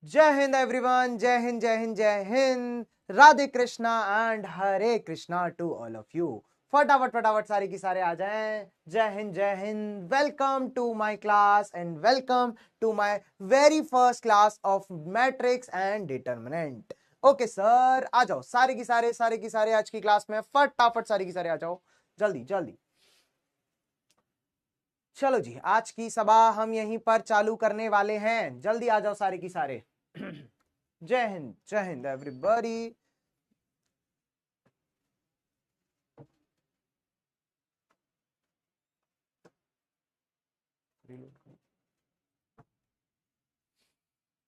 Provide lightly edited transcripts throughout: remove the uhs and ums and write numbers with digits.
जय हिंद एवरीवन, जय हिंद जय हिंद जय हिंद, Radhe Krishna and Hare Krishna to all of you. फटाफट फटाफट सारे की सारे आ जाएं। जय हिंद जय Hind. Welcome to my class and welcome to my very first class of matrix and determinant. Okay sir, आ जाओ सारे की सारे आज की क्लास में फटाफट सारे की सारे आ जाओ, जल्दी जल्दी। चलो जी, आज की सभा हम यहीं पर चालू करने वाले हैं, जल्दी आ जाओ सारे की सारे। जय हिंद एवरीबॉडी।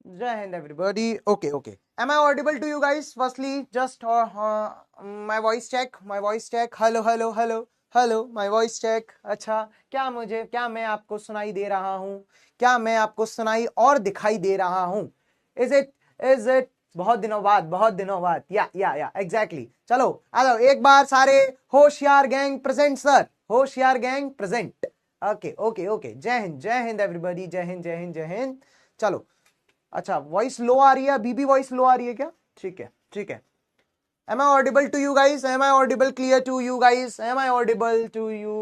जय Hind everybody. Okay, am I audible to you guys? Firstly, just my voice check. Hello, my voice check. अच्छा, क्या मैं आपको सुनाई दे रहा हूं? क्या मैं आपको सुनाई और दिखाई दे रहा हूं? इज इट बहुत दिनों बाद या एग्जैक्टली। चलो आ जाओ एक बार सारे। होशियार गैंग प्रेजेंट सर, होशियार गैंग प्रेजेंट। ओके, जय हिंद एवरीबॉडी, जय हिंद। चलो, अच्छा वॉइस लो आ रही है, अभी भी वॉइस लो आ रही है क्या? ठीक है। Am I audible to you guys? Am I audible clear to you guys? Am I audible to you?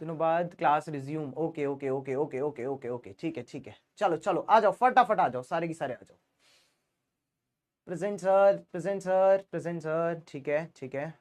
दिनों बाद क्लास रिज्यूम। ओके, ठीक है। चलो आ जाओ, फटाफट आ जाओ, सारे की सारे आ जाओ। Present sir. ठीक है।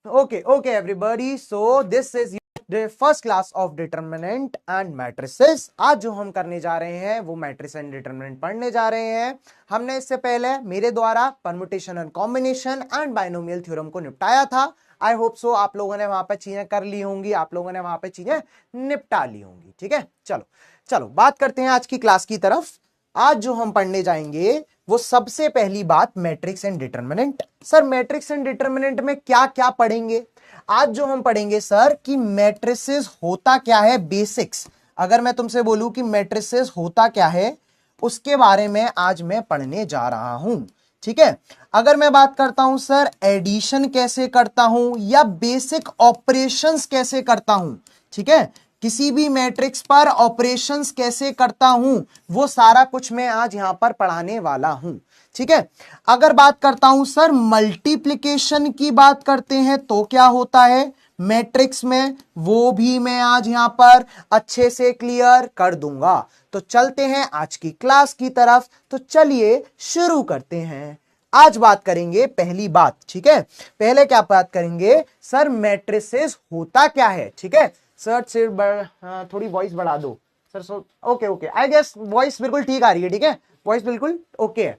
Okay, everybody. So this is the first class of determinant and matrices. आज जो हम करने जा रहे हैं वो मैट्रिक्स एंड डिटरमिनेंट पढ़ने जा रहे हैं। हमने इससे पहले मेरे द्वारा permutation and combination and binomial theorem को निपटाया था। आई होप सो आप लोगों ने वहां पे चीजें कर ली होंगी, आप लोगों ने वहां पे चीजें निपटा ली होंगी। ठीक है, चलो बात करते हैं आज की क्लास की तरफ। आज जो हम पढ़ने जाएंगे वो सबसे पहली बात matrix and determinant. Sir matrix and determinant में क्या क्या पढ़ेंगे? आज जो हम पढ़ेंगे सर कि मैट्रिसेस होता क्या है, बेसिक्स। अगर मैं तुमसे बोलूं कि मैट्रिसेस होता क्या है, उसके बारे में आज मैं पढ़ने जा रहा हूं। ठीक है, अगर मैं बात करता हूं सर एडिशन कैसे करता हूं या बेसिक ऑपरेशंस कैसे करता हूं, ठीक है, किसी भी मैट्रिक्स पर ऑपरेशंस कैसे करता हूं, वो सारा कुछ मैं आज यहां पर पढ़ाने वाला हूं। ठीक है, अगर बात करता हूं सर मल्टीप्लिकेशन की बात करते हैं तो क्या होता है मैट्रिक्स में, वो भी मैं आज यहां पर अच्छे से क्लियर कर दूंगा। तो चलते हैं आज की क्लास की तरफ। तो चलिए शुरू करते हैं। आज बात करेंगे पहली बात। ठीक है, पहले क्या बात करेंगे सर, मैट्रिसेस होता क्या है। ठीक है सर, सिर्फ थोड़ी वॉइस बढ़ा दो sir. Okay, I guess voice बिल्कुल ठीक आ रही है। ठीक है, वॉइस बिल्कुल ओके है।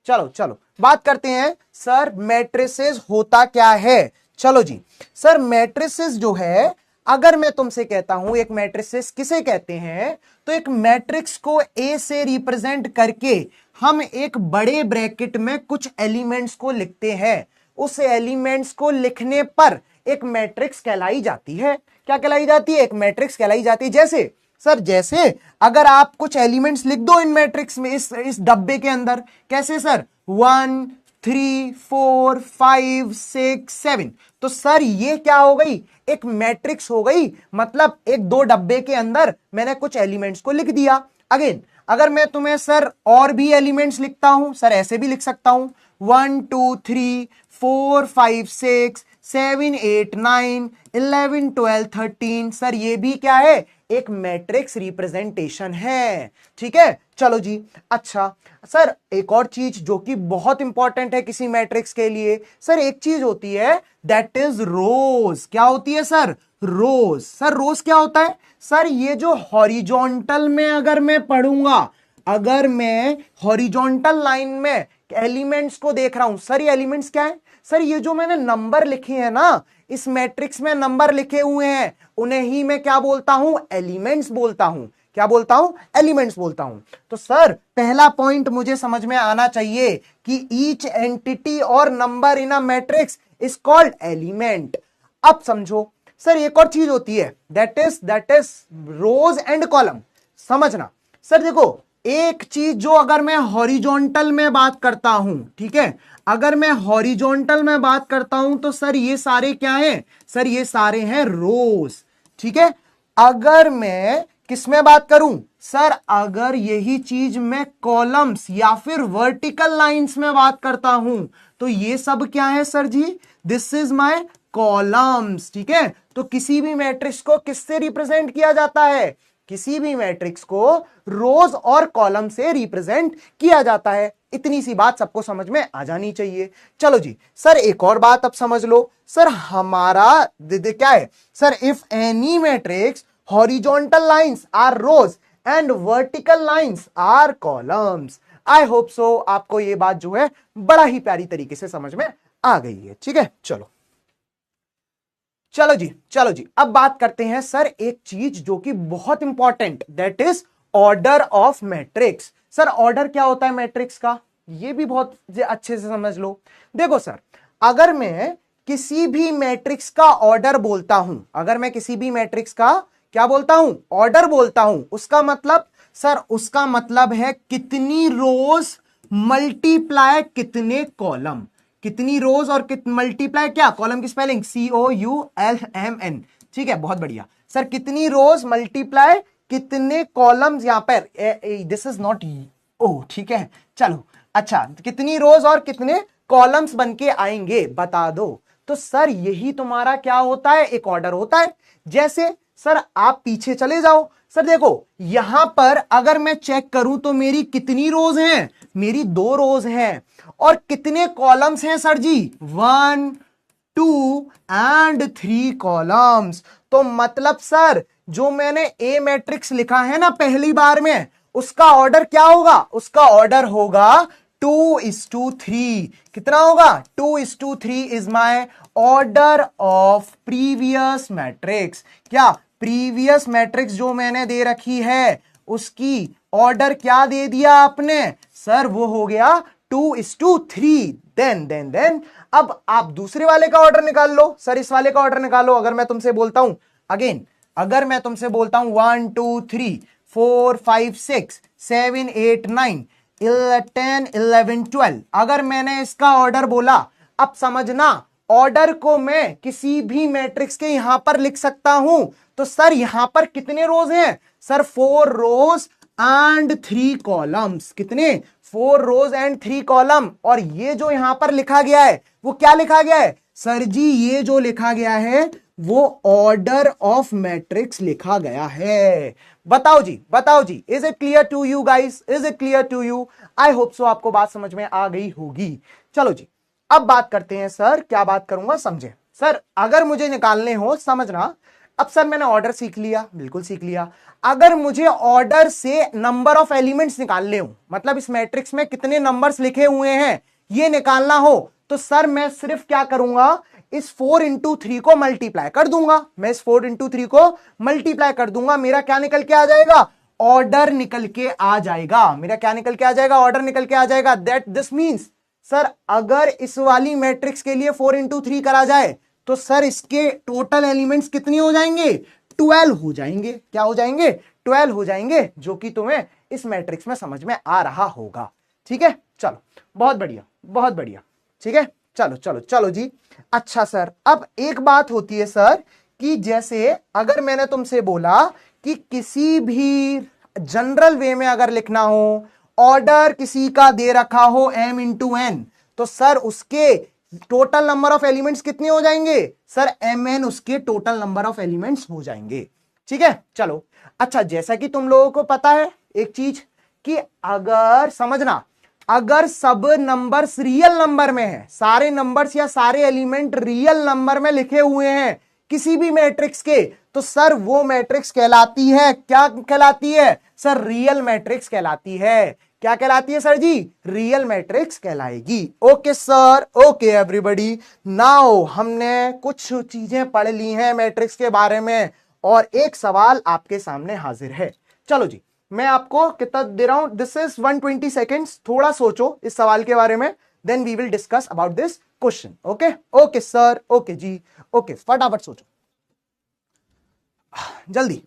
चलो बात करते हैं सर मैट्रिसेस होता क्या है। चलो जी, सर मैट्रिसेस जो है, अगर मैं तुमसे कहता हूं एक मैट्रिसेस किसे कहते हैं, तो एक मैट्रिक्स को ए से रिप्रेजेंट करके हम एक बड़े ब्रैकेट में कुछ एलिमेंट्स को लिखते हैं। उस एलिमेंट्स को लिखने पर एक मैट्रिक्स कहलाई जाती है। क्या कहलाई जाती है? एक मैट्रिक्स कहलाई जाती है। जैसे अगर आप कुछ एलिमेंट्स लिख दो इन मैट्रिक्स में, इस डब्बे के अंदर, कैसे सर, 1 3 4 5 6 7, तो सर ये क्या हो गई, एक मैट्रिक्स हो गई। मतलब एक दो डब्बे के अंदर मैंने कुछ एलिमेंट्स को लिख दिया। अगेन अगर मैं तुम्हें सर और भी एलिमेंट्स लिखता हूं, सर ऐसे भी लिख सकता हूं, 1 2 3 4 5 6 7 8 9 11 12 13, सर ये भी क्या है, एक मैट्रिक्स रिप्रेजेंटेशन है। ठीक है, चलो जी। अच्छा सर, एक और चीज जो कि बहुत इंपॉर्टेंट है किसी मैट्रिक्स के लिए, सर एक चीज होती है दैट इज रोज। क्या होती है सर? रोज। सर रोज क्या होता है? सर ये जो हॉरिजॉन्टल में अगर मैं पढ़ूंगा, अगर मैं हॉरिजॉन्टल लाइन में एलिमेंट्स को देख रहा हूं, सर ये एलिमेंट्स क्या है? सर ये जो मैंने नंबर लिखे हैं ना, इस मैट्रिक्स में नंबर लिखे हुए हैं, उन्हें ही मैं क्या बोलता हूं? एलिमेंट्स बोलता हूं। क्या बोलता हूं? एलिमेंट्स बोलता हूं। तो सर पहला पॉइंट मुझे समझ में आना चाहिए कि ईच एंटिटी और number in a matrix is called element. अब समझो सर, एक और चीज होती है that is rows and column. समझना सर, देखो एक चीज जो अगर मैं हॉरिजॉन्टल में बात करता हूं, ठीक है, अगर मैं हॉरिजॉन्टल में बात करता हूं तो सर ये सारे क्या हैं? सर ये सारे हैं रोज। ठीक है। अगर मैं किसमें बात करूं सर, अगर यही चीज मैं कॉलम्स या फिर वर्टिकल लाइंस में बात करता हूं तो ये सब क्या है sir ji, this is my columns. ठीक है, तो किसी भी मैट्रिक्स को किससे रिप्रेजेंट किया जाता है, किसी भी मैट्रिक्स को रोज और कॉलम से रिप्रेजेंट किया जाता है। इतनी सी बात सबको समझ में आ जानी चाहिए। चलो जी सर, एक और बात अब समझ लो सर, हमारा क्या है sir, if any matrix horizontal lines are rows and vertical lines are columns. I hope so आपको ये बात जो है बड़ा ही प्यारी तरीके से समझ में आ गई है। ठीक है, चलो चलो जी, चलो जी, अब बात करते हैं सर एक चीज जो कि बहुत important, that is order of matrix. Sir order क्या होता है मैट्रिक्स का, ये भी बहुत अच्छे से समझ लो। देखो सर, अगर मैं किसी भी मैट्रिक्स का ऑर्डर बोलता हूं, अगर मैं किसी भी मैट्रिक्स का क्या बोलता हूं, ऑर्डर बोलता हूं, उसका मतलब सर, उसका मतलब है कितनी रोज मल्टीप्लाई कितने कॉलम, कितनी रोज और मल्टीप्लाई क्या, कॉलम की स्पेलिंग COULMN। ठीक है, बहुत बढ़िया सर, कितनी रोज मल्टीप्लाई कितने कॉलम्स, यहां पर दिस इज नॉट ओ, ठीक है चलो, अच्छा कितनी रोज और कितने कॉलम्स बनके आएंगे बता दो। तो सर यही तुम्हारा क्या होता है, एक ऑर्डर होता है। जैसे सर आप पीछे चले जाओ, सर देखो यहां पर अगर मैं चेक करूं तो मेरी कितनी रोज हैं, मेरी 2 रोज हैं, और कितने कॉलम्स हैं सर जी, 1 2 एंड 3 कॉलम्स। तो मतलब सर जो मैंने ए मैट्रिक्स लिखा है ना पहली बार में, उसका ऑर्डर क्या होगा, उसका ऑर्डर होगा 2:3। कितना होगा, 2:3 is my order of previous matrix. क्या, प्रीवियस मैट्रिक्स जो मैंने दे रखी है उसकी ऑर्डर क्या दे दिया आपने सर, वो हो गया 2:3। देन अब आप दूसरे वाले का ऑर्डर निकाल लो सर, इस वाले का ऑर्डर निकालो। अगर मैं तुमसे बोलता हूं अगेन, अगर मैं तुमसे बोलता हूं 1 2 3 4 5 6 7 8 9 10 11 12, अगर मैंने इसका ऑर्डर बोला, अब समझना ऑर्डर को मैं किसी भी मैट्रिक्स के यहां पर लिख सकता हूं। तो सर यहां पर कितने रोज हैं सर, 4 रोज एंड 3 कॉलम्स। कितने, 4 रोज एंड 3 कॉलम। और ये जो यहां पर लिखा गया है वो क्या लिखा गया है सर जी, ये जो लिखा गया है वो ऑर्डर ऑफ मैट्रिक्स लिखा गया है। बताओ जी, बताओ जी, is it clear to you guys, is it clear to you? I hope so आपको बात समझ में आ गई होगी। चलो जी, अब बात करते हैं सर, क्या बात करूंगा समझे सर, अगर मुझे निकालने हो, समझना, अब सर मैंने ऑर्डर सीख लिया, बिल्कुल सीख लिया। अगर मुझे ऑर्डर से नंबर ऑफ एलिमेंट्स निकालने हो, मतलब इस मैट्रिक्स में कितने नंबर्स लिखे हुए हैं ये निकालना हो, तो सर मैं सिर्फ क्या करूंगा, इस 4 इंटू 3 को मल्टीप्लाई कर दूंगा। मैं इस 4 इंटू 3 को मल्टीप्लाई कर दूंगा, मेरा क्या निकल के आ जाएगा, ऑर्डर निकल के आ जाएगा। मेरा क्या निकल के आ जाएगा, ऑर्डर निकल के आ जाएगा। दैट दिस मींस सर, अगर इस वाली मैट्रिक्स के लिए 4 इंटू 3 करा जाए तो सर इसके टोटल एलिमेंट्स कितने हो जाएंगे, 12 हो जाएंगे। क्या हो जाएंगे, 12 हो जाएंगे, जो कि तुम्हें इस मैट्रिक्स में समझ में आ रहा होगा। ठीक है, चलो बहुत बढ़िया, बहुत बढ़िया। ठीक है, चलो चलो चलो जी। अच्छा सर, अब एक बात होती है सर कि जैसे अगर मैंने तुमसे बोला कि किसी भी जनरल वे में अगर लिखना हो, ऑर्डर किसी का दे रखा हो m×n, तो सर उसके टोटल नंबर ऑफ एलिमेंट्स कितने हो जाएंगे सर, mn उसके टोटल नंबर ऑफ एलिमेंट्स हो जाएंगे। ठीक है, चलो अच्छा, जैसा कि तुम लोगों को पता है एक चीज कि अगर समझना, अगर सब नंबर्स रियल नंबर में है, सारे नंबर्स या सारे एलिमेंट रियल नंबर में लिखे हुए हैं किसी भी मैट्रिक्स के, तो सर वो मैट्रिक्स कहलाती है, क्या कहलाती है सर, रियल मैट्रिक्स कहलाती है। क्या कहलाती है सर जी, रियल मैट्रिक्स कहलाएगी। Okay sir, okay everybody, now हमने कुछ चीजें पढ़ ली हैं मैट्रिक्स के बारे में, और एक सवाल आपके सामने हाजिर है। चलो जी, मैं आपको कितना दे रहा हूं, दिस इज 120 सेकेंड्स, थोड़ा सोचो इस सवाल के बारे में, then we will discuss about this question. Okay okay sir, okay ji, okay, फटाफट सोचो जल्दी।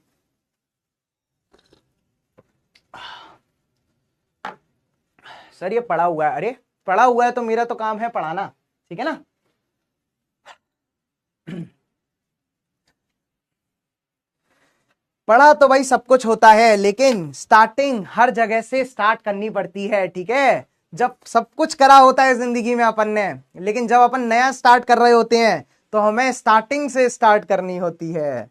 सर ये पढ़ा हुआ है, अरे पढ़ा हुआ है तो मेरा तो काम है पढ़ाना, ठीक है ना। पढ़ा तो भाई सब कुछ होता है, लेकिन स्टार्टिंग हर जगह से स्टार्ट करनी पड़ती है, ठीक है। जब सब कुछ करा होता है जिंदगी में अपन ने, लेकिन जब अपन नया स्टार्ट कर रहे होते हैं तो हमें स्टार्टिंग से स्टार्ट करनी होती है।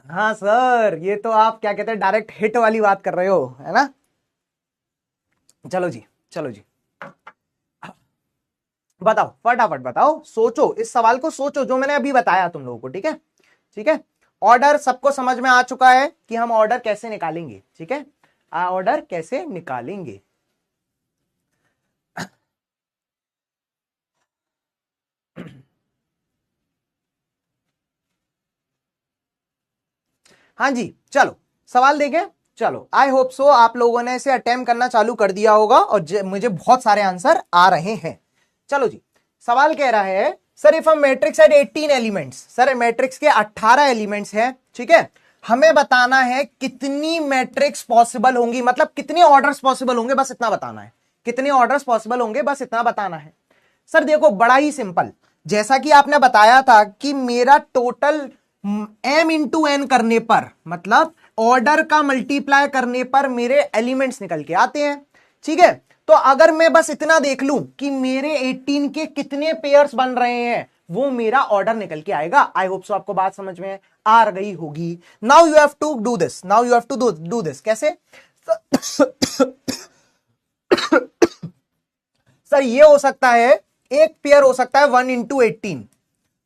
हाँ सर, ये तो आप क्या कहते हैं, डायरेक्ट हिट वाली बात कर रहे हो, है ना। चलो जी, चलो जी, बताओ फटाफट बताओ, सोचो इस सवाल को, सोचो जो मैंने अभी बताया तुम लोगों को, ठीक है। ठीक है, ऑर्डर सबको समझ में आ चुका है कि हम ऑर्डर कैसे निकालेंगे, ठीक है। ऑर्डर कैसे निकालेंगे। हाँ जी, चलो सवाल देखें। चलो, आई होप सो आप लोगों ने इसे अटेम्प्ट करना चालू कर दिया होगा और मुझे बहुत सारे आंसर आ रहे हैं। चलो जी, सवाल कह रहा है sir if a matrix had 18 elements, sir matrix के 18 एलिमेंट्स हैं, ठीक है। हमें बताना है कितनी मैट्रिक्स पॉसिबल होंगी, मतलब कितने ऑर्डर्स पॉसिबल होंगे, बस इतना बताना है। कितने ऑर्डर्स पॉसिबल होंगे, बस इतना बताना है। सर देखो बड़ा ही सिंपल, जैसा कि आपने बताया था कि मेरा टोटल m इंटू एन करने पर, मतलब ऑर्डर का मल्टीप्लाई करने पर मेरे एलिमेंट्स निकल के आते हैं, ठीक है। तो अगर मैं बस इतना देख लूं कि मेरे 18 के कितने पेयर्स बन रहे हैं, वो मेरा ऑर्डर निकल के आएगा। आई होप सो आपको बात समझ में आ गई होगी। Now you have to do this, now you have to do this. कैसे सर ये हो सकता है, एक पेयर हो सकता है 1 इंटू 18,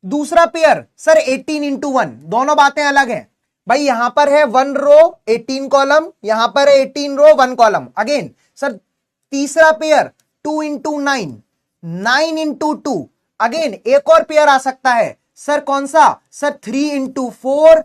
दूसरा पेयर सर 18 इंटू 1, दोनों बातें अलग हैं भाई। यहां पर है 1 रो 18 कॉलम, यहां पर है 18 रो 1 कॉलम। अगेन सर तीसरा पेयर 2 इंटू 9, 9 इंटू 2। अगेन एक और पेयर आ सकता है सर, कौन सा sir 3 into 4,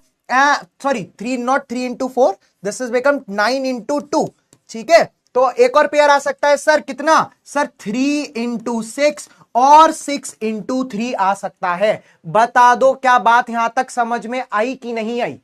sorry 3 not 3 into 4, this is become 9 into 2, ठीक है। तो एक और पेयर आ सकता है सर कितना, सर 3 इंटू 6 और 6 इंटू 3 आ सकता है। बता दो क्या बात यहां तक समझ में आई कि नहीं आई,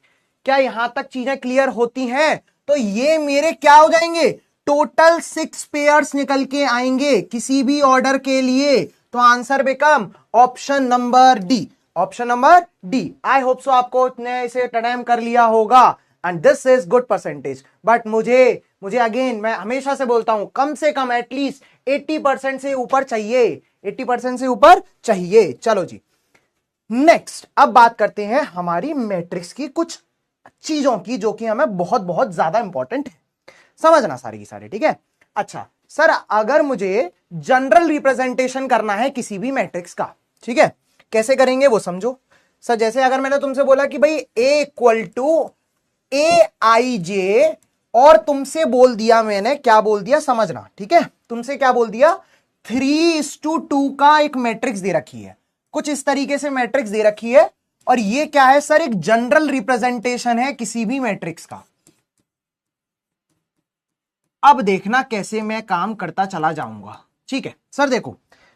क्या यहां तक चीजें क्लियर होती हैं। तो ये मेरे क्या हो जाएंगे, टोटल 6 पेयर्स निकल के आएंगे किसी भी ऑर्डर के लिए। तो answer become option number D, option number D. आई होप सो आपको इतने इसे अटेम्प्ट कर लिया होगा and this is good percentage. But मुझे अगेन मैं हमेशा से बोलता हूं, कम से कम एटलीस्ट 80% से ऊपर चाहिए, 80% से ऊपर चाहिए। चलो जी नेक्स्ट, अब बात करते हैं हमारी मैट्रिक्स की कुछ चीजों की, जो कि हमें बहुत बहुत ज्यादा इंपॉर्टेंट है समझना सारी की सारी, ठीक है। अच्छा सर, अगर मुझे जनरल रिप्रेजेंटेशन करना है किसी भी मैट्रिक्स का, ठीक है, कैसे करेंगे वो समझो। सर जैसे अगर मैंने तुमसे बोला कि भाई ए इक्वल टू ए आई जे, और तुमसे बोल दिया मैंने, क्या बोल दिया समझना, ठीक है। तुमसे क्या बोल दिया, 3:2 का एक मैट्रिक्स दे रखी है, कुछ इस तरीके से मैट्रिक्स दे रखी है, और ये क्या है सर, एक जनरल रिप्रेजेंटेशन है किसी भी मैट्रिक्स का। अब देखना कैसे मैं काम करता चला जाऊंगा, ठीक है। सर देखो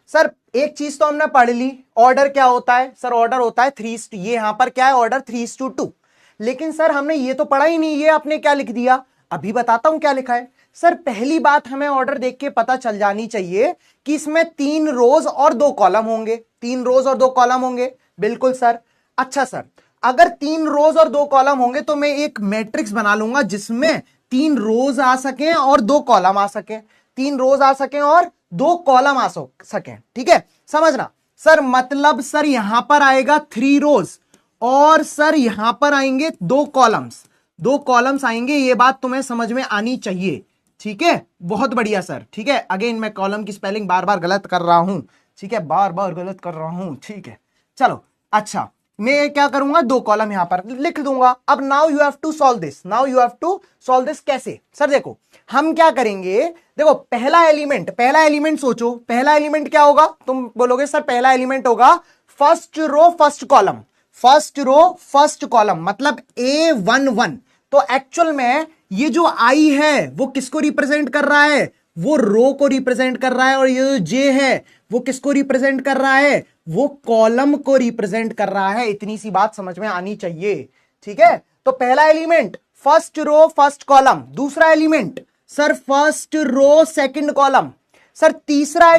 सर, एक चीज तो हमने पढ़ ली, ऑर्डर क्या होता है सर, ऑर्डर होता है 3, ये यहां पर क्या है ऑर्डर 3:2। लेकिन सर हमने ये तो पढ़ा ही नहीं, ये आपने क्या लिख दिया, अभी बताता हूं क्या लिखा है। सर पहली बात हमें ऑर्डर देख के पता चल जानी चाहिए कि इसमें 3 रोज और 2 कॉलम होंगे, 3 रोज और 2 कॉलम होंगे, बिल्कुल सर। अच्छा सर, अगर 3 रोज और 2 कॉलम होंगे तो मैं एक मैट्रिक्स बना लूंगा जिसमें 3 रोज आ सके और 2 कॉलम आ सके, 3 रोज आ सके और 2 कॉलम आ सके, ठीक है। समझना सर, मतलब सर यहां पर आएगा 3 रोज और सर यहां पर आएंगे 2 कॉलम्स, 2 कॉलम्स आएंगे, ये बात तुम्हें समझ में आनी चाहिए, ठीक है। बहुत बढ़िया सर, ठीक है। अगेन मैं कॉलम की स्पेलिंग बार बार गलत कर रहा हूं, ठीक है, बार बार गलत कर रहा हूं, ठीक है। चलो अच्छा, मैं क्या करूंगा, 2 कॉलम यहां पर लिख दूंगा। अब now you have to solve this, now you have to solve this. कैसे सर, देखो हम क्या करेंगे, देखो पहला एलिमेंट सोचो, पहला एलिमेंट क्या होगा, तुम बोलोगे सर पहला एलिमेंट होगा first row first column, first row first column, मतलब A11। तो एक्चुअल में ये जो आई है वो किसको रिप्रेजेंट कर रहा है, वो रो को रिप्रेजेंट कर रहा है, और ये जो जे है वो किसको रिप्रेजेंट कर रहा है, वो कॉलम को रिप्रेजेंट कर रहा है। इतनी सी बात समझ में आनी चाहिए, ठीक है। तो पहला element first row first column, दूसरा element sir first row second column, sir तीसरा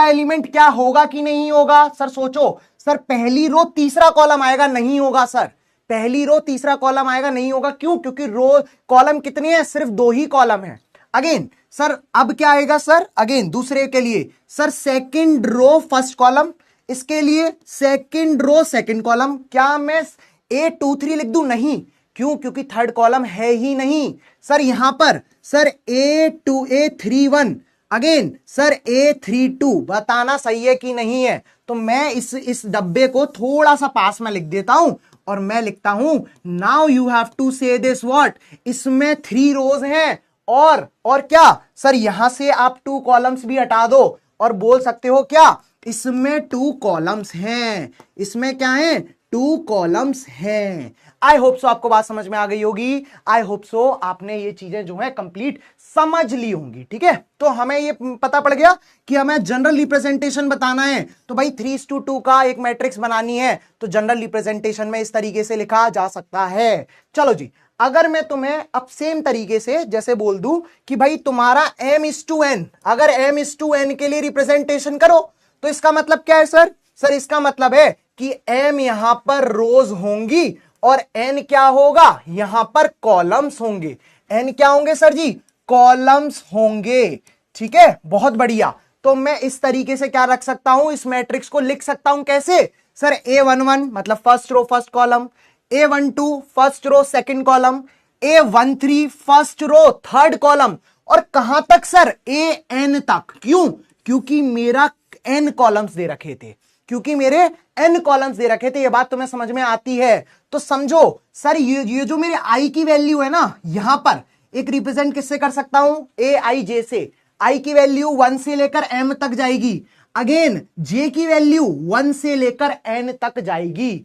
एलिमेंट क्या होगा कि नहीं होगा, सर सोचो, सर पहली रो तीसरा कॉलम आएगा, नहीं होगा सर, पहली रो तीसरा कॉलम आएगा? नहीं होगा। क्यों? क्योंकि रो कॉलम कितने हैं? सिर्फ 2 ही कॉलम है। अगेन सर अब क्या आएगा सर? अगेन दूसरे के लिए sir second row first column, इसके लिए सेकंड रो सेकंड कॉलम। क्या मैं A23 लिख दूं? नहीं। क्यों? क्योंकि थर्ड कॉलम है ही नहीं। सर यहां पर sir A31, again sir A32, बताना सही है कि नहीं है? तो मैं इस डब्बे को थोड़ा सा पास में लिख देता हूं और मैं लिखता हूं नाउ यू हैव टू से दिस व्हाट, इसमें 3 रोज हैं और क्या सर यहां से आप 2 कॉलम्स भी हटा दो और बोल सकते हो क्या इसमें 2 कॉलम्स हैं। इसमें क्या है? 2 कॉलम्स हैं। आई होप सो आपको बात समझ में आ गई होगी। आई होप सो आपने ये चीजें जो है कंप्लीट समझ ली होंगी। ठीक है, तो हमें ये पता पड़ गया कि हमें जनरल रिप्रेजेंटेशन बताना है। तो भाई 3:2 का एक मैट्रिक्स बनानी है तो जनरल रिप्रेजेंटेशन में इस तरीके से लिखा जा सकता है। चलो जी, अगर मैं तुम्हें अब सेम तरीके से जैसे बोल दूं कि भाई तुम्हारा m:n, अगर m:n के लिए रिप्रेजेंटेशन करो तो इसका मतलब क्या है सर? सर इसका मतलब है कि m यहां पर रोज होंगी और n क्या होगा? यहां पर कॉलम्स होंगे। n क्या होंगे सर जी? कॉलम्स होंगे। ठीक है, बहुत बढ़िया। तो मैं इस तरीके से क्या रख सकता हूं? इस मैट्रिक्स को लिख सकता हूं कैसे सर? A11 मतलब first row first column, A12 first row second column, A13 first row third column, और कहां तक सर? AN तक। क्यों? क्योंकि मेरा n कॉलम्स दे रखे थे, क्योंकि मेरे n कॉलम्स दे रखे थे। ये बात तुम्हें समझ में आती है? तो समझो सर ये जो मेरे i की वैल्यू है ना, यहां पर एक रिप्रेजेंट किससे कर सकता हूं? Aij से। i की वैल्यू 1 से लेकर m तक जाएगी। अगेन j की वैल्यू 1 से लेकर n तक जाएगी,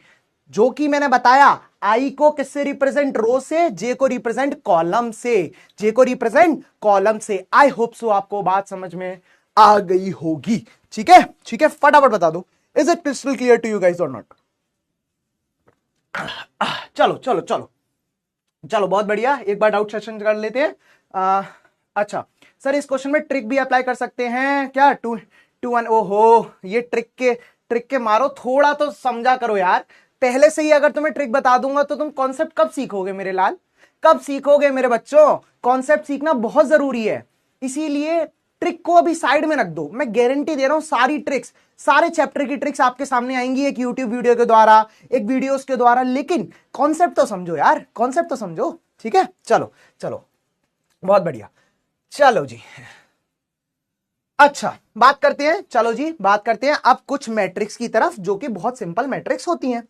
जो कि मैंने बताया i को किससे रिप्रेजेंट? रो से। j को रिप्रेजेंट कॉलम से। j को रिप्रेजेंट कॉलम से। आई होप सो आपको बात समझ में आ गई होगी। ठीक है, ठीक है, फटाफट बता दो, is it crystal clear to you guys और नॉट? चलो चलो चलो चलो, बहुत बढ़िया। एक बार डाउट सेशन कर लेते हैं। अच्छा सर, इस क्वेश्चन में ट्रिक भी अप्लाई कर सकते हैं क्या? 2 1 ओहो, ये ट्रिक के मारो, थोड़ा तो समझा करो यार। पहले से ही अगर तुम्हें ट्रिक बता दूंगा तो तुम कॉन्सेप्ट कब सीखोगे मेरे लाल? कब सीखोगे मेरे बच्चों? कॉन्सेप्ट सीखना बहुत जरूरी है, इसीलिए ट्रिक को अभी साइड में रख दो। मैं गारंटी दे रहा हूं सारी ट्रिक्स, सारे चैप्टर की ट्रिक्स आपके सामने आएंगी एक यूट्यूब वीडियो के द्वारा, एक वीडियोस के द्वारा, लेकिन कॉन्सेप्ट तो समझो यार, कॉन्सेप्ट तो समझो। ठीक है, चलो चलो, बहुत बढ़िया। चलो जी, अच्छा बात करते हैं, चलो जी बात करते हैं अब कुछ मैट्रिक्स की तरफ, जो कि बहुत सिंपल मैट्रिक्स होती हैं।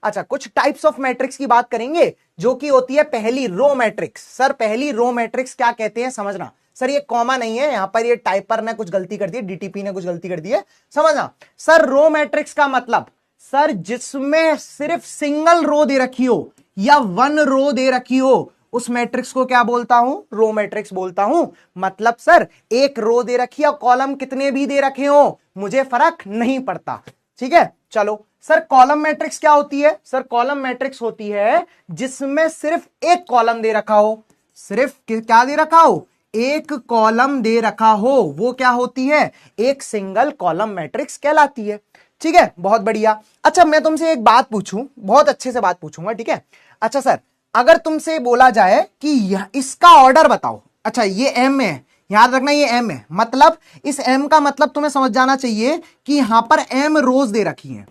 अच्छा, कुछ टाइप्स ऑफ मैट्रिक्स की बात करेंगे, जो कि होती है पहली रो मैट्रिक्स। सर पहली रो मैट्रिक्स क्या कहते हैं समझना। सर ये कॉमा नहीं है, यहां पर ये टाइपर ने कुछ गलती कर दी है, डीटीपी ने कुछ गलती कर दी है, समझना। सर रो मैट्रिक्स का मतलब सर जिसमें सिर्फ सिंगल रो दे रखी हो या 1 रो दे रखी हो, उस मैट्रिक्स को क्या बोलता हूं? रो मैट्रिक्स बोलता हूं। मतलब सर एक रो दे रखी है, कॉलम कितने भी दे रखे हो मुझे फर्क नहीं पड़ता। ठीक है, चलो सर कॉलम मैट्रिक्स क्या होती है? सर कॉलम मैट्रिक्स होती है जिसमें सिर्फ एक कॉलम दे रखा हो, सिर्फ क्या दे रखा हो? एक कॉलम दे रखा हो, वो क्या होती है? एक सिंगल कॉलम मैट्रिक्स कहलाती है। ठीक है, बहुत बढ़िया। अच्छा मैं तुमसे एक बात पूछूं, बहुत अच्छे से बात पूछूंगा, ठीक है? अच्छा सर, अगर तुमसे बोला जाए कि इसका ऑर्डर बताओ, अच्छा ये m है, याद रखना ये m है, मतलब इस m का मतलब तुम्हें समझ जाना चाहिए कि यहां पर m रोज दे रखी है।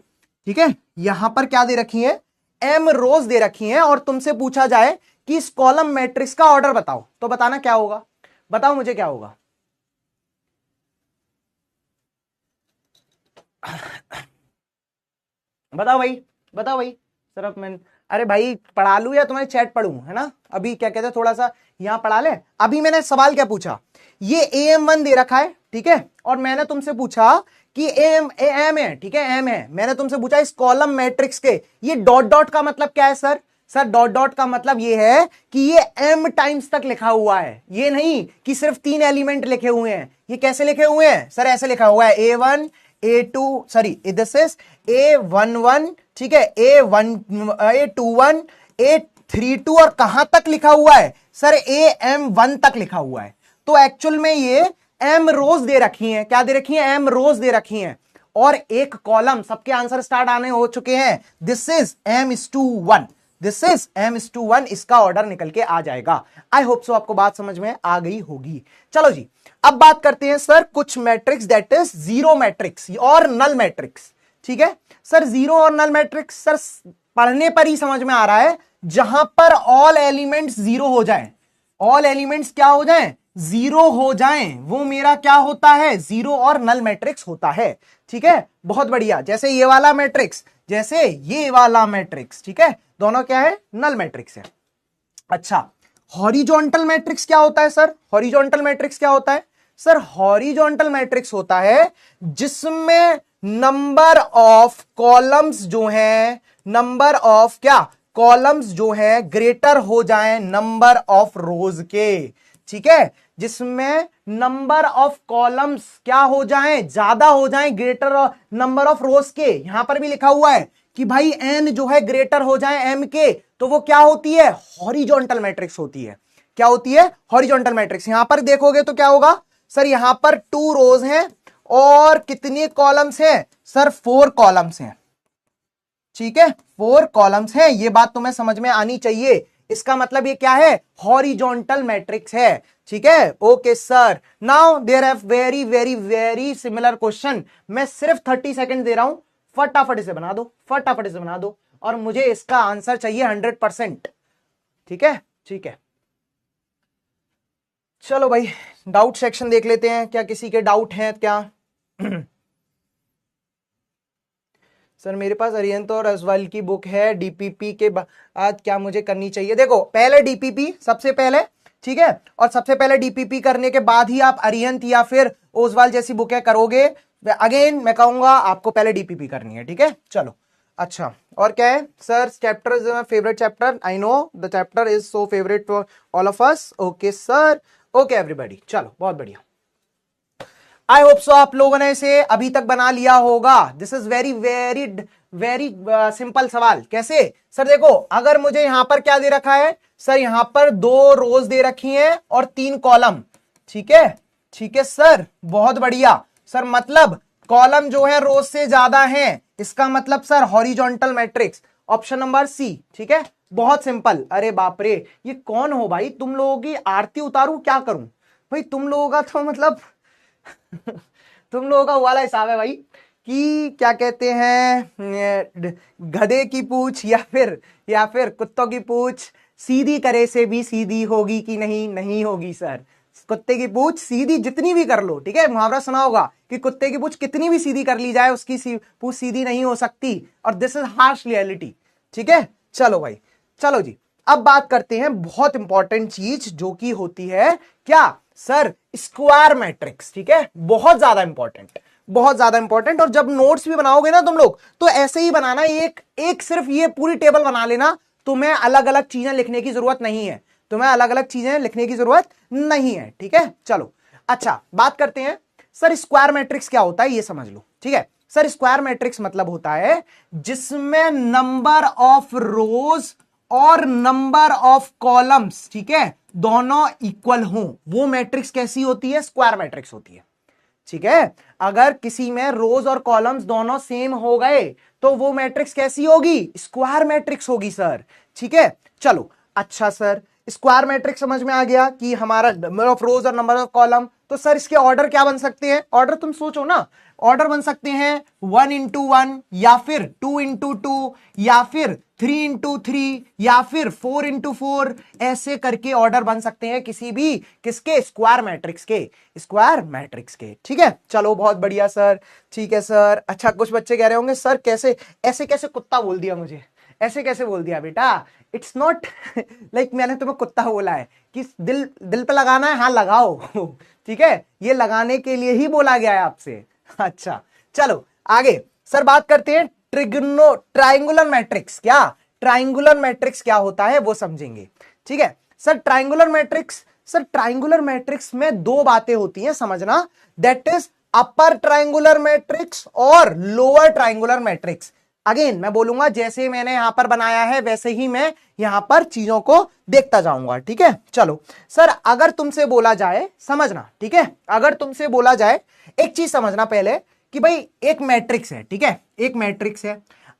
ठीक है, यहां पर क्या दे रखी है? m रोज दे रखी है, और तुमसे पूछा जाए कि इस कॉलम मैट्रिक्स का ऑर्डर बताओ, तो बताना क्या होगा? बताओ मुझे क्या होगा? बताओ भाई, बताओ भाई। सर अब मैं, अरे भाई पढ़ा लू या तुम्हारी चैट पढ़ूं, है ना? अभी क्या कहते हैं, थोड़ा सा यहां पढ़ा ले। अभी मैंने सवाल क्या पूछा? ये AM1 दे रखा है, ठीक है, और मैंने तुमसे पूछा कि एम है, ठीक है, एम है। मैंने तुमसे पूछा इस कॉलम मैट्रिक्स के ये डॉट डॉट का मतलब क्या है सर? सर डॉट डॉट का मतलब ये है कि ये m टाइम्स तक लिखा हुआ है, ये नहीं कि सिर्फ 3 एलिमेंट लिखे हुए हैं। ये कैसे लिखे हुए हैं सर? ऐसे लिखा हुआ है A1 A2, sorry this is A11, ठीक है, A21 A32, और कहां तक लिखा हुआ है सर? AM1 तक लिखा हुआ है। तो एक्चुअल में ये m रोज दे रखी हैं, क्या दे रखी हैं? m रोज दे रखी हैं, और एक कॉलम। सबके आंसर स्टार्ट आने हो चुके हैं। This is m:1, this is m:1, इसका ऑर्डर निकल के आ जाएगा। आई होप सो आपको बात समझ में आ गई होगी। चलो जी, अब बात करते हैं सर कुछ matrix that is zero matrix और नल मैट्रिक्स। ठीक है सर, जीरो और नल मैट्रिक्स सर पढ़ने पर ही समझ में आ रहा है, जहां पर ऑल एलिमेंट्स जीरो हो जाएं, ऑल एलिमेंट्स क्या हो जाएं, जीरो हो जाएं, वो मेरा क्या होता है, जीरो और नल मैट्रिक्स होता है। ठीक है, बहुत बढ़िया। जैसे ये वाला मैट्रिक्स, जैसे ये वाला मैट्रिक्स, ठीक है, दोनों क्या है, नल मैट्रिक्स है। अच्छा, हॉरिजॉन्टल मैट्रिक्स क्या होता है सर? हॉरिजॉन्टल मैट्रिक्स क्या होता है सर? हॉरिजॉन्टल मैट्रिक्स होता है जिसमें नंबर ऑफ कॉलम्स जो है, नंबर ऑफ क्या कॉलम्स जो है ग्रेटर हो जाए नंबर ऑफ रोज के। ठीक है, जिसमें नंबर ऑफ कॉलम्स क्या हो जाएं, ज्यादा हो जाएं ग्रेटर नंबर ऑफ रोज के। यहां पर भी लिखा हुआ है कि भाई एन जो है ग्रेटर हो जाए एम के, तो वो क्या होती है, हॉरिजॉन्टल मैट्रिक्स होती है। क्या होती है, हॉरिजॉन्टल मैट्रिक्स। यहां पर देखोगे तो क्या होगा सर, यहां पर 2 रोज हैं और कितने कॉलम्स हैं सर, 4 कॉलम्स हैं। ठीक है, 4 कॉलम्स हैं, ये बात तुम्हें समझ में आनी चाहिए। इसका मतलब ये क्या है, हॉरिजॉन्टल मैट्रिक्स है। ठीक है, okay sir. Now there have very very very similar question. मैं सिर्फ 30 सेकंड दे रहा हूं, फटाफट इसे बना दो, फटाफट इसे बना दो, और मुझे इसका आंसर चाहिए 100%। ठीक है, ठीक है, चलो भाई डाउट सेक्शन देख लेते हैं, क्या किसी के डाउट हैं क्या? सर मेरे पास अरिहंत और असवाल की बुक है, डीपीपी के बाद क्या मुझे करनी चाहिए? देखो, पहले डीपीपी सबसे पहले, ठीक है, और सबसे पहले डीपीपी करने के बाद ही आप अरिहंत या फिर ओसवाल जैसी बुकें करोगे। अगेन मैं कहूंगा आपको पहले डीपीपी करनी है। ठीक है, चलो। अच्छा, और क्या है sir? Chapter is my favourite chapter, I know the chapter is so favourite for all of us. Okay sir, okay everybody, चलो बहुत बढ़िया। आई होप सो आप लोगों ने इसे अभी तक बना लिया होगा। This is very very very simple सवाल। कैसे सर? देखो, अगर मुझे यहां पर क्या दे रखा है सर, यहां पर 2 रोज दे रखी हैं और 3 कॉलम। ठीक है, ठीक है सर, बहुत बढ़िया सर। मतलब कॉलम जो है रोज से ज्यादा है, इसका मतलब sir horizontal matrix, option number c. ठीक है, बहुत सिंपल। अरे बाप रे, ये कौन हो भाई? तुम लोगों की आरती उतारूं क्या करूं भाई? तुम लोगों का तो मतलब तुम लोगों का वाला हिसाब है भाई कि क्या कहते हैं, गधे की पूछ या फिर कुत्तों की पूछ सीधी करे से भी सीधी होगी कि नहीं? नहीं होगी सर। कुत्ते की पूछ सीधी जितनी भी कर लो, ठीक है, मुहावरा सुना होगा कि कुत्ते की पूछ कितनी भी सीधी कर ली जाए, उसकी पूछ सीधी नहीं हो सकती। और दिस इज हार्श रियलिटी। ठीक है, चलो भाई, चलो जी, अब बात करते हैं बहुत इंपॉर्टेंट चीज जो कि होती है क्या सर, स्क्वायर मैट्रिक्स। ठीक है, बहुत ज्यादा इंपॉर्टेंट, बहुत ज्यादा इंपॉर्टेंट। और जब नोट्स भी बनाओगे ना तुम लोग, तो ऐसे ही बनाना, एक सिर्फ ये पूरी टेबल बना लेना, तुम्हें अलग अलग चीजें लिखने की जरूरत नहीं है, तुम्हें अलग अलग चीजें लिखने की जरूरत नहीं है। ठीक है, चलो। अच्छा, बात करते हैं सर स्क्वायर मैट्रिक्स क्या होता है, ये समझ लो। ठीक है सर, स्क्वायर मैट्रिक्स मतलब होता है जिसमें नंबर ऑफ रोज और नंबर ऑफ कॉलम्स, ठीक है, दोनों इक्वल हो, वो मैट्रिक्स कैसी होती है? स्क्वायर मैट्रिक्स होती है। ठीक है, अगर किसी में रोज और कॉलम्स दोनों सेम हो गए तो वो मैट्रिक्स कैसी होगी? स्क्वायर मैट्रिक्स होगी सर। ठीक है, चलो। अच्छा सर, स्क्वायर मैट्रिक्स समझ में आ गया कि हमारा नंबर ऑफ रोज और नंबर ऑफ कॉलम। तो सर इसके ऑर्डर क्या बन सकते हैं? ऑर्डर तुम सोचो ना, ऑर्डर बन सकते हैं 1 into 1 या फिर 2 into 2 या फिर 3 into 3 या फिर 4 into 4, ऐसे करके ऑर्डर बन सकते हैं किसी भी किसके? स्क्वायर मैट्रिक्स के, स्क्वायर मैट्रिक्स के। ठीक है, चलो बहुत बढ़िया सर। ठीक है सर। अच्छा, कुछ बच्चे कह रहे होंगे सर कैसे ऐसे कैसे कुत्ता बोल दिया मुझे, ऐसे कैसे बोल दिया बेटा? इट्स नॉट लाइक मैंने तुम्हें कुत्ता बोला है कि दिल दिल पे लगाना है, हाँ लगाओ। ठीक है, ये लगाने के लिए ही बोला गया है आपसे। अच्छा, चलो आगे सर बात करते हैं ट्राइंगुलर मैट्रिक्स। क्या ट्राइंगुलर मैट्रिक्स क्या होता है वो समझेंगे। ठीक है sir, triangular matrix, sir triangular matrix में 2 बातें होती हैं, समझना, that is upper triangular matrix और लोअर ट्राइंगुलर मैट्रिक्स। अगेन मैं बोलूंगा, जैसे मैंने यहां पर बनाया है वैसे ही मैं यहां पर चीजों को देखता जाऊंगा। ठीक है, चलो सर, अगर तुमसे बोला जाए, समझना, ठीक है, अगर तुमसे बोला जाए, एक चीज समझना पहले कि भाई एक मैट्रिक्स है, ठीक है, एक मैट्रिक्स है।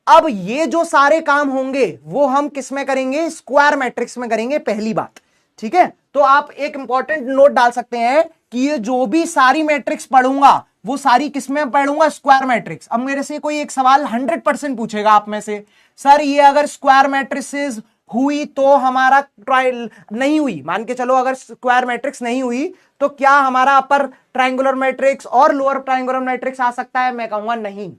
अब ये जो सारे काम होंगे वो हम किस में करेंगे, स्क्वायर मैट्रिक्स में करेंगे, पहली बात। ठीक है, तो आप एक इंपॉर्टेंट नोट डाल सकते हैं कि ये जो भी सारी मैट्रिक्स पढ़ूंगा वो सारी किसमें पढ़ूंगा, स्क्वायर मैट्रिक्स। अब मेरे से कोई एक सवाल 100% पूछेगा आप में से, सर ये अगर स्क्वायर मैट्रिसेस हुई तो हमारा ट्रायल नहीं हुई, मान के चलो अगर स्क्वायर मैट्रिक्स नहीं हुई तो क्या हमारा अपर ट्रायंगुलर मैट्रिक्स और लोअर ट्रायंगुलर मैट्रिक्स आ सकता है? मैं कहूंगा नहीं।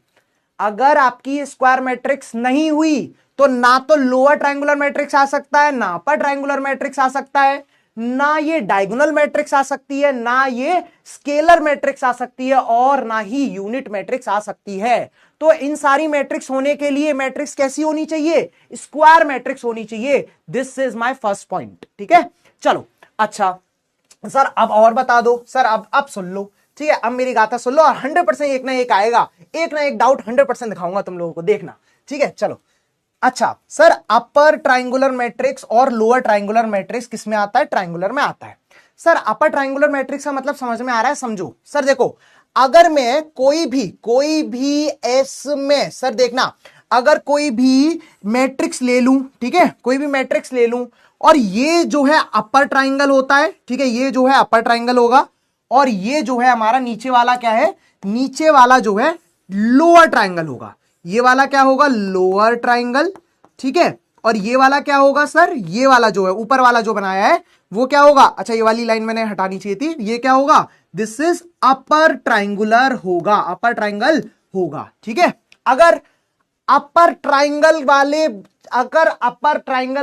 अगर आपकी स्क्वायर मैट्रिक्स नहीं हुई तो ना तो लोअर ट्रायंगुलर मैट्रिक्स आ सकता है, ना अपर ट्रायंगुलर मैट्रिक्स आ सकता है, ना ये डायगोनल मैट्रिक्स आ सकती है, ना ये स्केलर मैट्रिक्स आ सकती है, और ना ही यूनिट मैट्रिक्स आ सकती है। तो इन सारी मैट्रिक्स होने के लिए मैट्रिक्स कैसी होनी चाहिए, स्क्वायर मैट्रिक्स होनी चाहिए। This is my first point. ठीक है, चलो अच्छा सर अब और बता दो, सर अब सुन लो। ठीक है, अब मेरी गाथा सुन लो और 100% एक ना एक आएगा, एक ना एक डाउट 100% दिखाऊंगा तुम लोगों को, देखना। ठीक है, चलो अच्छा सर अपर ट्रायंगुलर मैट्रिक्स और लोअर ट्रायंगुलर मैट्रिक्स किस में आता है, ट्रायंगुलर में आता है। सर अपर ट्रायंगुलर मैट्रिक्स का मतलब समझ में आ रहा है, समझो। सर देखो, अगर मैं कोई भी एस में, सर देखना, अगर कोई भी मैट्रिक्स ले लूं, ठीक है, कोई भी मैट्रिक्स ले लूं और ये जो है अपर ट्रायंगल होता है, ठीक है, ये जो है अपर ट्रायंगल होगा और ये जो है हमारा नीचे वाला क्या है, नीचे वाला जो है लोअर ट्रायंगल होगा। ये वाला क्या होगा, लोअर ट्रायंगल। ठीक है, और ये वाला क्या होगा सर, ये वाला जो है ऊपर वाला जो बनाया है वो क्या होगा, अच्छा ये वाली लाइन मैंने हटानी चाहिए थी, ये क्या होगा, दिस इज अपर ट्रायंगुलर होगा, अपर ट्रायंगल होगा। ठीक है, अगर अपर ट्रायंगल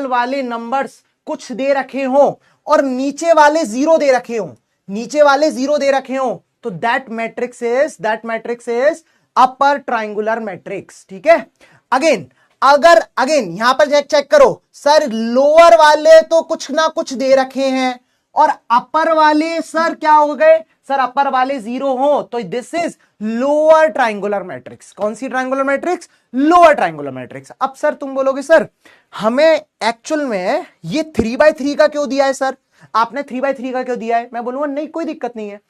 वाले नंबर्स कुछ दे रखे हो और नीचे वाले जीरो दे रखे हो, नीचे वाले जीरो दे रखे हो, तो that matrix is upper triangular matrix. ठीक है, अगेन यहां पर चेक करो, सर लोअर वाले तो कुछ ना कुछ दे रखे हैं और अपर वाले सर क्या हो गए, सर अपर वाले जीरो हो, तो this is lower triangular matrix. कौन सी triangular matrix, lower triangular matrix. अब सर तुम बोलोगे सर हमें एक्चुअल में ये 3x3 का क्यों दिया है, सर आपने 3x3 का क्यों दिया है? मैं बोलूंगा नहीं कोई दिक्कत नहीं है,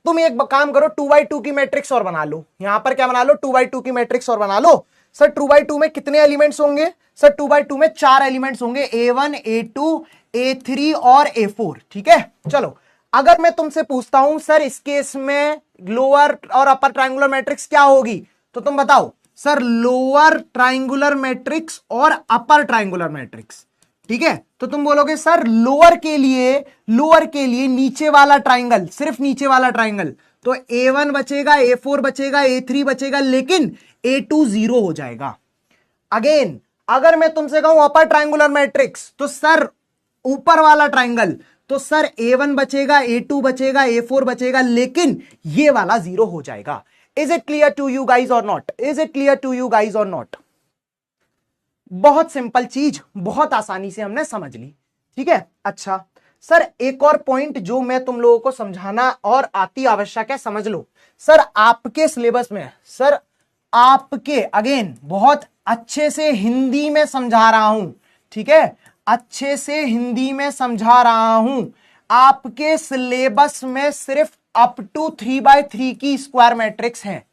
तुम एक काम करो 2x2 की मैट्रिक्स और बना लो, यहां पर क्या बना लो, 2x2 की मैट्रिक्स और बना लो। सर 2x2 में कितने एलिमेंट्स होंगे, सर 2x2 में 4 एलिमेंट्स होंगे, A1 A2 A3 और A4। ठीक है, चलो अगर मैं तुमसे पूछता हूं सर इस केस में लोअर और अपर ट्रायंगुलर मैट्रिक्स क्या होगी, तो तुम बताओ सर लोअर ट्रायंगुलर मैट्रिक्स और अपर ट्रायंगुलर मैट्रिक्स। ठीक है, तो तुम बोलोगे सर लोअर के लिए नीचे वाला ट्रायंगल, सिर्फ नीचे वाला ट्रायंगल, तो A1 बचेगा, A4 बचेगा, A3 बचेगा, लेकिन A2 जीरो हो जाएगा। अगेन अगर मैं तुमसे कहूं अपर ट्रायंगुलर मैट्रिक्स, तो सर ऊपर वाला ट्रायंगल, तो सर A1 बचेगा, A2 बचेगा, A4 बचेगा, लेकिन ये वाला जीरो हो जाएगा। Is it clear to you guys or not, is it clear to you guys or not? बहुत सिंपल चीज, बहुत आसानी से हमने समझ ली। ठीक है, अच्छा सर एक और पॉइंट जो मैं तुम लोगों को समझाना और अति आवश्यक है, समझ लो। सर आपके सिलेबस में, सर आपके अगेन बहुत अच्छे से हिंदी में समझा रहा हूं, ठीक है, अच्छे से हिंदी में समझा रहा हूं। आपके सिलेबस में सिर्फ अप टू 3x3 की स्क्वायर मैट्रिक्स है,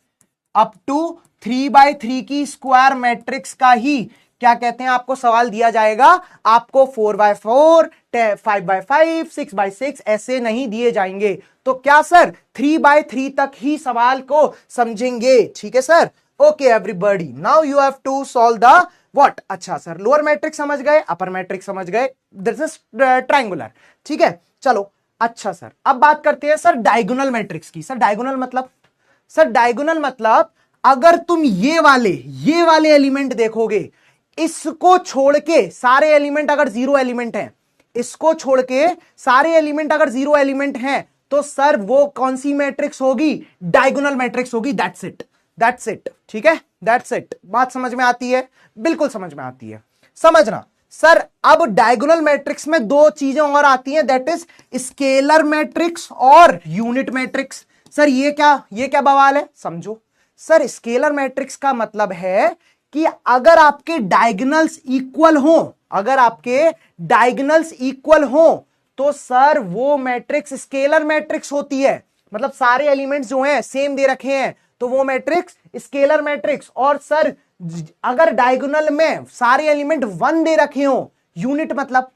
अप टू 3x3 की स्क्वायर मैट्रिक्स का ही क्या कहते हैं आपको सवाल दिया जाएगा। आपको 4x4 5x5 6x6 ऐसे नहीं दिए जाएंगे। तो क्या सर 3x3 तक ही सवाल को समझेंगे? ठीक है sir, okay everybody, now you have to solve the what. अच्छा सर लोअर मैट्रिक्स समझ गए, अपर मैट्रिक्स समझ गए, दिस इज ट्रायंगुलर। ठीक है, चलो अच्छा सर अब बात करते हैं सर डायगोनल मैट्रिक्स की। सर डायगोनल मतलब, सर डायगोनल मतलब अगर तुम ये वाले एलिमेंट देखोगे, इसको छोड़ के सारे एलिमेंट अगर जीरो एलिमेंट हैं, इसको छोड़ के सारे एलिमेंट अगर जीरो एलिमेंट हैं, तो सर वो कौन सी मैट्रिक्स होगी? डायगोनल मैट्रिक्स होगी। That's it, that's it. ठीक है, दैट्स इट। बात समझ में आती है? बिल्कुल समझ में आती है। समझना सर अब डायगोनल मैट्रिक्स में दो चीजें और आती हैं, दैट इज स्केलर मैट्रिक्स और यूनिट मैट्रिक्स। सर ये क्या बवाल है, समझो। सर स्केलर मैट्रिक्स का मतलब है कि अगर आपके डायगोनल्स इक्वल हो, अगर आपके डायगोनल्स इक्वल हो, तो सर वो मैट्रिक्स स्केलर मैट्रिक्स होती है। मतलब सारे एलिमेंट्स जो हैं सेम दे रखे हैं, तो वो मैट्रिक्स स्केलर मैट्रिक्स। और सर अगर डायगोनल में सारे एलिमेंट 1 दे रखे हो, यूनिट मतलब,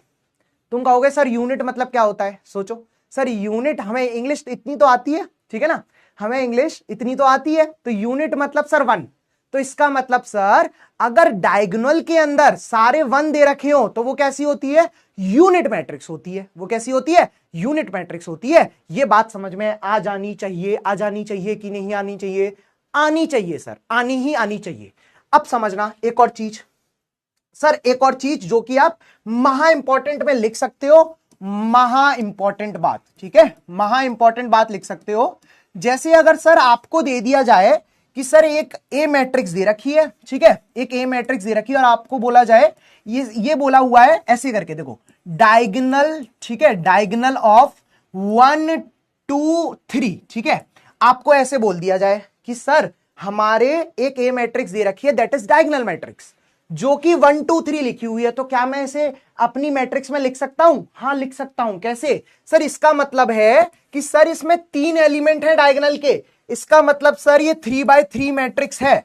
तुम कहोगे सर यूनिट मतलब क्या होता है, सोचो सर, यूनिट हमें इंग्लिश इतनी तो आती है, ठीक है ना, हमें इंग्लिश इतनी तो आती है, तो यूनिट मतलब सर 1। तो इसका मतलब सर अगर डायगोनल के अंदर सारे 1 दे रखे हो तो वो कैसी होती है, यूनिट मैट्रिक्स होती है। वो कैसी होती है, यूनिट मैट्रिक्स होती है। ये बात समझ में आ जानी चाहिए, आ जानी चाहिए कि नहीं आनी चाहिए, आनी चाहिए सर, आनी ही आनी चाहिए। अब समझना एक और चीज सर, एक और चीज जो कि आप महा इंपॉर्टेंट में लिख सकते हो, महा इंपॉर्टेंट बात, ठीक है, महा इंपॉर्टेंट बात लिख सकते हो। जैसे अगर सर आपको दे दिया जाए कि सर एक ए मैट्रिक्स दे रखी है, ठीक है, एक ए मैट्रिक्स दे रखी है और आपको बोला जाए, ये बोला हुआ है ऐसे करके, देखो डायगोनल, ठीक है, डायगोनल ऑफ 1 2 3, ठीक है, आपको ऐसे बोल दिया जाए कि सर हमारे एक ए मैट्रिक्स दे रखी है, दैट इज डायगोनल मैट्रिक्स, जो कि 1 2 3 लिखी हुई है, तो क्या मैं इसे अपनी मैट्रिक्स में लिख सकता हूं? हाँ लिख सकता हूं। कैसे सर? इसका मतलब है कि सर इसमें 3 एलिमेंट है डायगोनल के, इसका मतलब सर ये 3x3 मैट्रिक्स है,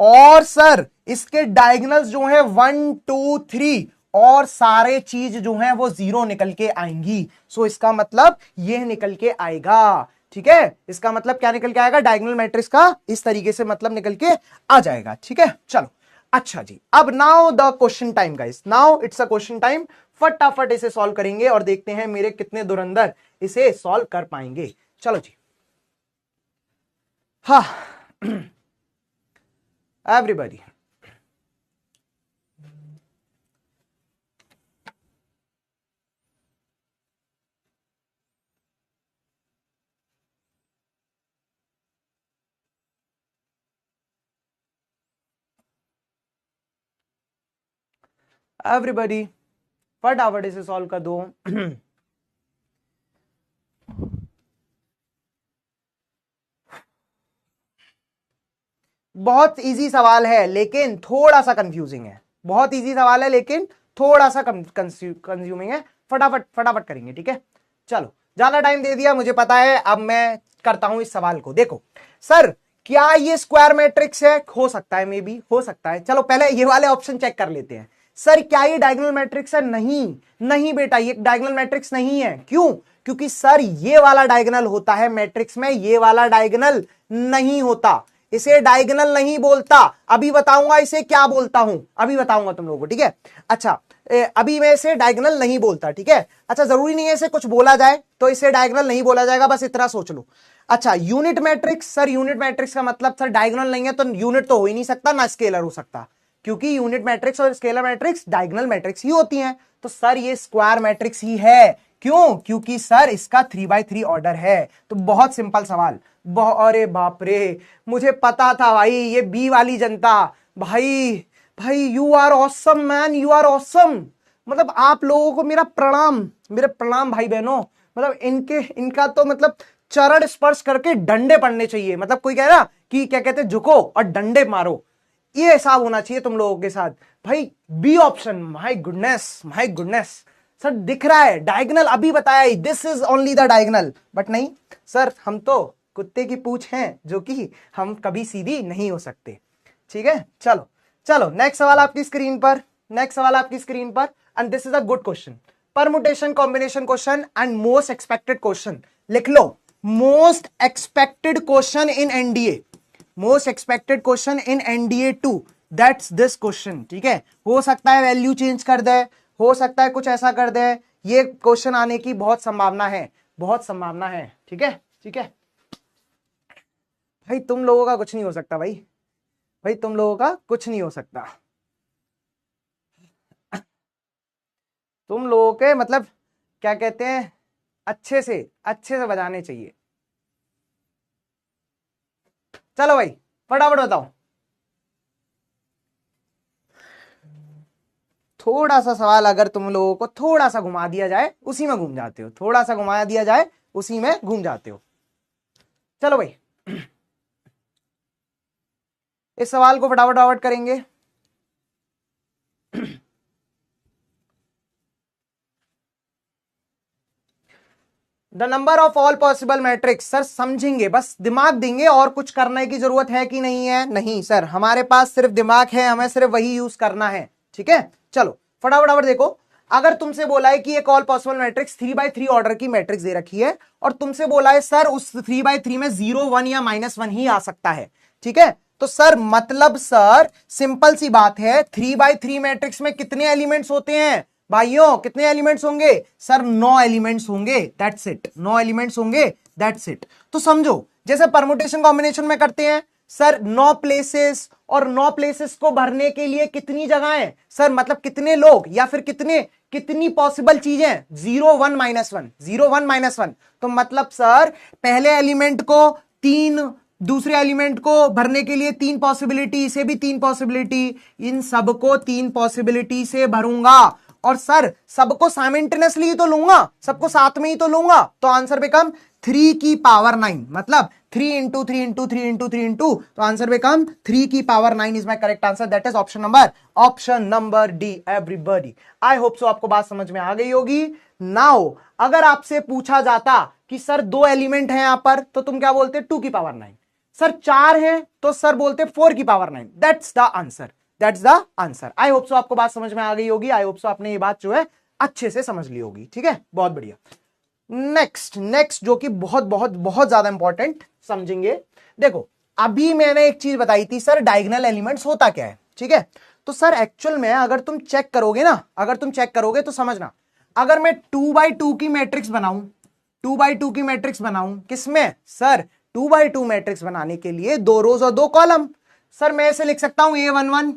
और सर इसके डायगोनल्स जो है 1 2 3, और सारे चीज जो है वो 0 निकल के आएंगी। सो इसका मतलब ये निकल के आएगा, ठीक है, इसका मतलब क्या निकल के आएगा, डायगोनल मैट्रिक्स का इस तरीके से मतलब निकल के आ जाएगा, ठीक है। चलो अच्छा जी, अब now the question time guys, now it's a question time. फटाफट इसे सॉल्व करेंगे और देखते हैं मेरे कितने धुरंधर इसे सॉल्व कर पाएंगे। चलो जी, हाँ एवरीबॉडी, एवरीबॉडी फटाफट इसे सॉल्व कर दो। बहुत इजी सवाल है लेकिन थोड़ा सा कंफ्यूजिंग है, बहुत इजी सवाल है लेकिन थोड़ा सा कंज्यूमिंग है। फटाफट फटाफट करेंगे, ठीक है। चलो ज्यादा टाइम दे दिया मुझे पता है, अब मैं करता हूं इस सवाल को। देखो सर, क्या ये स्क्वायर मैट्रिक्स है? हो सकता है, मे बी हो सकता है। चलो पहले ये वाले ऑप्शन चेक कर लेते हैं। सर क्या ये डायगोनल मैट्रिक्स है? नहीं, नहीं बेटा, ये डायगोनल मैट्रिक्स नहीं है। क्यों? क्योंकि सर ये वाला डायगोनल होता है मैट्रिक्स में, ये वाला डायगोनल नहीं होता, इसे डायगोनल नहीं बोलता। अभी बताऊंगा इसे क्या बोलता हूं, अभी बताऊंगा तुम लोगों को, ठीक है। अच्छा अभी मैं इसे डायगोनल नहीं बोलता, ठीक है। अच्छा जरूरी नहीं है इसे कुछ बोला जाए तो इसे डायगोनल नहीं बोला जाएगा, बस इतना सोच लो। अच्छा unit matrix, sir unit matrix का मतलब सर डायगोनल नहीं है तो यूनिट तो हो ही नहीं सकता, ना स्केलर हो सकता, क्योंकि यूनिट मैट्रिक्स और स्केलर मैट्रिक्स डायगोनल मैट्रिक्स ही होती हैं। तो सर ये स्क्वायर मैट्रिक्स ही है। क्यों? क्योंकि सर इसका 3x3 ऑर्डर है। तो बहुत सिंपल सवाल, अरे बाप रे, मुझे पता था भाई, ये बी वाली जनता, भाई भाई you are awesome man, you are awesome. मतलब आप लोगों को मेरा प्रणाम, मेरे प्रणाम भाई बहनों। मतलब इनका तो मतलब चरण स्पर्श करके डंडे पड़ने चाहिए। मतलब कोई कह रहा कि क्या कहते हैं, झुको और डंडे मारो, ये हिसाब होना चाहिए तुम लोगों के साथ। भाई b option, my goodness, my goodness. Sir दिख रहा है डायगोनल, अभी बताया this is only the diagonal, but नहीं सर, हम तो कुत्ते की पूंछ हैं जो कि हम कभी सीधी नहीं हो सकते, ठीक है। चलो चलो नेक्स्ट सवाल आपकी स्क्रीन पर, नेक्स्ट सवाल आपकी स्क्रीन पर, and this is a good question, permutation combination question and most expected question. लिख लो, most expected question in NDA, most expected question in NDA 2, that's this question, ठीक है। हो सकता है वैल्यू चेंज कर दे, हो सकता है कुछ ऐसा कर दे, ये क्वेश्चन आने की बहुत संभावना है, बहुत संभावना है, ठीक है, ठीक है। भाई तुम लोगों का कुछ नहीं हो सकता भाई, भाई तुम लोगों का कुछ नहीं हो सकता। तुम लोगों के मतलब क्या कहते हैं, अच्छे से बजाने चाहिए। चलो भाई फटाफट बताओ। थोड़ा सा सवाल अगर तुम लोगों को थोड़ा सा घुमा दिया जाए उसी में घूम जाते हो, थोड़ा सा घुमा दिया जाए उसी में घूम जाते हो। चलो भाई इस सवाल को फटाफट फटाफट करेंगे। The number of all possible matrix. Sir समझेंगे, बस दिमाग देंगे, और कुछ करने की जरूरत है कि नहीं है? नहीं सर, हमारे पास सिर्फ दिमाग है, हमें सिर्फ वही यूज करना है। ठीक है, चलो फटाफट देखो। अगर तुमसे बोला है कि एक all possible matrix 3x3 order की मैट्रिक्स दे रखी है, और तुमसे बोला है सर उस 3x3 में 0, 1 या -1 ही आ सकता है। ठीक है, तो सर मतलब सर सिंपल सी बात है, 3x3 मैट्रिक्स में कितने एलिमेंट्स होते हैं भाइयों? कितने एलिमेंट्स होंगे सर? 9 एलिमेंट्स होंगे, दैट्स इट। 9 एलिमेंट्स होंगे, दैट्स इट। तो समझो, जैसे परमुटेशन कॉम्बिनेशन में करते हैं सर, 9 प्लेसेस, और 9 प्लेसेस को भरने के लिए कितनी जगहें सर? मतलब कितने लोग, या फिर कितनी पॉसिबल चीजें? 0, 1, -1, 0, 1, -1। तो मतलब सर पहले एलिमेंट को 3, दूसरे एलिमेंट को भरने के लिए 3 पॉसिबिलिटी, इसे भी 3 पॉसिबिलिटी, इन सबको 3 पॉसिबिलिटी से भरूंगा। और सर सबको साइमल्टेनियसली ही तो लूंगा, सबको साथ में ही तो लूंगा, तो आंसर बिकम 3 की पावर 9, मतलब 3 इंटू 3 इंटू 3 इंटू 3 इंटू, तो आंसर बिकम 3 की power 9 is my correct answer. That is option number D everybody. I hope so आपको बात समझ में आ गई होगी। नाउ अगर आपसे पूछा जाता कि सर 2 एलिमेंट है यहां पर, तो तुम क्या बोलते? 2 की पावर 9। सर 4 है तो सर बोलते 4 की power 9। That's the answer, that's the answer. I hope so आपको बात समझ में आ गई होगी। आई होप सो आपने ये बात जो है अच्छे से समझ ली होगी। ठीक है, बहुत बढ़िया। नेक्स्ट जो कि बहुत बहुत बहुत ज्यादा इंपॉर्टेंट समझेंगे। देखो, अभी मैंने एक चीज बताई थी सर, डायगोनल एलिमेंट्स होता क्या है। ठीक है, तो सर एक्चुअल में अगर तुम चेक करोगे ना, अगर तुम चेक करोगे तो समझना, अगर मैं 2x2 की मैट्रिक्स बनाऊं, 2x2 की मैट्रिक्स बनाऊं, किसमें सर? 2x2 मैट्रिक्स बनाने के लिए 2 रोज और 2 कॉलम। सर मैं इसे लिख सकता हूं A11,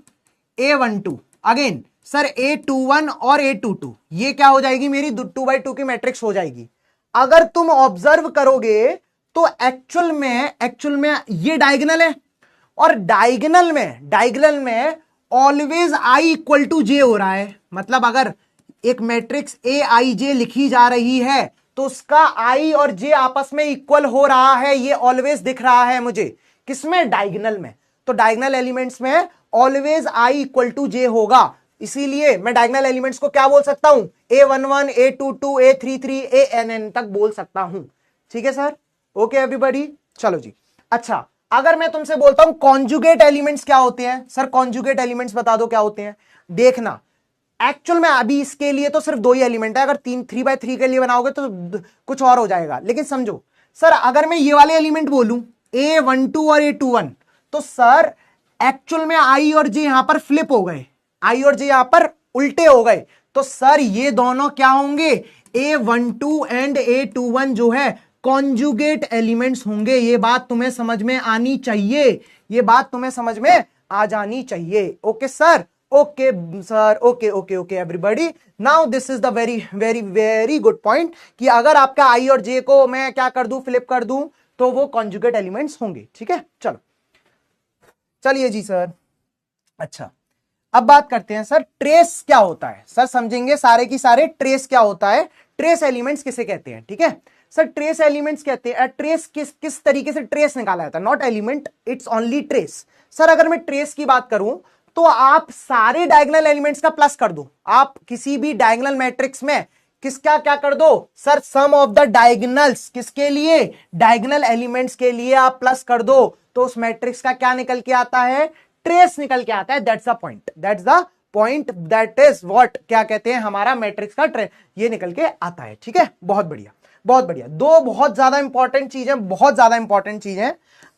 A12, again sir A21 और A22। ये क्या हो जाएगी? मेरी 2x2 की मैट्रिक्स हो जाएगी। अगर तुम ऑब्जर्व करोगे तो एक्चुअल में ये डायगोनल है, और डायगोनल में ऑलवेज आई इक्वल टू जे हो रहा है। मतलब अगर एक मैट्रिक्स AIJ लिखी जा रही है तो उसका आई और जे आपस में इक्वल हो रहा है, ये ऑलवेज दिख रहा है मुझे। किसमें? डायगोनल में। तो डायगोनल एलिमेंट्स में ऑलवेज आई इक्वल टू जे होगा, इसीलिए मैं डायगोनल एलिमेंट्स को क्या बोल सकता हूं? A11, A22, A33, ANN तक बोल सकता हूं। ठीक है सर, ओके एवरीबॉडी, चलो जी। अच्छा, अगर मैं तुमसे बोलता हूं कॉन्जुगेट एलिमेंट्स क्या होते हैं सर? कॉन्जुगेट एलिमेंट्स बता दो क्या होते हैं। देखना, एक्चुअल में अभी इसके लिए तो सिर्फ 2 ही एलिमेंट है, अगर 3x3 के लिए बनाओगे तो कुछ और हो जाएगा। लेकिन समझो सर, अगर मैं ये वाले एलिमेंट बोलूं A12 और A21, तो सर एक्चुअल में आई और जे यहां पर फ्लिप हो गए, आई और जे यहां पर उल्टे हो गए, तो सर ये दोनों क्या होंगे? A12 एंड A21 जो है कॉन्जुगेट एलिमेंट्स होंगे। ये बात तुम्हें समझ में आनी चाहिए, ये बात तुम्हें समझ में आ जानी चाहिए। Okay sir, okay sir, okay everybody. Now this is the very very very good point कि अगर आपका आई और जे को मैं क्या कर दूं? फ्लिप कर दूं, तो वो कॉन्जुगेट एलिमेंट्स होंगे। ठीक है, चलो चलिए जी सर। अच्छा, अब बात करते हैं सर ट्रेस क्या होता है। सर समझेंगे सारे की सारे ट्रेस क्या होता है, ट्रेस एलिमेंट्स किसे कहते हैं। ठीक है सर, ट्रेस एलिमेंट्स कहते हैं, ट्रेस किस तरीके से ट्रेस निकाला जाता है, not element, it's only trace. Sir अगर मैं ट्रेस की बात करूं तो आप सारे डायगोनल एलिमेंट्स का प्लस कर दो। आप किसी भी डायगोनल मैट्रिक्स में किसका क्या कर दो sir? Sum of the diagonals, किसके लिए? डायगोनल एलिमेंट्स के लिए आप प्लस कर दो, तो उस मैट्रिक्स का क्या निकल के आता है? ट्रेस निकल के आता है। That's the point, that's the point, that is what क्या कहते हैं, हमारा मैट्रिक्स का ट्रेस ये निकल के आता है। ठीक है, बहुत बढ़िया, बहुत बढ़िया। 2 बहुत ज्यादा इंपॉर्टेंट चीजें, बहुत ज्यादा इंपॉर्टेंट चीजें।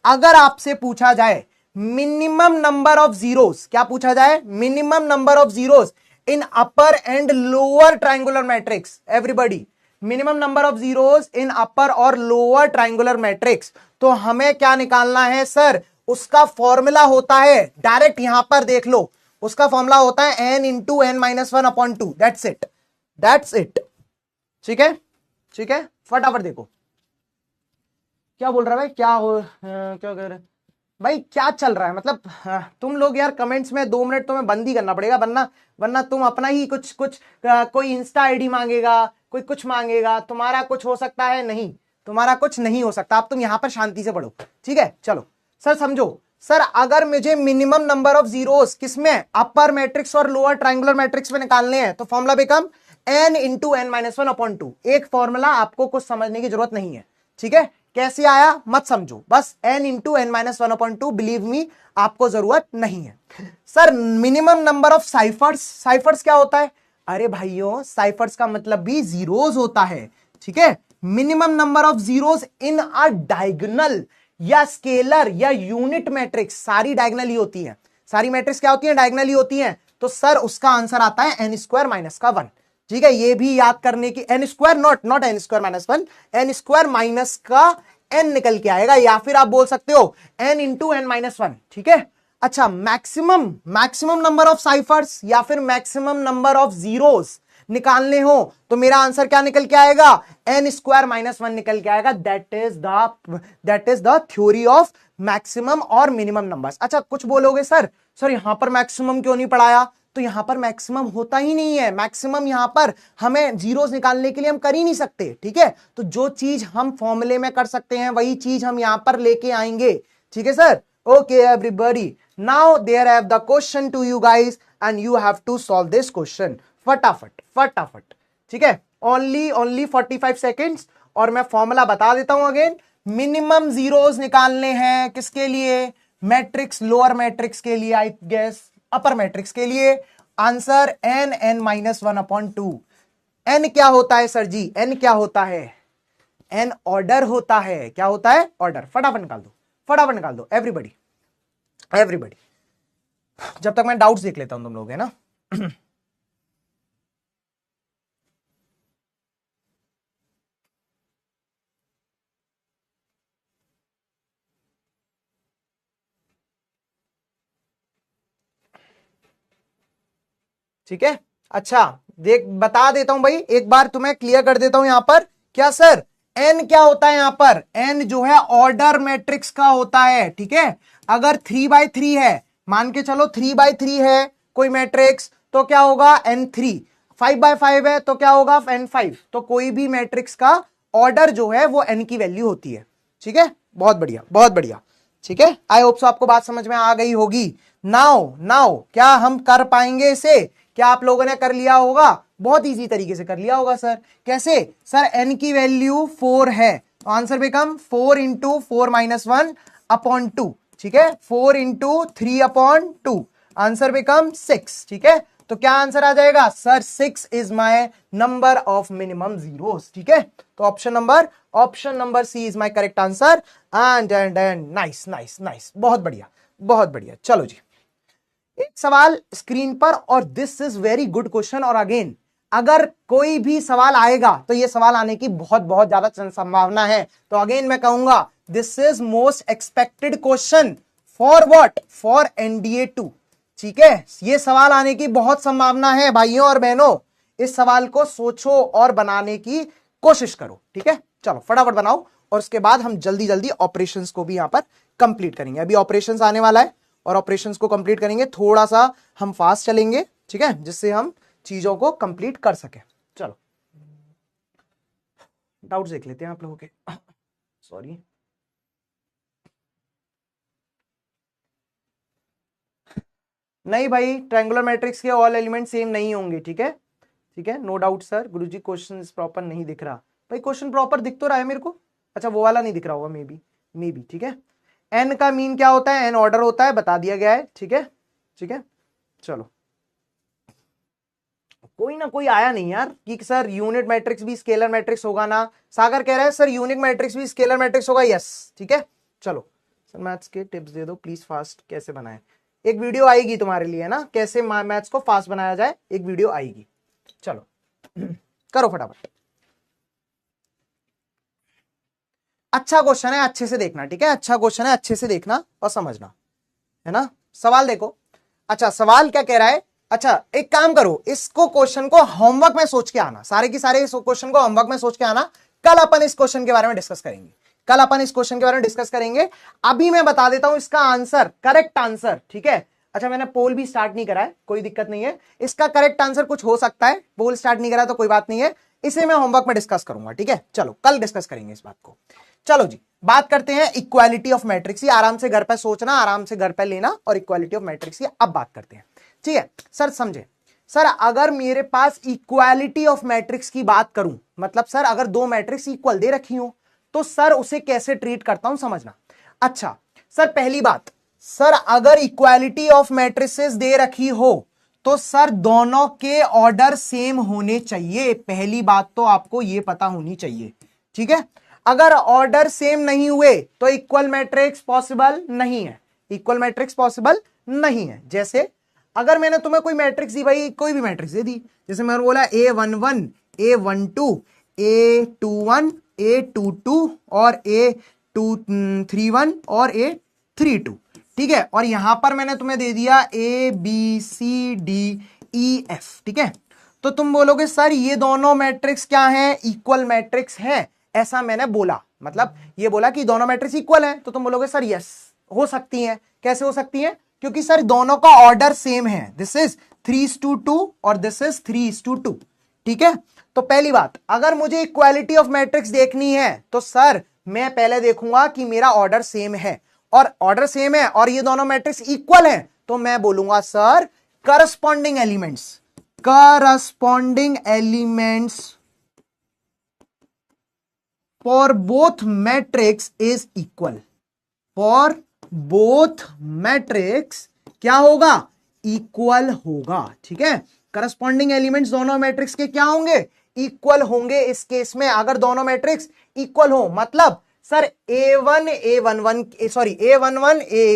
अगर आपसे पूछा जाए मिनिमम नंबर ऑफ जीरोस, क्या पूछा जाए? Minimum number of zeros in upper and lower triangular matrix. Everybody, minimum number of zeros in upper और लोअर ट्रायंगुलर मैट्रिक्स, तो हमें क्या निकालना है सर? उसका फॉर्मूला होता है, डायरेक्ट यहां पर देख लो, उसका फॉर्मूला होता है n into n minus 1/2। That's it, that's it. ठीक है, ठीक है, फटाफट देखो क्या बोल रहा है भाई, क्या हो क्या कह रहे भाई, क्या चल रहा है? मतलब तुम लोग यार कमेंट्स में 2 मिनट तुम्हें बंद ही करना पड़ेगा, वरना तुम अपना ही कुछ कोई इंस्टा आईडी मांगेगा, कोई कुछ मांगेगा, तुम्हारा कुछ हो सकता है नहीं, तुम्हारा कुछ नहीं हो सकता। अब तुम यहां पर शांति से पढ़ो। ठीक है, चलो सर समझो। सर अगर मुझे मिनिमम नंबर ऑफ जीरोस किसमें? अपर मैट्रिक्स और लोअर ट्रायंगुलर मैट्रिक्स में निकालने हैं, तो formula become n into n minus one upon two. एक फॉर्मूला, आपको कुछ समझने की जरूरत नहीं है, ठीक है। कैसे आया मत समझो, बस n into n minus one upon two, believe me आपको जरूरत नहीं है। Sir minimum number of ciphers, ciphers क्या होता है? अरे भाइयों, साइफर्स का मतलब भी जीरोस होता है, ठीक है। Minimum number of zeros in a diagonal या स्केलर या यूनिट मैट्रिक्स, सारी डायगोनल ही होती है, सारी मैट्रिक्स क्या होती है? डायगोनल ही होती है। तो सर उसका आंसर आता है एन स्क्वायर माइनस का वन, ठीक है। ये भी याद करने की, n square not n square minus one, n square minus का एन निकल के आएगा, या फिर आप बोल सकते हो n into n minus one, ठीक है। अच्छा, मैक्सिमम नंबर ऑफ साइफर्स या फिर मैक्सिमम नंबर ऑफ जीरोस निकालने हो तो मेरा आंसर क्या निकल के आएगा? एन स्क्वायर माइनस वन निकल के आएगा। That is the theory of maximum और मिनिमम नंबर्स। अच्छा, कुछ बोलोगे सर यहां पर मैक्सिमम क्यों नहीं पढ़ाया? तो यहां पर मैक्सिमम होता ही नहीं है। मैक्सिमम यहां पर हमें जीरोस निकालने के लिए हम कर ही नहीं सकते, ठीक है। तो जो चीज हम फॉर्मूले में कर सकते हैं वही चीज हम यहां पर लेके आएंगे, ठीक है sir. Okay everybody, now there have the question to you guys and you have to solve this question फटाफट, ठीक है। ओनली 45 सेकेंड्स, और मैं फॉर्मूला बता देता हूं अगेन। मिनिमम जीरोस निकालने हैं किसके लिए? मैट्रिक्स, लोअर मैट्रिक्स के लिए, आई गेस अपर मैट्रिक्स के लिए। Answer n minus one upon two. N क्या होता है सर जी? एन क्या होता है? एन ऑर्डर होता है। क्या होता है? ऑर्डर। फटाफट निकाल दो एवरीबडी। जब तक मैं डाउट्स देख लेता हूं तुम लोग, है ना। ठीक है, अच्छा देख बता देता हूं भाई, एक बार तुम्हें क्लियर कर देता हूं यहां पर। क्या सर? एन क्या होता है यहां पर? एन जो है ऑर्डर मैट्रिक्स का होता है, ठीक है। अगर 3x3 है, मान के चलो 3x3 है कोई मैट्रिक्स, तो क्या होगा? n3। 5x5 है तो क्या होगा? n5। तो कोई भी मैट्रिक्स का ऑर्डर जो है वो n की वैल्यू होती है, ठीक है। बहुत बढ़िया, ठीक है। आई होप सो आपको बात समझ में आ गई होगी। नाउ क्या हम कर पाएंगे इसे? क्या आप लोगों ने कर लिया होगा? बहुत इजी तरीके से कर लिया होगा सर। कैसे? सर n की वैल्यू 4 है, तो answer become 4 into 4 minus 1 upon 2, ठीक है। 4 इंटू 3 अपॉन 2, आंसर बिकम 6, ठीक है। तो क्या आंसर आ जाएगा? Sir 6 is my number of minimum zeros, ठीक है। तो option number C is my correct answer. And nice, बहुत बढ़िया। चलो जी, एक सवाल स्क्रीन पर, और this is very good question. और अगेन अगर कोई भी सवाल आएगा तो ये सवाल आने की बहुत ज्यादा संभावना है। तो अगेन मैं कहूंगा this is most expected question for what? For NDA 2, ठीक है। ये सवाल आने की बहुत संभावना है भाइयों और बहनों। इस सवाल को सोचो और बनाने की कोशिश करो, ठीक है। चलो फटाफट बनाओ, और उसके बाद हम जल्दी ऑपरेशंस को भी यहां पर कंप्लीट करेंगे। अभी ऑपरेशंस आने वाला है और ऑपरेशंस को कंप्लीट करेंगे। थोड़ा सा हम फास्ट चलेंगे, ठीक है, जिससे हम चीजों को कंप्लीट कर सके। चलो डाउट्स देख लेते हैं आप लोगों के। सॉरी, नहीं भाई, ट्रायंगुलर मैट्रिक्स के ऑल एलिमेंट सेम नहीं होंगे, ठीक है, नो डाउट सर। गुरुजी क्वेश्चन प्रॉपर नहीं दिख रहा भाई। क्वेश्चन प्रॉपर दिख तो रहा है मेरे को। अच्छा, वो वाला नहीं दिख रहा होगा मे बी, ठीक है। एन का मीन क्या होता है? एन ऑर्डर होता है, बता दिया गया है, ठीक है। चलो, कोई ना कोई आया नहीं यार कि सर यूनिट मैट्रिक्स भी स्केलर मैट्रिक्स होगा ना। सागर कह रहा है सर यूनिट मैट्रिक्स भी स्केलर मैट्रिक्स होगा। यस, ठीक है। चलो सर, मैथ्स के टिप्स दे दो प्लीज, फास्ट कैसे बनाए। एक वीडियो आएगी तुम्हारे लिए ना, कैसे मैथ्स को फास्ट बनाया जाए, एक वीडियो आएगी। चलो करो फटाफट। अच्छा क्वेश्चन है, अच्छे से देखना, ठीक है। अच्छा क्वेश्चन है, अच्छे से देखना और समझना, है ना। सवाल देखो। अच्छा, सवाल क्या कह रहा है? अच्छा, एक काम करो, इसको क्वेश्चन को होमवर्क में सोच के आना, सारे के सारे इस क्वेश्चन को होमवर्क में सोच के आना। कल अपन इस क्वेश्चन के बारे में डिस्कस करेंगे। अभी मैं बता देता हूं इसका आंसर, करेक्ट आंसर, ठीक है। अच्छा, मैंने पोल भी स्टार्ट नहीं करा है, कोई दिक्कत नहीं है। इसका करेक्ट आंसर कुछ हो सकता है, पोल स्टार्ट नहीं करा तो कोई बात नहीं है, इसे मैं होमवर्क में डिस्कस करूंगा, ठीक है। चलो कल डिस्कस करेंगे इस बात को। चलो जी, बात करते हैं इक्वालिटी ऑफ मैट्रिक्स। ये आराम से घर पे सोचना, आराम से घर पे लेना, और इक्वालिटी ऑफ मैट्रिक्स की अब बात करते हैं, ठीक है। सर समझे, सर अगर मेरे पास इक्वालिटी ऑफ मैट्रिक्स की बात करूं, मतलब सर अगर दो मैट्रिक्स इक्वल दे रखी हो तो सर उसे कैसे ट्रीट करता हूं समझना। अच्छा सर पहली बात, सर अगर इक्वालिटी ऑफ मैट्रिसेस दे रखी हो तो सर दोनों के ऑर्डर सेम होने चाहिए। पहली बात तो आपको यह पता होनी चाहिए, ठीक है। अगर ऑर्डर सेम नहीं हुए तो इक्वल मैट्रिक्स पॉसिबल नहीं है, इक्वल मैट्रिक्स पॉसिबल नहीं है। जैसे अगर मैंने तुम्हें कोई मैट्रिक्स दी, भाई कोई भी मैट्रिक्स दे दी, जैसे मैंने बोला A11 A12 A21 A22 और A231 और A32, ठीक है। और यहां पर मैंने तुम्हें दे दिया ABCDEF, ठीक है। तो तुम बोलोगे सर ये दोनों मैट्रिक्स क्या हैं, इक्वल मैट्रिक्स हैं, ऐसा मैंने बोला, मतलब ये बोला कि दोनों मैट्रिक्स इक्वल हैं। तो तुम बोलोगे सर यस हो सकती हैं। कैसे हो सकती हैं? क्योंकि सर दोनों का ऑर्डर सेम है, दिस इज 3:2 और दिस इज 3:2, ठीक है। तो पहली बात, अगर मुझे इक्वालिटी ऑफ मैट्रिक्स देखनी है तो सर मैं पहले देखूंगा कि मेरा ऑर्डर सेम है, और ऑर्डर सेम है और ये दोनों मैट्रिक्स इक्वल हैं, तो मैं बोलूंगा sir corresponding elements for both matrix is equal. For both matrix क्या होगा? इक्वल होगा, ठीक है। करस्पॉन्डिंग एलिमेंट्स दोनों मैट्रिक्स के क्या होंगे? इक्वल होंगे। इस केस में अगर दोनों मैट्रिक्स इक्वल हो, मतलब सर A11 A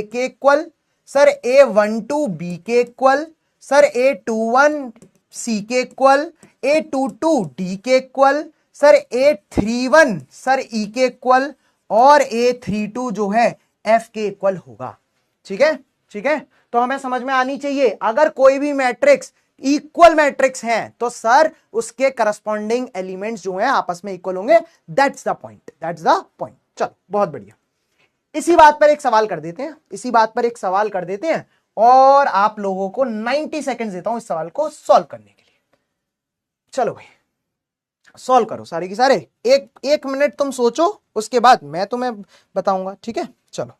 के इक्वल, सर A12 B के इक्वल, सर A21 C के इक्वल, A22 D के equal, sir A31 sir E के इक्वल, और A32 जो है F के इक्वल होगा, ठीक है, ठीक है। तो हमें समझ में आनी चाहिए, अगर कोई भी मैट्रिक्स इक्वल मैट्रिक्स है तो सर उसके करस्पॉन्डिंग एलिमेंट्स जो हैं आपस में इक्वल होंगे। That's the point, that's the point. चलो बहुत बढ़िया, इसी बात पर एक सवाल कर देते हैं, इसी बात पर एक सवाल कर देते हैं, और आप लोगों को 90 सेकेंड देता हूं इस सवाल को सॉल्व करने के लिए। चलो भाई सॉल्व करो सारे की सारे, एक मिनट तुम सोचो, उसके बाद मैं तुम्हें बताऊंगा, ठीक है। चलो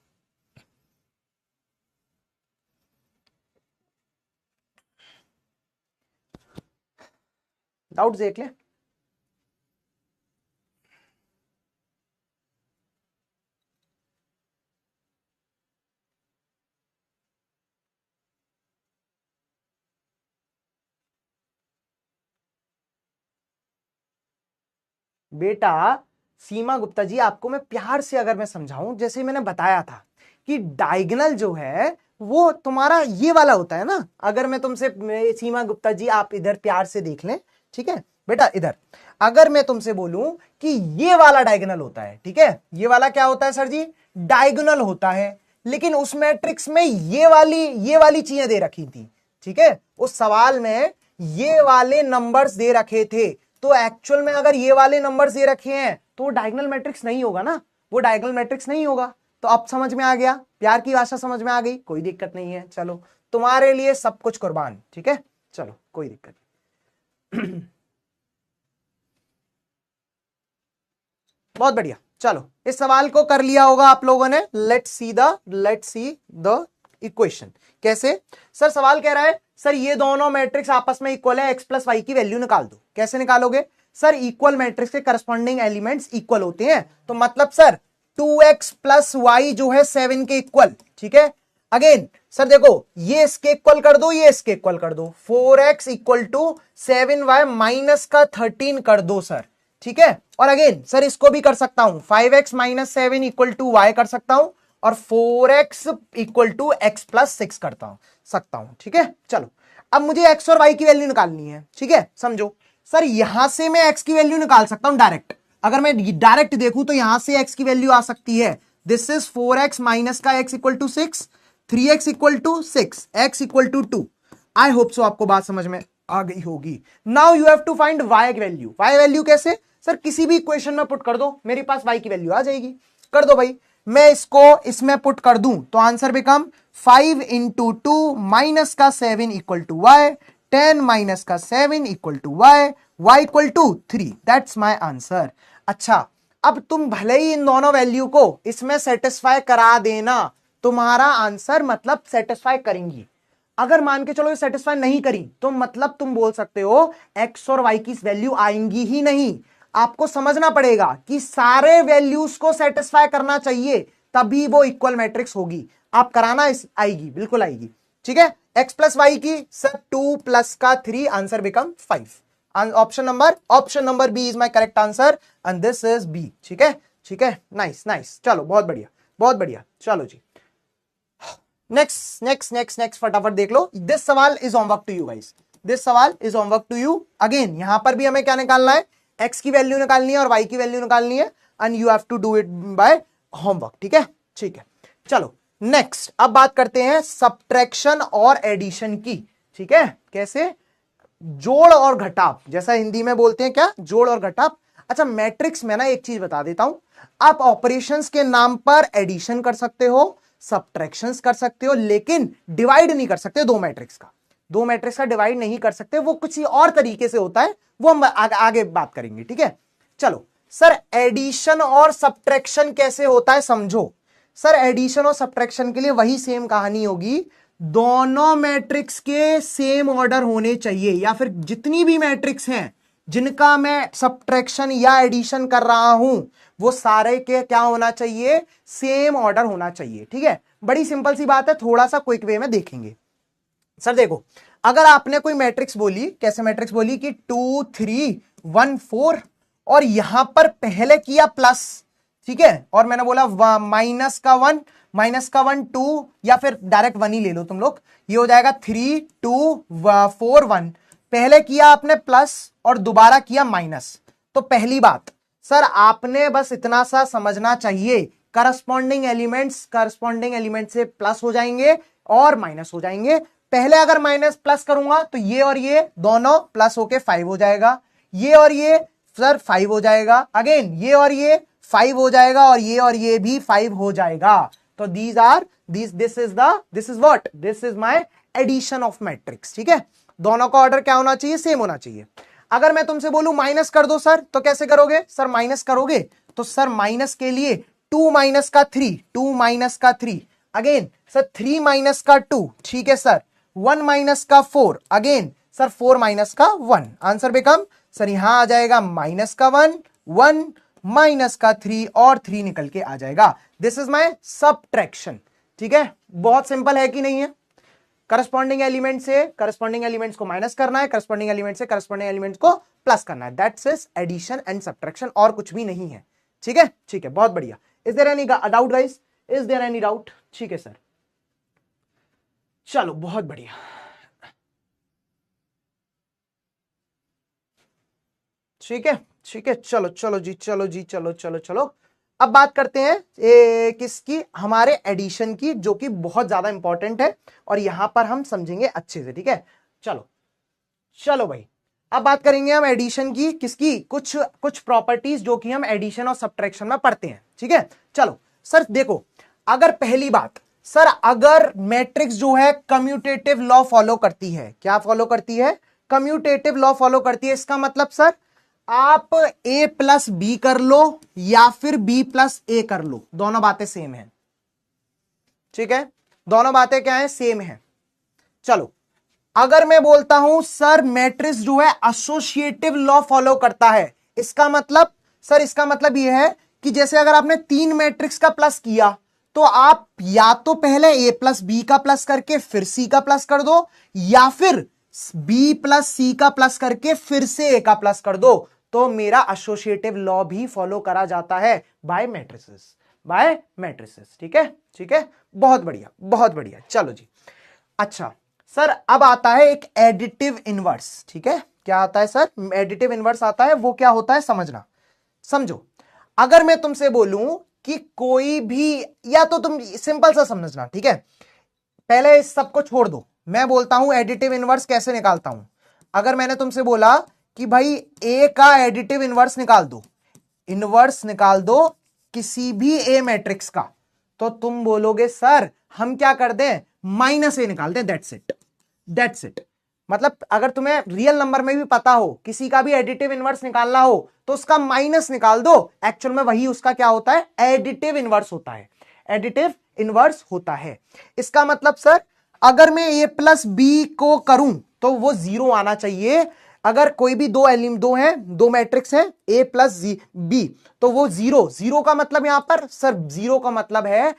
डाउट देख ले। बेटा सीमा गुप्ता जी, आपको मैं प्यार से अगर मैं समझाऊं, जैसे मैंने बताया था कि डायगोनल जो है वो तुम्हारा ये वाला होता है ना। अगर मैं तुमसे, सीमा गुप्ता जी आप इधर प्यार से देख लें, ठीक है बेटा, इधर अगर मैं तुमसे बोलूं कि ये वाला डायगोनल होता है, ठीक है, ये वाला क्या होता है सर जी? डायगोनल होता है। लेकिन उस मैट्रिक्स में ये वाली चीजें दे रखी थी, ठीक है, उस सवाल में ये वाले नंबर्स दे रखे थे। तो एक्चुअल में अगर ये वाले नंबर्स दे रखे हैं तो वो डायगोनल मैट्रिक्स नहीं होगा ना, वो डायगोनल मैट्रिक्स नहीं होगा। तो अब समझ में आ गया, प्यार की भाषा समझ में आ गई, कोई दिक्कत नहीं है। चलो तुम्हारे लिए सब कुछ कुर्बान, ठीक है, चलो कोई दिक्कत नहीं। बहुत बढ़िया, चलो इस सवाल को कर लिया होगा आप लोगों ने। Let's see the equation. कैसे? सर सवाल कह रहा है सर ये दोनों मैट्रिक्स आपस में इक्वल है, x प्लस वाई की वैल्यू निकाल दो। कैसे निकालोगे? सर इक्वल मैट्रिक्स के करस्पॉन्डिंग एलिमेंट्स इक्वल होते हैं, तो मतलब सर 2x प्लस वाई जो है 7 के इक्वल, ठीक है। अगेन सर देखो, ये इसके इक्वल कर दो, ये इसके इक्वल कर दो, 4x equal to 7y minus का 13 कर दो सर, ठीक है। और अगेन सर इसको भी कर सकता हूं, 5x minus 7 equal to Y कर सकता हूं, और 4x equal to x plus 6 करता सकता हूं, ठीक है। चलो अब मुझे x और y की वैल्यू निकालनी है, ठीक है। समझो सर यहां से मैं x की वैल्यू निकाल सकता हूं डायरेक्ट। अगर मैं डायरेक्ट देखूं तो यहां से x की वैल्यू आ सकती है, दिस इज 4x माइनस का x equal to 6, 3x equal to 6, x equal to 2। I hope so आपको बात समझ में आ गई होगी। Now you have to find y की वैल्यू। y वैल्यू कैसे? सर किसी भी इक्वेशन में पुट कर दो, मेरे पास y की वैल्यू आ जाएगी। कर दो भाई, मैं इसको इसमें पुट कर दूं तो आंसर बिकम 5 इंटू 2 माइनस का 7 इक्वल टू वाई, 10 माइनस का 7 equal to y, y equal to 3। That's my answer. अच्छा अब तुम भले ही इन दोनों वैल्यू को इसमें सेटिस्फाई करा देना, तुम्हारा आंसर मतलब सेटिस्फाई करेंगी। अगर मान के चलो ये सेटिस्फाई नहीं करी तो मतलब तुम बोल सकते हो एक्स और वाई की वैल्यू आएंगी ही नहीं। आपको समझना पड़ेगा कि सारे वैल्यूज को सेटिस्फाई करना चाहिए, तभी वो इक्वल मैट्रिक्स होगी। आप कराना आएगी, बिल्कुल आएगी। ठीक है, एक्स प्लस वाई की सर 2 प्लस का 3, answer become 5। Option number B is my correct answer and this is B. ठीक है, ठीक है, नाइस नाइस, चलो बहुत बढ़िया बहुत बढ़िया। चलो जी, नेक्स्ट फटाफट देख लो। दिस सवाल is homework to you guys, this सवाल is homework to you. Again यहां पर भी हमें क्या निकालना है, एक्स की वैल्यू निकालनी है और वाई की वैल्यू निकालनी है and you have to do it by homework. ठीक है, ठीक है, चलो नेक्स्ट अब बात करते हैं सब्ट्रैक्शन और एडिशन की। ठीक है, कैसे, जोड़ और घटाव, जैसा हिंदी में बोलते हैं क्या, जोड़ और घटाव। अच्छा, मैट्रिक्स में ना एक चीज बता देता हूं, आप ऑपरेशंस के नाम पर एडिशन कर सकते हो, सब्ट्रैक्शंस कर सकते हो, लेकिन डिवाइड नहीं कर सकते दो मैट्रिक्स का डिवाइड नहीं कर सकते, वो कुछ और तरीके से होता है, वो हम आगे बात करेंगे। ठीक है, चलो सर एडिशन और सब्ट्रैक्शन कैसे होता है समझो। सर एडिशन और सब्ट्रैक्शन के लिए वही सेम कहानी होगी, दोनों मैट्रिक्स के सेम ऑर्डर होने चाहिए, या फिर जितनी भी मैट्रिक्स हैं जिनका मैं सब्ट्रैक्शन या एडिशन कर रहा हूं वो सारे के क्या होना चाहिए, सेम ऑर्डर होना चाहिए। ठीक है, बड़ी सिंपल सी बात है, थोड़ा सा क्विक वे में देखेंगे। सर देखो, अगर आपने कोई मैट्रिक्स बोली, कैसे मैट्रिक्स बोली कि 2 3 1 4 और यहां पर पहले किया प्लस, ठीक है, और मैंने बोला माइनस का 1 2, या फिर डायरेक्ट 1 ही ले लो तुम लोग, ये हो जाएगा 3 2 4 1। पहले किया आपने प्लस और दोबारा किया माइनस, तो पहली बात सर आपने बस इतना सा समझना चाहिए, करस्पॉन्डिंग एलिमेंट से प्लस हो जाएंगे और माइनस हो जाएंगे। पहले अगर माइनस प्लस करूंगा तो ये और ये दोनों प्लस होके 5 हो जाएगा, ये और ये सर 5 हो जाएगा, अगेन ये और ये 5 हो जाएगा, और ये भी 5 हो जाएगा। तो this is my addition of matrix. ठीक है, दोनों का ऑर्डर क्या होना चाहिए, सेम होना चाहिए। अगर मैं तुमसे बोलूं माइनस कर दो सर, तो कैसे करोगे सर, माइनस करोगे तो सर माइनस के लिए 2 माइनस का 3, अगेन सर 3 माइनस का 2, ठीक है सर, 1 माइनस का 4, अगेन सर 4 माइनस का 1, आंसर बिकम सर यहां आ जाएगा माइनस का 1 माइनस का 3 और 3 निकल के आ जाएगा। This is my subtraction. ठीक है, बहुत सिंपल है कि नहीं है। करस्पॉन्डिंग एलिमेंट से करस्पॉन्डिंग एलिमेंट्स को माइनस करना है, करस्पॉन्डिंग एलिमेंट से करस्पॉन्डिंग एलिमेंट्स को प्लस करना है, that's is addition and subtraction, और कुछ भी नहीं है। ठीक है, ठीक है, बहुत बढ़िया। Is there any doubt guys, is there any doubt? ठीक है सर, चलो बहुत बढ़िया। ठीक है, ठीक है, चलो चलो जी, चलो जी, चलो चलो चलो। अब बात करते हैं किसकी, हमारे एडिशन की, जो कि बहुत ज्यादा इंपॉर्टेंट है और यहां पर हम समझेंगे अच्छे से। ठीक है, चलो चलो भाई, अब बात करेंगे हम एडिशन की, किसकी, कुछ प्रॉपर्टीज जो कि हम एडिशन और सब्ट्रैक्शन में पढ़ते हैं। ठीक है, चलो सर देखो, अगर पहली बात सर, अगर मैट्रिक्स जो है कम्यूटेटिव लॉ फॉलो करती है, क्या फॉलो करती है, कम्यूटेटिव लॉ फॉलो करती है, इसका मतलब सर आप a प्लस बी कर लो या फिर b प्लस ए कर लो, दोनों बातें सेम है। ठीक है, दोनों बातें क्या है, सेम है। चलो अगर मैं बोलता हूं सर मैट्रिक्स जो है एसोसिएटिव लॉ फॉलो करता है, इसका मतलब सर, इसका मतलब यह है कि जैसे अगर आपने 3 मैट्रिक्स का प्लस किया तो आप या तो पहले a प्लस बी का प्लस करके फिर c का प्लस कर दो, या फिर b प्लस c का प्लस करके फिर से a का प्लस कर दो, तो मेरा एसोसिएटिव लॉ भी फॉलो करा जाता है बाय मैट्रिसेस। ठीक है, ठीक है, बहुत बढ़िया बहुत बढ़िया। चलो जी, अच्छा सर अब आता है एक एडिटिव इनवर्स। ठीक है, क्या आता है सर, एडिटिव इनवर्स आता है, वो क्या होता है समझना, समझो। अगर मैं तुमसे बोलूं कि कोई भी, या तो तुम सिंपल सा समझना, ठीक है, पहले इस सब को छोड़ दो, मैं बोलता हूं एडिटिव इनवर्स कैसे निकालता हूं। अगर मैंने तुमसे बोला कि भाई ए का एडिटिव इनवर्स निकाल दो, इनवर्स निकाल दो किसी भी ए मैट्रिक्स का, तो तुम बोलोगे सर हम क्या कर दें, माइनस ए निकाल दें, दैट्स इट। मतलब अगर तुम्हें रियल नंबर में भी पता हो किसी का भी एडिटिव इनवर्स निकालना हो तो उसका माइनस निकाल दो, एक्चुअल में वही उसका क्या होता है, एडिटिव इनवर्स होता है, एडिटिव इनवर्स होता है। इसका मतलब सर अगर मैं a प्लस बी को करूं तो वो जीरो आना चाहिए। अगर कोई भी दो हैं, दो मैट्रिक्स है a प्लस बी, तो वो जीरो, जीरो का मतलब यहां पर सर, जीरो का मतलब है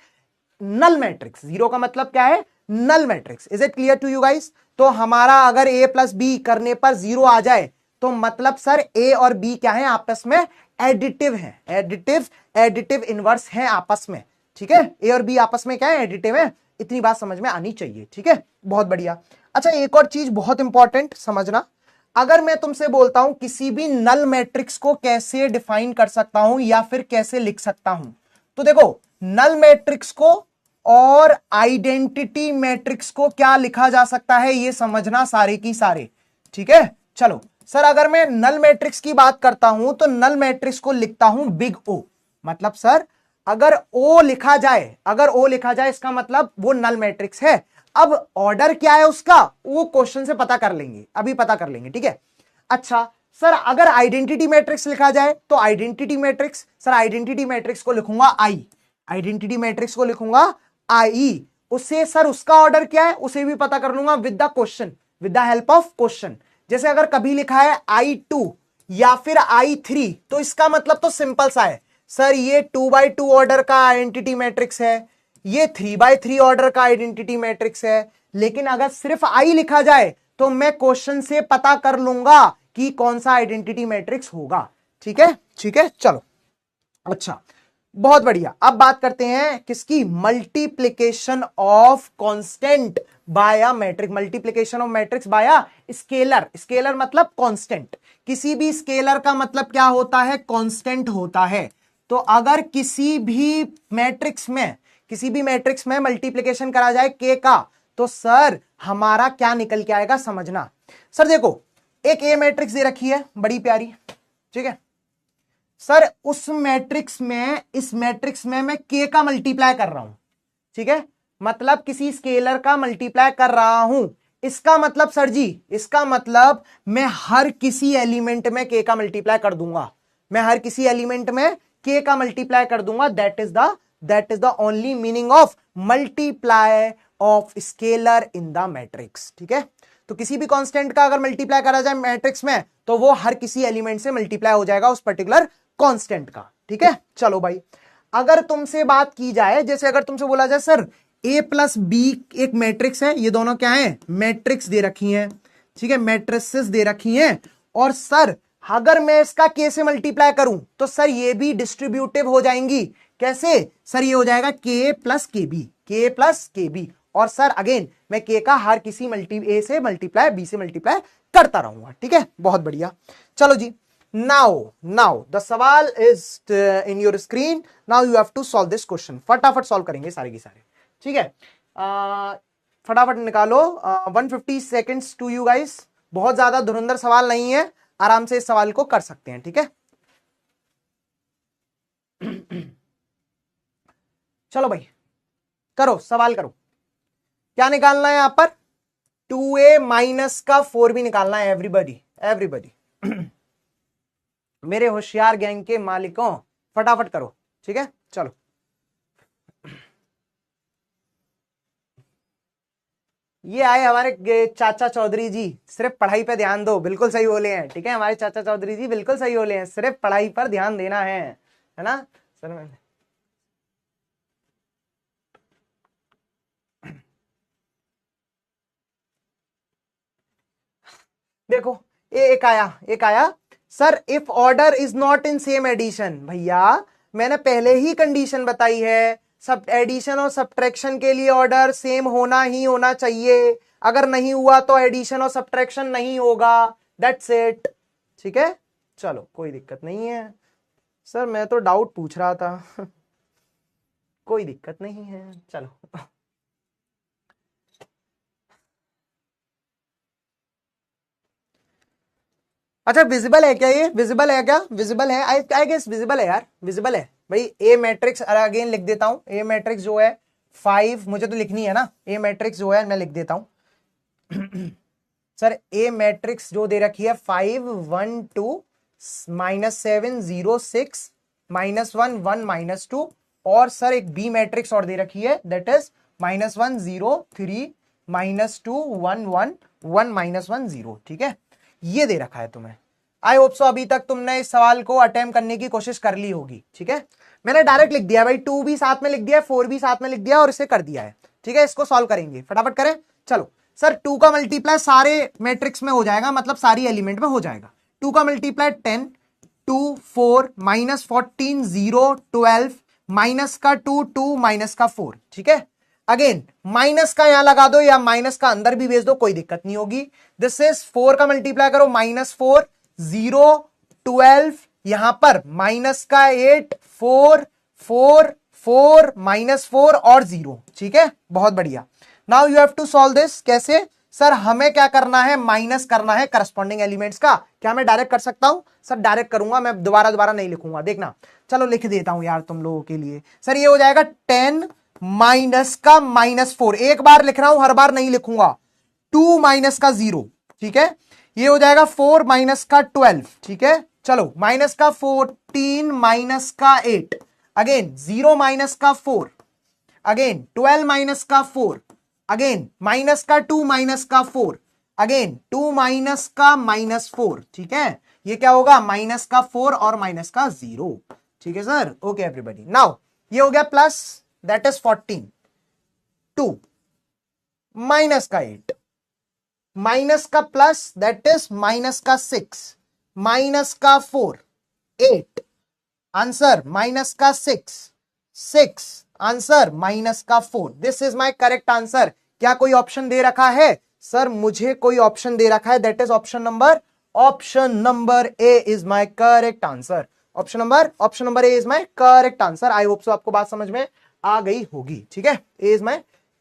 नल मैट्रिक्स। जीरो का मतलब क्या है? Null matrix. Is it clear to you guys? तो हमारा अगर a प्लस बी करने पर जीरो आ जाए तो मतलब सर a और b क्या है? आपस में एडिटिव है, एडिटिव इनवर्स है आपस में। ठीक है, a और b आपस में क्या है? एडिटिव है। इतनी बात समझ में आनी चाहिए। ठीक है, बहुत बढ़िया। अच्छा, एक और चीज बहुत इंपॉर्टेंट समझना, अगर मैं तुमसे बोलता हूं किसी भी नल मैट्रिक्स को कैसे डिफाइन कर सकता हूं या फिर कैसे लिख सकता हूं, तो देखो, नल मैट्रिक्स को और आइडेंटिटी मैट्रिक्स को क्या लिखा जा सकता है, ये समझना सारे की सारे। ठीक है, चलो सर, अगर मैं नल मैट्रिक्स की बात करता हूं तो नल मैट्रिक्स को लिखता हूं बिग ओ। मतलब सर, अगर ओ लिखा जाए, अगर ओ लिखा जाए इसका मतलब वो नल मैट्रिक्स है। अब ऑर्डर क्या है उसका, वो क्वेश्चन से पता कर लेंगे, अभी पता कर लेंगे। ठीक है, अच्छा सर, अगर आइडेंटिटी मैट्रिक्स लिखा जाए तो identity matrix, sir identity matrix को लिखूंगा आई, आइडेंटिटी मैट्रिक्स को लिखूंगा आई। उससे सर उसका ऑर्डर क्या है उसे भी पता कर लूंगा with the question, with the help of question. जैसे अगर कभी लिखा है I2 या फिर I3 तो इसका मतलब तो सिंपल सा है सर, ये 2x2 ऑर्डर का आइडेंटिटी मैट्रिक्स है, ये 3x3 ऑर्डर का आइडेंटिटी मैट्रिक्स है। लेकिन अगर सिर्फ आई लिखा जाए तो मैं क्वेश्चन से पता कर लूंगा कि कौन सा आइडेंटिटी मैट्रिक्स होगा। ठीक है, ठीक है, चलो अच्छा, बहुत बढ़िया। अब बात करते हैं किसकी? Multiplication of constant by a matrix, multiplication of matrix by a scalar. Scalar मतलब कांस्टेंट, किसी भी स्केलर का मतलब क्या होता है? कांस्टेंट होता है। तो अगर किसी भी मैट्रिक्स में, किसी भी मैट्रिक्स में मल्टीप्लीकेशन करा जाए के का, तो सर हमारा क्या निकल के आएगा समझना। सर देखो, एक ए मैट्रिक्स दे रखी है बड़ी प्यारी, ठीक है सर, उस मैट्रिक्स में, इस मैट्रिक्स में मैं के का मल्टीप्लाई कर रहा हूं। ठीक है, मतलब किसी स्केलर का मल्टीप्लाई कर रहा हूं। इसका मतलब सर जी, इसका मतलब मैं हर किसी एलिमेंट में के का मल्टीप्लाई कर दूंगा, मैं हर किसी एलिमेंट में के का मल्टीप्लाई कर दूंगा। That is the only meaning of multiply of scalar in the matrix. ठीक है, तो किसी भी कांस्टेंट का अगर मल्टीप्लाई करा जाए मैट्रिक्स में तो वो हर किसी एलिमेंट से मल्टीप्लाई हो जाएगा उस पर्टिकुलर कांस्टेंट का। ठीक है, चलो भाई, अगर तुमसे बात की जाए, जैसे अगर तुमसे बोला जाए सर ए प्लस बी एक मैट्रिक्स है, ये दोनों क्या है? मैट्रिक्स दे रखी हैं। ठीक है, मैट्रिसेस दे रखी हैं, और सर अगर मैं इसका के से मल्टीप्लाई करूं तो सर ये भी डिस्ट्रीब्यूटिव हो जाएंगी। कैसे? सर ये हो जाएगा के प्लस के बी, के प्लस के बी। और सर अगेन मैं के का हर किसी ए से मल्टीप्लाई बी से मल्टीप्लाई करता रहूंगा। ठीक है, बहुत बढ़िया। चलो जी, नाउ द सवाल is in your screen, now you have to solve this question. फटाफट सॉल्व करेंगे सारे के सारे। ठीक है, फटाफट निकालो। 150 सेकेंड्स टू यू गाइस। बहुत ज्यादा धुरंधर सवाल नहीं है, आराम से इस सवाल को कर सकते हैं। ठीक है, चलो भाई, करो सवाल करो। क्या निकालना है यहां पर? 2a माइनस का 4b निकालना है। एवरीबॉडी मेरे होशियार गैंग के मालिकों, फटाफट करो। ठीक है, चलो। ये आए हमारे चाचा चौधरी जी, सिर्फ पढ़ाई पे ध्यान दो, बिल्कुल सही बोले हैं। ठीक है, हमारे चाचा चौधरी जी बिल्कुल सही बोले हैं, सिर्फ पढ़ाई पर ध्यान देना है ना सर? देखो, एक आया sir, if order is not in same addition. भैया मैंने पहले ही कंडीशन बताई है, सब एडिशन और सब्ट्रैक्शन के लिए ऑर्डर सेम होना ही होना चाहिए। अगर नहीं हुआ तो एडिशन और सब्ट्रैक्शन नहीं होगा। That's it. ठीक है, चलो कोई दिक्कत नहीं है सर, मैं तो डाउट पूछ रहा था। कोई दिक्कत नहीं है, चलो। अच्छा, विजिबल है क्या? ये विजिबल है क्या? विजिबल है, आई गेस विजिबल है यार, विजिबल है भाई। ए मैट्रिक्स अगेन लिख देता हूं। ए मैट्रिक्स जो है 5, मुझे तो लिखनी है ना। ए मैट्रिक्स जो है मैं लिख देता हूं। सर ए मैट्रिक्स जो दे रखी है 5 1 2 -7 0 6 -1 1 -2, और सर एक बी मैट्रिक्स और दे रखी है, दैट इज -1 0 3 -2 1 1 1 -1 0, ठीक है, ये दे रखा है तुम्हें। आई होप सो अभी तक तुमने इस सवाल को अटेम्प्ट करने की कोशिश कर ली होगी, ठीक है। मैंने डायरेक्ट लिख दिया भाई, 2 भी साथ में लिख दिया, 4 भी साथ में लिख दिया और इसे कर दिया है, ठीक है। इसको सॉल्व करेंगे, फटाफट करें। चलो सर 2 का मल्टीप्लाई सारे मैट्रिक्स में हो जाएगा, मतलब सारी एलिमेंट में हो जाएगा। 2 का मल्टीप्लाई 10 2 4 -14 0 12 माइनस का 2 2 माइनस का 4, ठीक है। अगेन माइनस का यहां लगा दो या माइनस का अंदर भी भेज दो, कोई दिक्कत नहीं होगी। दिस इज 4 का मल्टीप्लाई करो -4 0 12, यहां पर माइनस का 8 4 4 4 -4 और 0, ठीक है, बहुत बढ़िया। Now you have to solve this. कैसे सर, हमें क्या करना है, माइनस करना है करस्पॉन्डिंग एलिमेंट्स का। क्या मैं डायरेक्ट कर सकता हूं सर? डायरेक्ट करूंगा, मैं दोबारा नहीं लिखूंगा, देखना। चलो लिख देता हूं यार तुम लोगों के लिए। सर ये हो जाएगा 10 माइनस का -4, एक बार लिख रहा हूं, हर बार नहीं लिखूंगा। 2 माइनस का 0, ठीक है, ये हो जाएगा 4 माइनस का 12, ठीक है। चलो माइनस का 14 माइनस का 8, अगेन 0 माइनस का 4, अगेन 12 माइनस का 4, अगेन माइनस का 2 माइनस का 4, अगेन 2 माइनस का -4, ठीक है। ये क्या होगा, माइनस का 4 और माइनस का 0, ठीक है सर। ओके एवरीबॉडी, नाउ ये हो गया प्लस, दैट इज 14, 2 माइनस का 8, माइनस का प्लस दैट इज माइनस का 6, माइनस का 4 8, आंसर माइनस का 6 आंसर माइनस का 4। This is my correct answer. क्या कोई ऑप्शन दे रखा है सर? मुझे कोई ऑप्शन दे रखा है, that is option number A is my correct answer. Option number A is my correct answer. I hope so आपको बात समझ में आ गई होगी, ठीक है। ए इज माई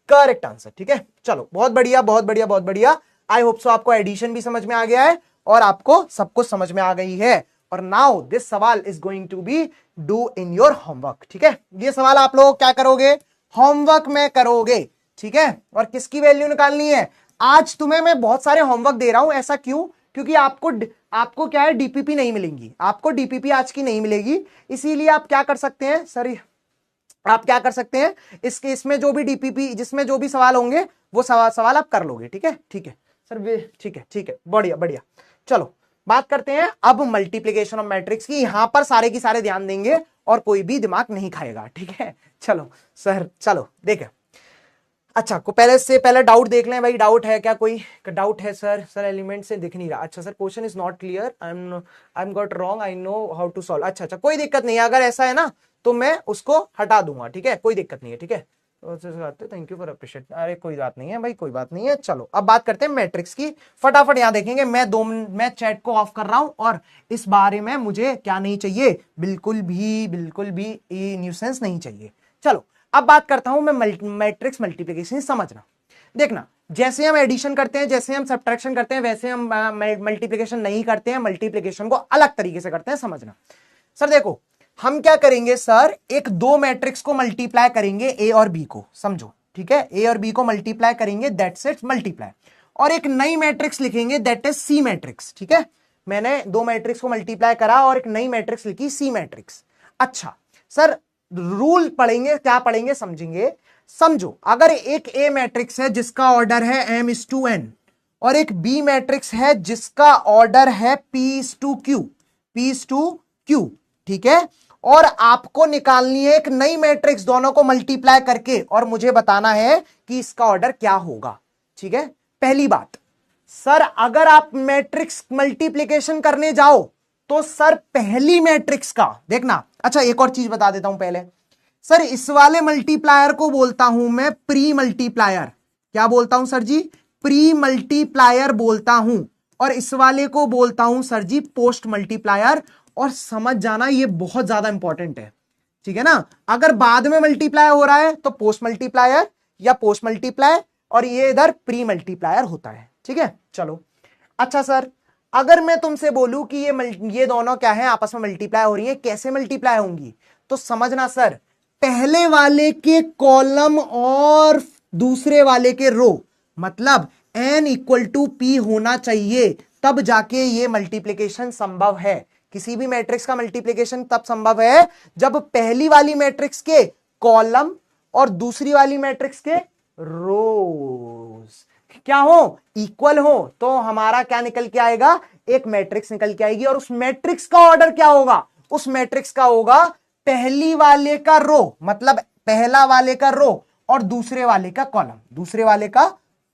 करेक्ट आंसर, ठीक है। चलो बहुत बढ़िया बहुत बढ़िया बहुत बढ़िया। आई होप सो आपको एडिशन भी समझ में आ गया है और आपको सब कुछ समझ में आ गई है। और नाउ दिस सवाल is going to be do in your homework, ठीक है। ये सवाल आप लोग क्या करोगे, होमवर्क में करोगे, ठीक है। और किसकी वैल्यू निकालनी है? आज तुम्हें मैं बहुत सारे होमवर्क दे रहा हूं, ऐसा क्यों? क्योंकि आपको क्या है, डीपीपी नहीं मिलेंगी, आपको डीपीपी आज की नहीं मिलेगी। इसीलिए आप क्या कर सकते हैं सर, आप क्या कर सकते हैं, इसमें जो भी डीपीपी, जिसमें जो भी सवाल होंगे वो सवाल आप कर लोगे, ठीक है सर, ठीक है, बढ़िया बढ़िया। चलो बात करते हैं अब मल्टीप्लिकेशन ऑफ मैट्रिक्स की। यहां पर सारे की सारे ध्यान देंगे और कोई भी दिमाग नहीं खाएगा, ठीक है। चलो सर, चलो देखें। अच्छा को पहले डाउट देख लें भाई, डाउट है क्या? कोई डाउट है सर एलिमेंट से दिख नहीं रहा। अच्छा sir, question is not clear, I am got wrong, I know how to solve. अच्छा कोई दिक्कत नहीं है, अगर ऐसा है ना तो मैं उसको हटा दूंगा, ठीक है, कोई दिक्कत नहीं है, ठीक है। Thank you for appreciate. अरे कोई बात नहीं है भाई, कोई बात नहीं है। चलो अब बात करते हैं मैट्रिक्स की, फटाफट यहां देखेंगे। मैं चैट को ऑफ कर रहा हूं और इस बारे में मुझे क्या नहीं चाहिए, बिल्कुल भी न्यूसेंस नहीं चाहिए। चलो अब बात करता हूं मैं मैट्रिक्स मल्टीप्लिकेशन। समझना, देखना, जैसे हम एडिशन करते हैं, जैसे हम सब्ट्रैक्शन करते हैं, वैसे हम मल्टीप्लिकेशन नहीं करते हैं, मल्टीप्लिकेशन को अलग तरीके से करते हैं। समझना सर, देखो हम क्या करेंगे सर, एक दो मैट्रिक्स को मल्टीप्लाई करेंगे, ए और बी को, समझो, ठीक है। ए और बी को मल्टीप्लाई करेंगे, दैट्स इट मल्टीप्लाई। और एक नई मैट्रिक्स लिखेंगे, दैट इज सी मैट्रिक्स, ठीक है। मैंने दो मैट्रिक्स को मल्टीप्लाई करा और एक नई मैट्रिक्स लिखी, सी मैट्रिक्स। अच्छा सर, रूल पढ़ेंगे, क्या पढ़ेंगे समझेंगे। समझो, अगर एक ए मैट्रिक्स है जिसका ऑर्डर है m/n और एक बी मैट्रिक्स है जिसका ऑर्डर है p/q, ठीक है। और आपको निकालनी है एक नई मैट्रिक्स, दोनों को मल्टीप्लाई करके, और मुझे बताना है कि इसका ऑर्डर क्या होगा, ठीक है। पहली बात सर, अगर आप मैट्रिक्स मल्टीप्लिकेशन करने जाओ तो सर पहली मैट्रिक्स का देखना। अच्छा एक और चीज बता देता हूं पहले सर, इस वाले मल्टीप्लायर को बोलता हूं मैं प्री मल्टीप्लायर। क्या बोलता हूं सर जी? प्री मल्टीप्लायर बोलता हूं। और इस वाले को बोलता हूं सर जी पोस्ट मल्टीप्लायर। और समझ जाना, ये बहुत ज्यादा इंपॉर्टेंट है, ठीक है ना। अगर बाद में मल्टीप्लाई हो रहा है तो पोस्ट मल्टीप्लायर या पोस्ट मल्टीप्लाई, और ये इधर प्री मल्टीप्लायर होता है, ठीक है। चलो अच्छा सर, अगर मैं तुमसे बोलूं कि ये दोनों क्या है, आपस में मल्टीप्लाई हो रही है, कैसे मल्टीप्लाई होंगी, तो समझना सर, पहले वाले के कॉलम और दूसरे वाले के रो, मतलब n = p होना चाहिए, तब जाके ये मल्टीप्लिकेशन संभव है। किसी भी मैट्रिक्स का मल्टीप्लिकेशन तब संभव है जब पहली वाली मैट्रिक्स के कॉलम और दूसरी वाली मैट्रिक्स के रोज क्या हो, इक्वल हो, तो हमारा क्या निकल के आएगा, एक मैट्रिक्स निकल के आएगी। और उस मैट्रिक्स का ऑर्डर क्या होगा, उस मैट्रिक्स का होगा पहली वाले का रो, मतलब पहला वाले का रो और दूसरे वाले का कॉलम, दूसरे वाले का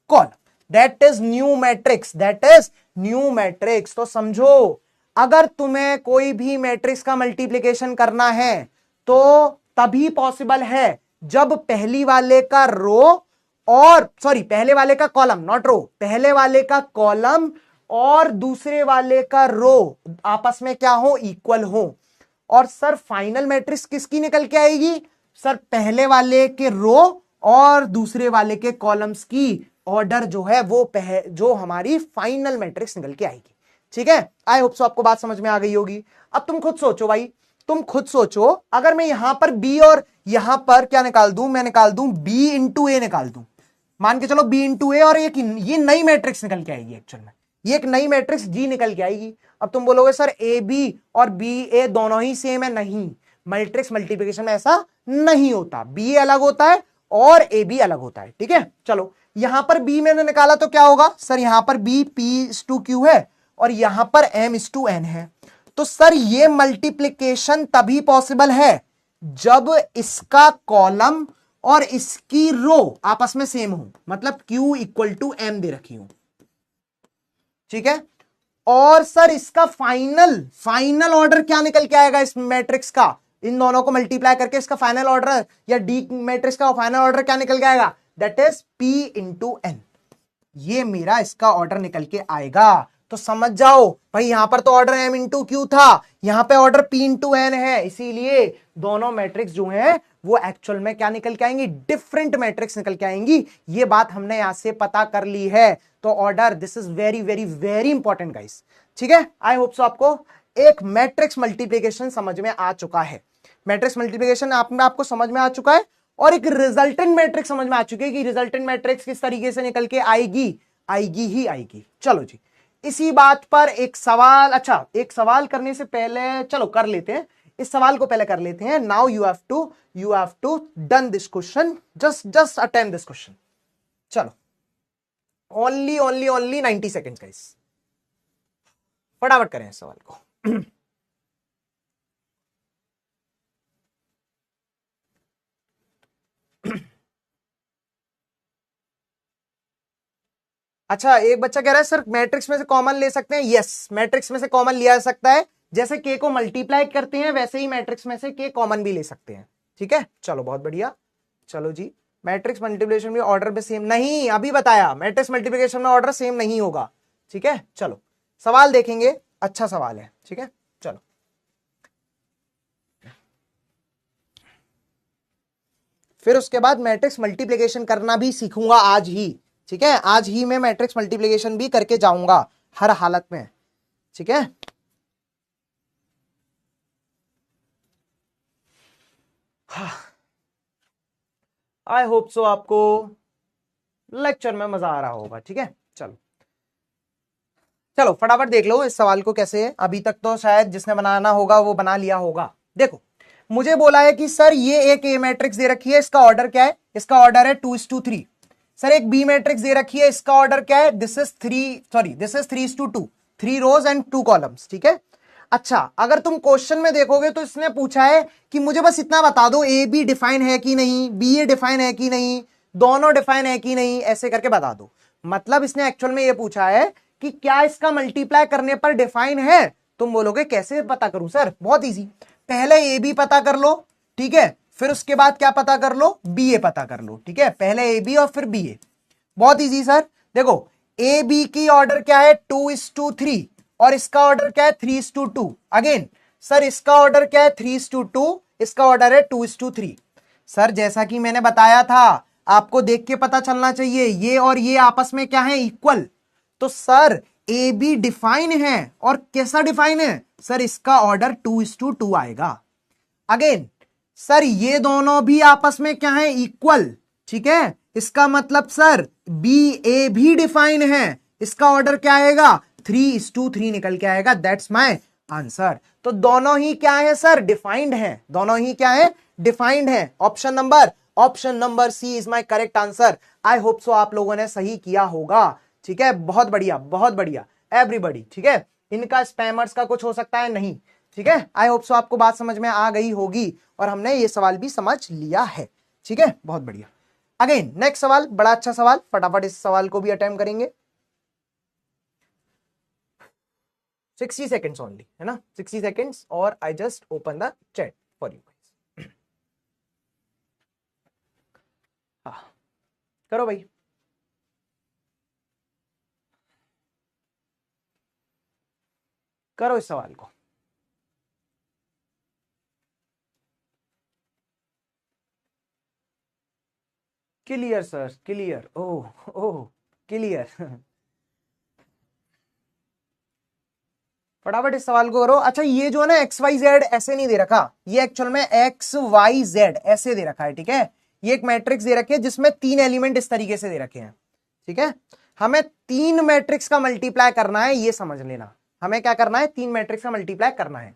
column, that is new matrix, that is new matrix. तो समझो, अगर तुम्हें कोई भी मैट्रिक्स का मल्टीप्लिकेशन करना है तो तभी पॉसिबल है जब पहली वाले का रो और सॉरी पहले वाले का कॉलम, नॉट रो, पहले वाले का कॉलम और दूसरे वाले का रो आपस में क्या हो, इक्वल हो। और सर फाइनल मैट्रिक्स किसकी निकल के आएगी, सर पहले वाले के रो और दूसरे वाले के कॉलम्स की ऑर्डर जो है वो जो हमारी फाइनल मैट्रिक्स निकल के आएगी। ठीक है, आई होप सो आपको बात समझ में आ गई होगी। अब तुम खुद सोचो भाई, तुम खुद सोचो, अगर मैं यहां पर बी और यहां पर क्या निकाल दूं, मैं निकाल दूं बी इंटू ए निकाल दूं, मान के चलो बी इंटू ए, और ये नई मैट्रिक्स निकल के आएगी, एक्चुअल में ये एक नई मैट्रिक्स जी निकल के आएगी। अब तुम बोलोगे सर ए बी और बी ए दोनों ही सेम है, नहीं, मैट्रिक्स मल्टीप्लिकेशन में ऐसा नहीं होता, बी ए अलग होता है और ए बी अलग होता है। ठीक है, चलो यहां पर बी मैंने निकाला तो क्या होगा, सर यहां पर B P is two Q है और यहां पर एम इज टू एन है। तो सर ये मल्टीप्लिकेशन तभी पॉसिबल है जब इसका कॉलम और इसकी रो आपस में सेम हो, मतलब Q इक्वल टू एम दे रखी हो। ठीक है, और सर इसका फाइनल ऑर्डर क्या निकल के आएगा इस मैट्रिक्स का, इन दोनों को मल्टीप्लाई करके इसका फाइनल ऑर्डर या डी मैट्रिक्स का फाइनल ऑर्डर क्या निकल के आएगा, that is P into n. ये मेरा इसका ऑर्डर निकल के आएगा। तो समझ जाओ भाई, यहां पर तो ऑर्डर m इंटू क्यू था, यहां पे ऑर्डर p इंटू एन है, इसीलिए दोनों मैट्रिक्स जो हैं वो एक्चुअल में क्या निकल के आएंगी, डिफरेंट मैट्रिक्स निकल के आएंगी। ये बात हमने यहां से पता कर ली है। तो order, this is very very very important guys. ठीक है, आई होप सो आपको एक मैट्रिक्स मल्टीप्लिकेशन समझ में आ चुका है, मैट्रिक्स मल्टीप्लिकेशन आपको समझ में आ चुका है, और एक रिजल्टेंट मैट्रिक्स समझ में आ चुकी है कि रिजल्टेंट मैट्रिक्स किस तरीके से निकल के आएगी, आएगी ही आएगी। चलो जी, इसी बात पर एक सवाल, अच्छा एक सवाल करने से पहले चलो कर लेते हैं, इस सवाल को पहले कर लेते हैं। Now you have to done this question, just attempt this question. चलो, ओनली 90 सेकेंड्स गाइस, फटाफट करें इस सवाल को। अच्छा, एक बच्चा कह रहा है सर मैट्रिक्स में से कॉमन ले सकते हैं। यस, मैट्रिक्स में से कॉमन लिया जा सकता है, जैसे के को मल्टीप्लाई करते हैं वैसे ही मैट्रिक्स में से के कॉमन भी ले सकते हैं। ठीक है, चलो बहुत बढ़िया। चलो जी, मैट्रिक्स मल्टीप्लिकेशन में ऑर्डर भी सेम नहीं, अभी बताया मैट्रिक्स मल्टीप्लिकेशन में ऑर्डर सेम नहीं होगा। ठीक है, चलो सवाल देखेंगे, अच्छा सवाल है। ठीक है, चलो फिर उसके बाद मैट्रिक्स मल्टीप्लिकेशन करना भी सीखूंगा आज ही। ठीक है, आज ही मैं मैट्रिक्स मल्टीप्लिकेशन भी करके जाऊंगा हर हालत में। ठीक है, आई होप सो आपको लेक्चर में मजा आ रहा होगा। ठीक है, चलो चलो फटाफट देख लो इस सवाल को कैसे है। अभी तक तो शायद जिसने बनाना होगा वो बना लिया होगा। देखो, मुझे बोला है कि सर ये एक ए मैट्रिक्स दे रखी है, इसका ऑर्डर क्या है, इसका ऑर्डर है 2:3। सर एक बी मैट्रिक्स दे रखी है, इसका ऑर्डर क्या है, this is 3:2, 3 rows and 2 columns. ठीक है, अच्छा अगर तुम क्वेश्चन में देखोगे तो इसने पूछा है कि मुझे बस इतना बता दो, ए बी डिफाइन है कि नहीं, बी ए डिफाइन है कि नहीं, दोनों डिफाइन है कि नहीं, ऐसे करके बता दो। मतलब इसने एक्चुअल में ये पूछा है कि क्या इसका मल्टीप्लाई करने पर डिफाइन है। तुम बोलोगे कैसे पता करूं सर, बहुत इजी, पहले ए बी पता कर लो। ठीक है, फिर उसके बाद क्या पता कर लो, बी ए पता कर लो। ठीक है, पहले ए बी और फिर बी ए, बहुत इजी सर। देखो ए बी की ऑर्डर क्या है, 2:3, और इसका ऑर्डर क्या है 3:2। अगेन सर इसका ऑर्डर क्या है 3:2, इसका ऑर्डर है 2:3। सर जैसा कि मैंने बताया था, आपको देख के पता चलना चाहिए ये और ये आपस में क्या है, इक्वल। तो सर ए बी डिफाइन है, और कैसा डिफाइन है सर, इसका ऑर्डर 2:2 आएगा। अगेन सर ये दोनों भी आपस में क्या है, इक्वल। ठीक है, इसका मतलब सर बी ए भी डिफाइन है, इसका ऑर्डर क्या आएगा 3:3 निकल के आएगा। That's my answer. तो दोनों ही क्या है सर, डिफाइंड है, दोनों ही क्या है, डिफाइंड है। Option number option number C is my correct answer. I hope so आप लोगों ने सही किया होगा। ठीक है, बहुत बढ़िया बहुत बढ़िया एवरीबॉडी। ठीक है, इनका स्पैमर्स का कुछ हो सकता है नहीं। ठीक है, आई होप सो आपको बात समझ में आ गई होगी और हमने ये सवाल भी समझ लिया है। ठीक है, बहुत बढ़िया। अगेन नेक्स्ट सवाल, बड़ा अच्छा सवाल, फटाफट इस सवाल को भी अटेम्प्ट करेंगे। 60 सेकेंड्स ओनली है ना, 60 सेकेंड्स और I just open the chat for you. हाँ करो भाई। करो इस सवाल को। Clear sir, clear. Oh oh clear. फटाफट इस सवाल को करो। अच्छा, ये जो है ना एक्स वाई जेड ऐसे नहीं दे रखा, ये एक्चुअल में एक्स वाई जेड ऐसे दे रखा है। ठीक है, ये एक मैट्रिक्स दे रखी है जिसमें 3 एलिमेंट इस तरीके से दे रखे हैं। ठीक है, हमें 3 मैट्रिक्स का मल्टीप्लाई करना है, ये समझ लेना। हमें क्या करना है, 3 मैट्रिक्स का मल्टीप्लाई करना है।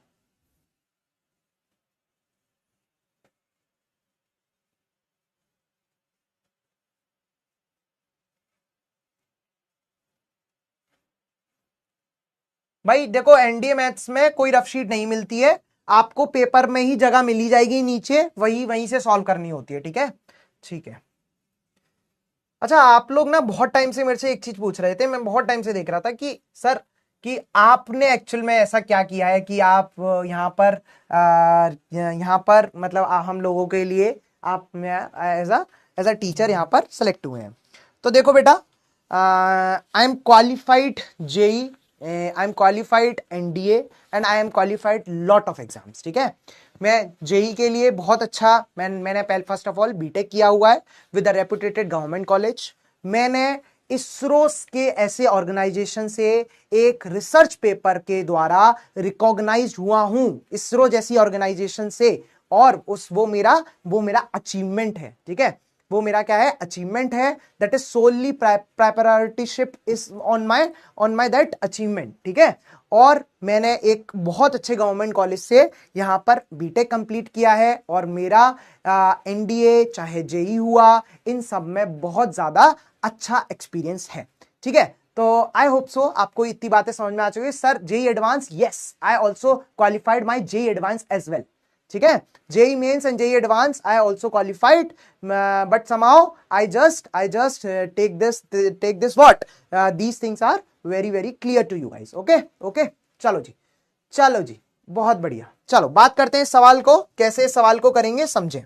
भाई देखो, एनडीए मैथ्स में कोई रफ शीट नहीं मिलती है, आपको पेपर में ही जगह मिली जाएगी नीचे, वहीं से सॉल्व करनी होती है। ठीक है, ठीक है। अच्छा, आप लोग ना बहुत टाइम से मेरे से एक चीज पूछ रहे थे, मैं बहुत टाइम से देख रहा था कि सर कि आपने एक्चुअल में ऐसा क्या किया है कि आप यहाँ पर मतलब हम लोगों के लिए आप एज अ टीचर यहाँ पर सेलेक्ट हुए हैं। तो देखो बेटा, I am qualified JEE, I am qualified NDA and I am qualified lot of exams. ठीक है, मैं जेई के लिए बहुत अच्छा, मैंने पहले फर्स्ट ऑफ ऑल बीटेक किया हुआ है with a reputed government college. मैंने इसरो के ऐसे ऑर्गेनाइजेशन से एक रिसर्च पेपर के द्वारा रिकॉग्नाइज हुआ हूं, इसरो जैसी ऑर्गेनाइजेशन से, और वो मेरा अचीवमेंट है। ठीक है, वो मेरा क्या है, अचीवमेंट है। That is so only preparatorship is on my that achievement. ठीक है, और मैंने एक बहुत अच्छे गवर्नमेंट कॉलेज से यहाँ पर बीटेक कंप्लीट किया है, और मेरा एनडीए चाहे जेई हुआ, इन सब में बहुत ज्यादा अच्छा एक्सपीरियंस है। ठीक है, तो आई होप सो आपको इतनी बातें समझ में आ चुकी है। Sir JEE advance, yes I also qualified my JEE advance as well. ठीक है, JEE mains and JEE advance I also qualified, but somehow I just take this what these things are very very clear to you guys. okay okay, चलो जी, चलो जी, बहुत बढ़िया। चलो बात करते हैं सवाल को, कैसे सवाल को करेंगे समझे।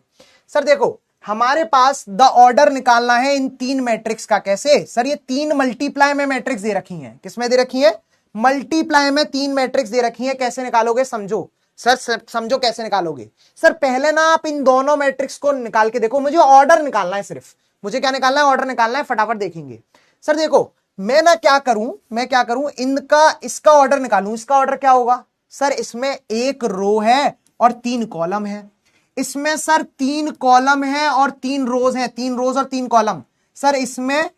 सर देखो, हमारे पास द ऑर्डर निकालना है इन 3 मैट्रिक्स का। कैसे सर, ये 3 मल्टीप्लाई में मैट्रिक्स दे रखी हैं। किसमें दे रखी है, मल्टीप्लाई में 3 मैट्रिक्स दे रखी हैं। कैसे निकालोगे समझो सर, समझो कैसे निकालोगे। सर पहले ना आप इन दोनों मैट्रिक्स को निकाल के देखो, मुझे ऑर्डर निकालना है, सिर्फ मुझे क्या निकालना है, ऑर्डर निकालना है। फटाफट देखेंगे। सर देखो, मैं क्या करूं, इनका इसका ऑर्डर निकालूं। इसका ऑर्डर क्या होगा सर, इसमें 1 रो है और 3 कॉलम है। इसमें सर 3 कॉलम है और 3 रोज हैं, 3 रोज और 3 कॉलम। सर इसमें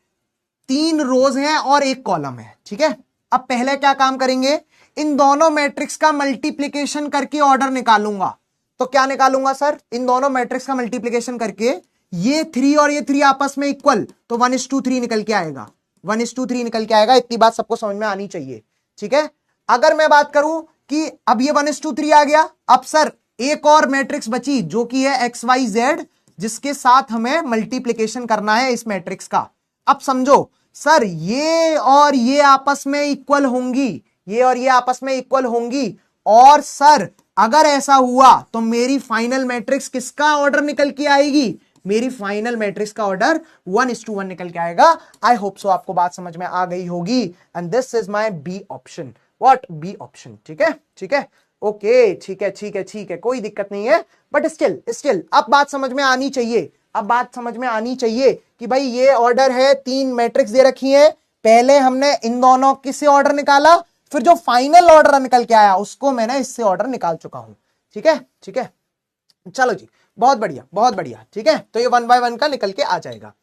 3 रोज हैं और 1 कॉलम है। ठीक है, अब पहले क्या काम करेंगे, इन दोनों मैट्रिक्स का मल्टीप्लिकेशन करके ऑर्डर निकालूंगा। तो क्या निकालूंगा सर, इन दोनों मैट्रिक्स का मल्टीप्लिकेशन करके ये 3 और ये 3 आपस में इक्वल, तो 1:3 निकल के आएगा, 1:3 निकल के आएगा। इतनी बात सबको समझ में आनी चाहिए। ठीक है, अगर मैं बात करूं कि अब ये 1:3 आ गया, अब सर एक और मैट्रिक्स बची जो कि है एक्स वाई जेड, जिसके साथ हमें मल्टीप्लिकेशन करना है इस मैट्रिक्स का। अब समझो सर, ये और ये आपस में इक्वल होंगी, ये और ये आपस में इक्वल होंगी, और सर अगर ऐसा हुआ तो मेरी फाइनल मैट्रिक्स किसका ऑर्डर निकल के आएगी, मेरी फाइनल मैट्रिक्स का ऑर्डर 1:1 निकल के आएगा। आई होप सो आपको बात समझ में आ गई होगी, and this is my B option. What, B option. ठीक है, ठीक है, ओके, ठीक है, ठीक है, ठीक है, कोई दिक्कत नहीं है, बट स्टिल अब बात समझ में आनी चाहिए। अब बात समझ में आनी चाहिए कि भाई ये ऑर्डर है, 3 मैट्रिक्स दे रखी है, पहले हमने इन दोनों किससे ऑर्डर निकाला, फिर जो फाइनल ऑर्डर निकल के आया उसको मैंने इससे ऑर्डर निकाल चुका हूं। ठीक है, ठीक है, चलो जी, बहुत बढ़िया, बहुत बढ़िया। ठीक है, तो ये 1 बाय 1 का निकल के आ जाएगा।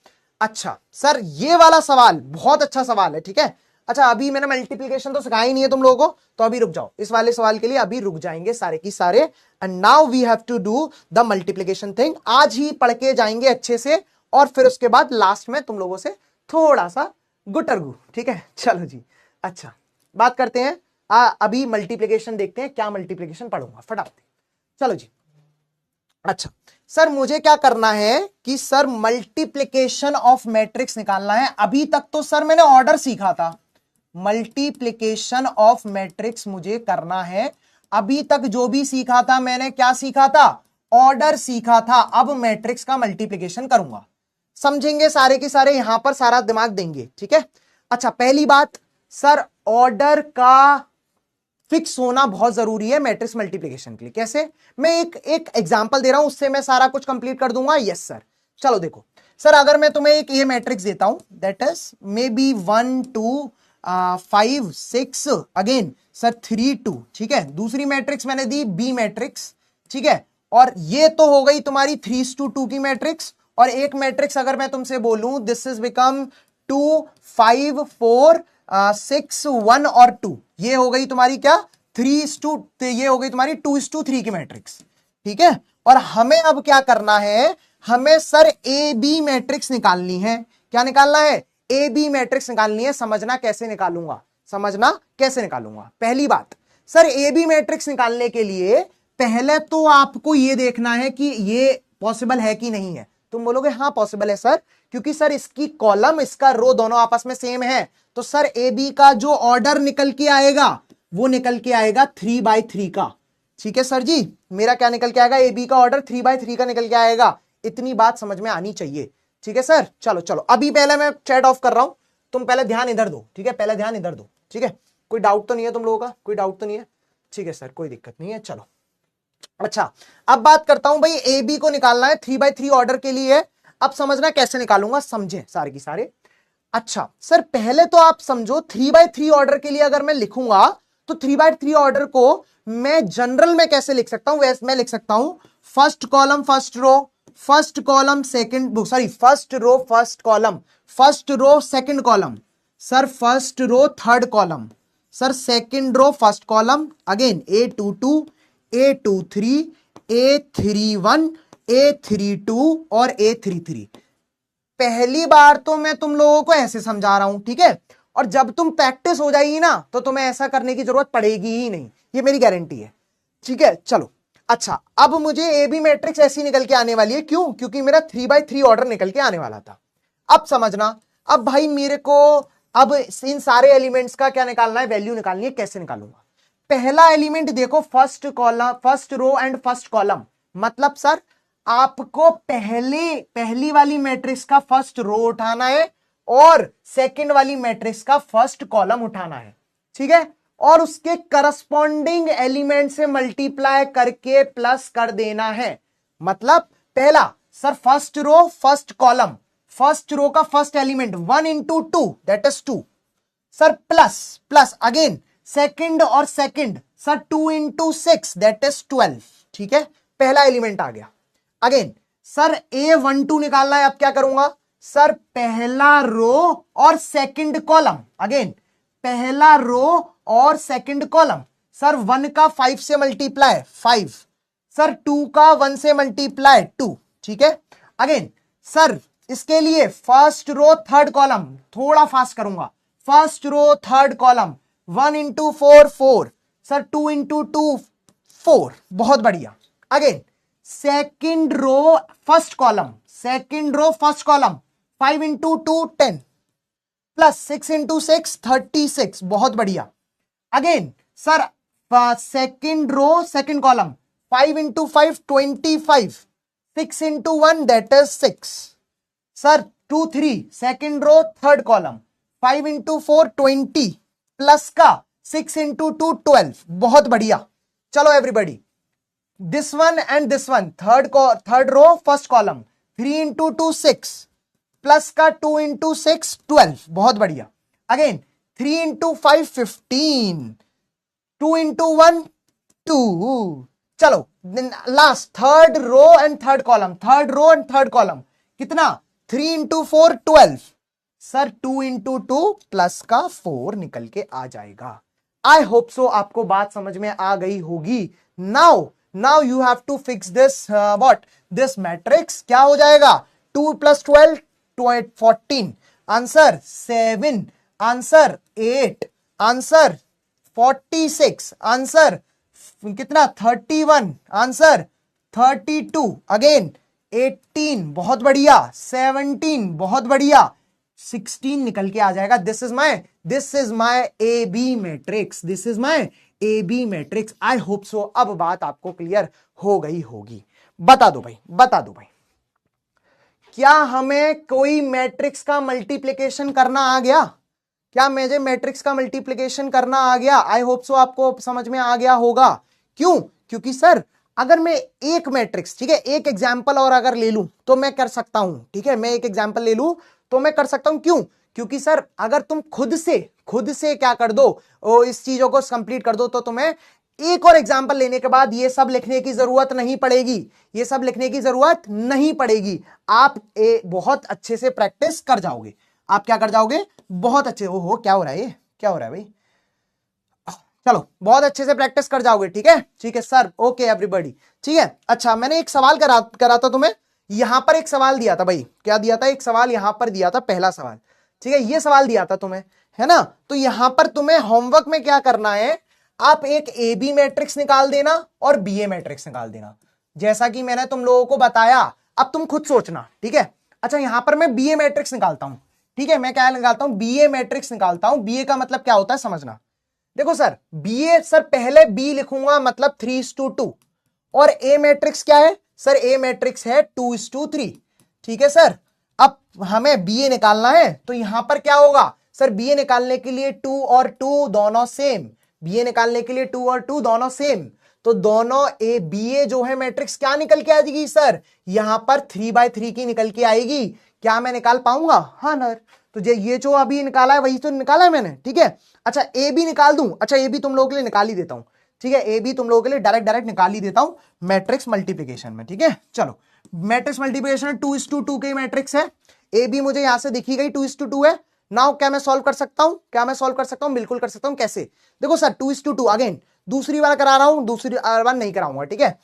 अच्छा सर, ये वाला सवाल बहुत अच्छा सवाल है। ठीक है, अच्छा अभी मैंने मल्टीप्लीकेशन तो सिखाया ही नहीं है तुम लोगों को, तो अभी रुक जाओ, इस वाले सवाल के लिए अभी रुक जाएंगे सारे की सारे। And now we have to do the multiplication thing. आज ही पढ़ के जाएंगे अच्छे से, और फिर उसके बाद लास्ट में तुम लोगों से थोड़ा सा गुटरगु, ठीक है। चलो जी, अच्छा बात करते हैं। अभी मल्टीप्लीकेशन देखते हैं, क्या मल्टीप्लीकेशन पढ़ूंगा फटाफट। चलो जी, अच्छा सर मुझे क्या करना है कि सर मल्टीप्लिकेशन ऑफ मैट्रिक्स निकालना है। अभी तक तो सर मैंने ऑर्डर सीखा था, मल्टीप्लिकेशन ऑफ मैट्रिक्स मुझे करना है। अभी तक जो भी सीखा था मैंने, क्या सीखा था, ऑर्डर सीखा था। अब मैट्रिक्स का मल्टीप्लिकेशन करूंगा, समझेंगे सारे के सारे, यहां पर सारा दिमाग देंगे, ठीक है। अच्छा पहली बात सर, ऑर्डर का फिक्स होना बहुत जरूरी है मैट्रिक्स मल्टीप्लिकेशन के लिए। कैसे, मैं एक एग्जांपल दे रहा हूं, उससे मैं सारा कुछ कंप्लीट कर दूंगा। यस सर, चलो देखो सर, अगर मैं तुम्हें एक ये मैट्रिक्स देता हूं, that is may be 1 2 5 6 again sir 3 2, ठीक है। दूसरी मैट्रिक्स मैंने दी बी मैट्रिक्स, ठीक है। और ये तो हो गई तुम्हारी 3:2 की मैट्रिक्स। और एक मैट्रिक्स अगर मैं तुमसे बोलूं, दिस इज बिकम 2 5 4 6 1 और 2, ये हो गई तुम्हारी क्या, 3:2, ये हो गई तुम्हारी 2:3 की मैट्रिक्स, ठीक है। और हमें अब क्या करना है, हमें सर ए बी मैट्रिक्स निकालनी है। क्या निकालना है, ए बी मैट्रिक्स निकालनी है। समझना कैसे निकालूंगा, समझना कैसे निकालूंगा। पहली बात सर, ए बी मैट्रिक्स निकालने के लिए पहले तो आपको ये देखना है कि ये पॉसिबल है कि नहीं है। तुम बोलोगे हाँ पॉसिबल है सर, क्योंकि सर इसकी कॉलम इसका रो दोनों आपस में सेम है। तो सर ए बी का जो ऑर्डर निकल के आएगा वो निकल के आएगा 3/3 का, ठीक है सर जी। मेरा क्या निकल के आएगा, ए बी का ऑर्डर 3/3 का निकल के आएगा। इतनी बात समझ में आनी चाहिए, ठीक है सर। चलो चलो, अभी पहले मैं चैट ऑफ कर रहा हूं, तुम पहले ध्यान इधर दो, ठीक है, पहले ध्यान इधर दो, ठीक है। कोई डाउट तो नहीं है तुम लोगों का, कोई डाउट तो नहीं है, ठीक है सर, कोई दिक्कत नहीं है। चलो अच्छा, अब बात करता हूं भाई, ए बी को निकालना है 3/3 ऑर्डर के लिए। अब समझना कैसे निकालूंगा, समझे सारे की सारे। अच्छा सर, पहले तो आप समझो 3/3 ऑर्डर के लिए अगर मैं लिखूंगा तो 3/3 ऑर्डर को मैं जनरल में कैसे लिख सकता हूं, वैसे मैं लिख सकता हूं first column first row, first column second, sorry first row first column, first row second column, sir first row third column, sir second row first column, again A22 A23 A31 A32 और A33। पहली बार तो मैं तुम लोगों को ऐसे समझा रहा हूं, ठीक है। और जब तुम प्रैक्टिस हो जाएगी ना तो तुम्हें ऐसा करने की जरूरत पड़ेगी ही नहीं, ये मेरी गारंटी है, ठीक है। चलो अच्छा, अब मुझे ए बी मैट्रिक्स ऐसी निकल के आने वाली है, क्यों, क्योंकि मेरा 3/3 ऑर्डर निकल के आने वाला था। अब समझना, अब भाई मेरे को अब इन सारे एलिमेंट्स का क्या निकालना है, वैल्यू निकालनी है। कैसे निकालूंगा, पहला एलिमेंट देखो, first column, first row and first column, मतलब सर आपको पहली वाली मैट्रिक्स का फर्स्ट रो उठाना है और सेकंड वाली मैट्रिक्स का फर्स्ट कॉलम उठाना है, ठीक है। और उसके करस्पॉन्डिंग एलिमेंट से मल्टीप्लाई करके प्लस कर देना है। मतलब पहला sir first row first column, first row का first element 1 into 2 that is 2, sir plus plus again second और second, sir 2 into 6 that is 12, ठीक है। पहला एलिमेंट आ गया। अगेन सर A12 निकालना है, अब क्या करूंगा, सर पहला रो और सेकंड कॉलम, अगेन पहला रो और सेकंड कॉलम, सर 1 का 5 से मल्टीप्लाई 5, सर 2 का 1 से मल्टीप्लाई 2, ठीक है। अगेन सर इसके लिए फर्स्ट रो थर्ड कॉलम, थोड़ा फास्ट करूंगा, first row third column 1 into 4 4, sir 2 into 2 4, बहुत बढ़िया। Again second row first column, second row first column 5 into 2 10 plus 6 into 6 36, बहुत बढ़िया। Again sir second row second column 5 into 5 25, 6 into 1 that is 6, sir 2 3 second row third column 5 into 4 20 plus का 6 into 2 12, बहुत बढ़िया। चलो everybody, this one and this one, third row first column 3 into 2 6 plus का 2 into 6 12, बहुत बढ़िया। Again 3 into 5 15, 2 into 1 2, चलो last third row and third column, third row and third column कितना 3 into 4 12, sir 2 × 2 plus का 4 निकल के आ जाएगा। आई होप सो आपको बात समझ में आ गई होगी। Now you have to fix this what this matrix. क्या हो जाएगा 2 + 12 14, आंसर 7, आंसर 8, आंसर 46, आंसर कितना 31, आंसर 32, अगेन 18, बहुत बढ़िया, 17, बहुत बढ़िया, 16 निकल के आ जाएगा। This is my A B matrix, this is my A B matrix. I hope so अब बात आपको क्लियर हो गई होगी। बता दो भाई, क्या हमें कोई मैट्रिक्स का मल्टीप्लिकेशन करना आ गया? क्या मुझे मैट्रिक्स का मल्टीप्लिकेशन करना आ गया? आई होप सो आपको समझ में आ गया होगा। क्यों? क्योंकि सर अगर मैं एक मैट्रिक्स, ठीक है, एक एग्जाम्पल और अगर ले लूं तो मैं कर सकता हूं। ठीक है, मैं एक एग्जाम्पल ले लूं तो मैं कर सकता हूं। क्यों? क्योंकि सर अगर तुम खुद से क्या कर दो, इस चीजों को कंप्लीट कर दो, तो तुम्हें एक और एग्जाम्पल लेने के बाद ये सब लिखने की जरूरत नहीं पड़ेगी, ये सब लिखने की जरूरत नहीं पड़ेगी। आप बहुत अच्छे से प्रैक्टिस कर जाओगे। आप क्या कर जाओगे? बहुत अच्छे। ओहो, क्या हो रहा है ये? क्या हो रहा है भाई? चलो, बहुत अच्छे से प्रैक्टिस कर जाओगे। ठीक है, ठीक है सर, ओके एवरीबॉडी, ठीक है। अच्छा, मैंने एक सवाल करा था तुम्हें, यहां पर एक सवाल दिया था भाई। क्या दिया था? एक सवाल यहां पर दिया था, पहला सवाल। ठीक है, ये सवाल दिया था तुम्हें, है ना? तो यहां पर तुम्हें होमवर्क में क्या करना है, आप एक ए बी मैट्रिक्स निकाल देना और बी ए मैट्रिक्स निकाल देना, जैसा कि मैंने तुम लोगों को बताया। अब तुम खुद सोचना, ठीक है। अच्छा, यहां पर मैं बी ए मैट्रिक्स निकालता हूं। ठीक है, मैं क्या निकालता हूं? बी ए मैट्रिक्स निकालता हूं। बी ए का मतलब क्या होता है समझना। देखो सर, बी ए, सर पहले बी लिखूंगा मतलब 3:2, और ए मैट्रिक्स क्या है सर? ए मैट्रिक्स है 2:3। ठीक है सर, अब हमें बी ए निकालना है, तो यहां पर क्या होगा सर? बी ए निकालने के लिए 2 और 2 दोनों सेम, बी ए निकालने के लिए 2 और 2 दोनों सेम, तो दोनों ए बी ए जो है मैट्रिक्स क्या निकल के आएगी सर? यहां पर 3/3 की निकल के आएगी। क्या मैं निकाल पाऊंगा? हाँ नर, तो ये जो अभी निकाला है वही तो निकाला है मैंने। ठीक है, अच्छा ए बी निकाल दूं? अच्छा, ए बी तुम लोगों के लिए निकाल ही देता हूं। ठीक है, ए बी तुम लोगों के लिए डायरेक्ट निकाल ही देता हूं मैट्रिक्स मल्टीप्लिकेशन में। ठीक है, चलो, मैट्रिक्स मल्टीप्लिकेशन 2:2 की मैट्रिक्स है। ए बी मुझे यहां से दिखी गई 2:2 है। नाउ क्या मैं सॉल्व कर सकता हूं? क्या मैं सॉल्व कर सकता हूं? बिल्कुल कर सकता हूं। कैसे? देखो सर, 2:2, अगेन दूसरी बार करा रहा हूं, दूसरी बार नहीं कराऊंगा। ठीक है,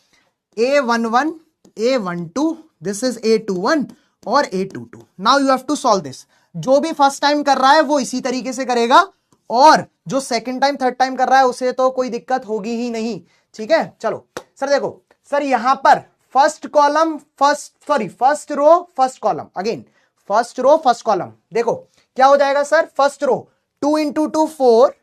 A11, A12, this is A21 और A22। Now you have to solve this. जो भी फर्स्ट टाइम कर रहा है वो इसी तरीके से करेगा, और जो सेकंड टाइम थर्ड टाइम कर रहा है उसे तो कोई दिक्कत होगी ही नहीं। ठीक है, चलो सर, देखो सर, यहां पर first row first column, again first row first column. देखो क्या हो जाएगा sir? First row 2 × 2 4,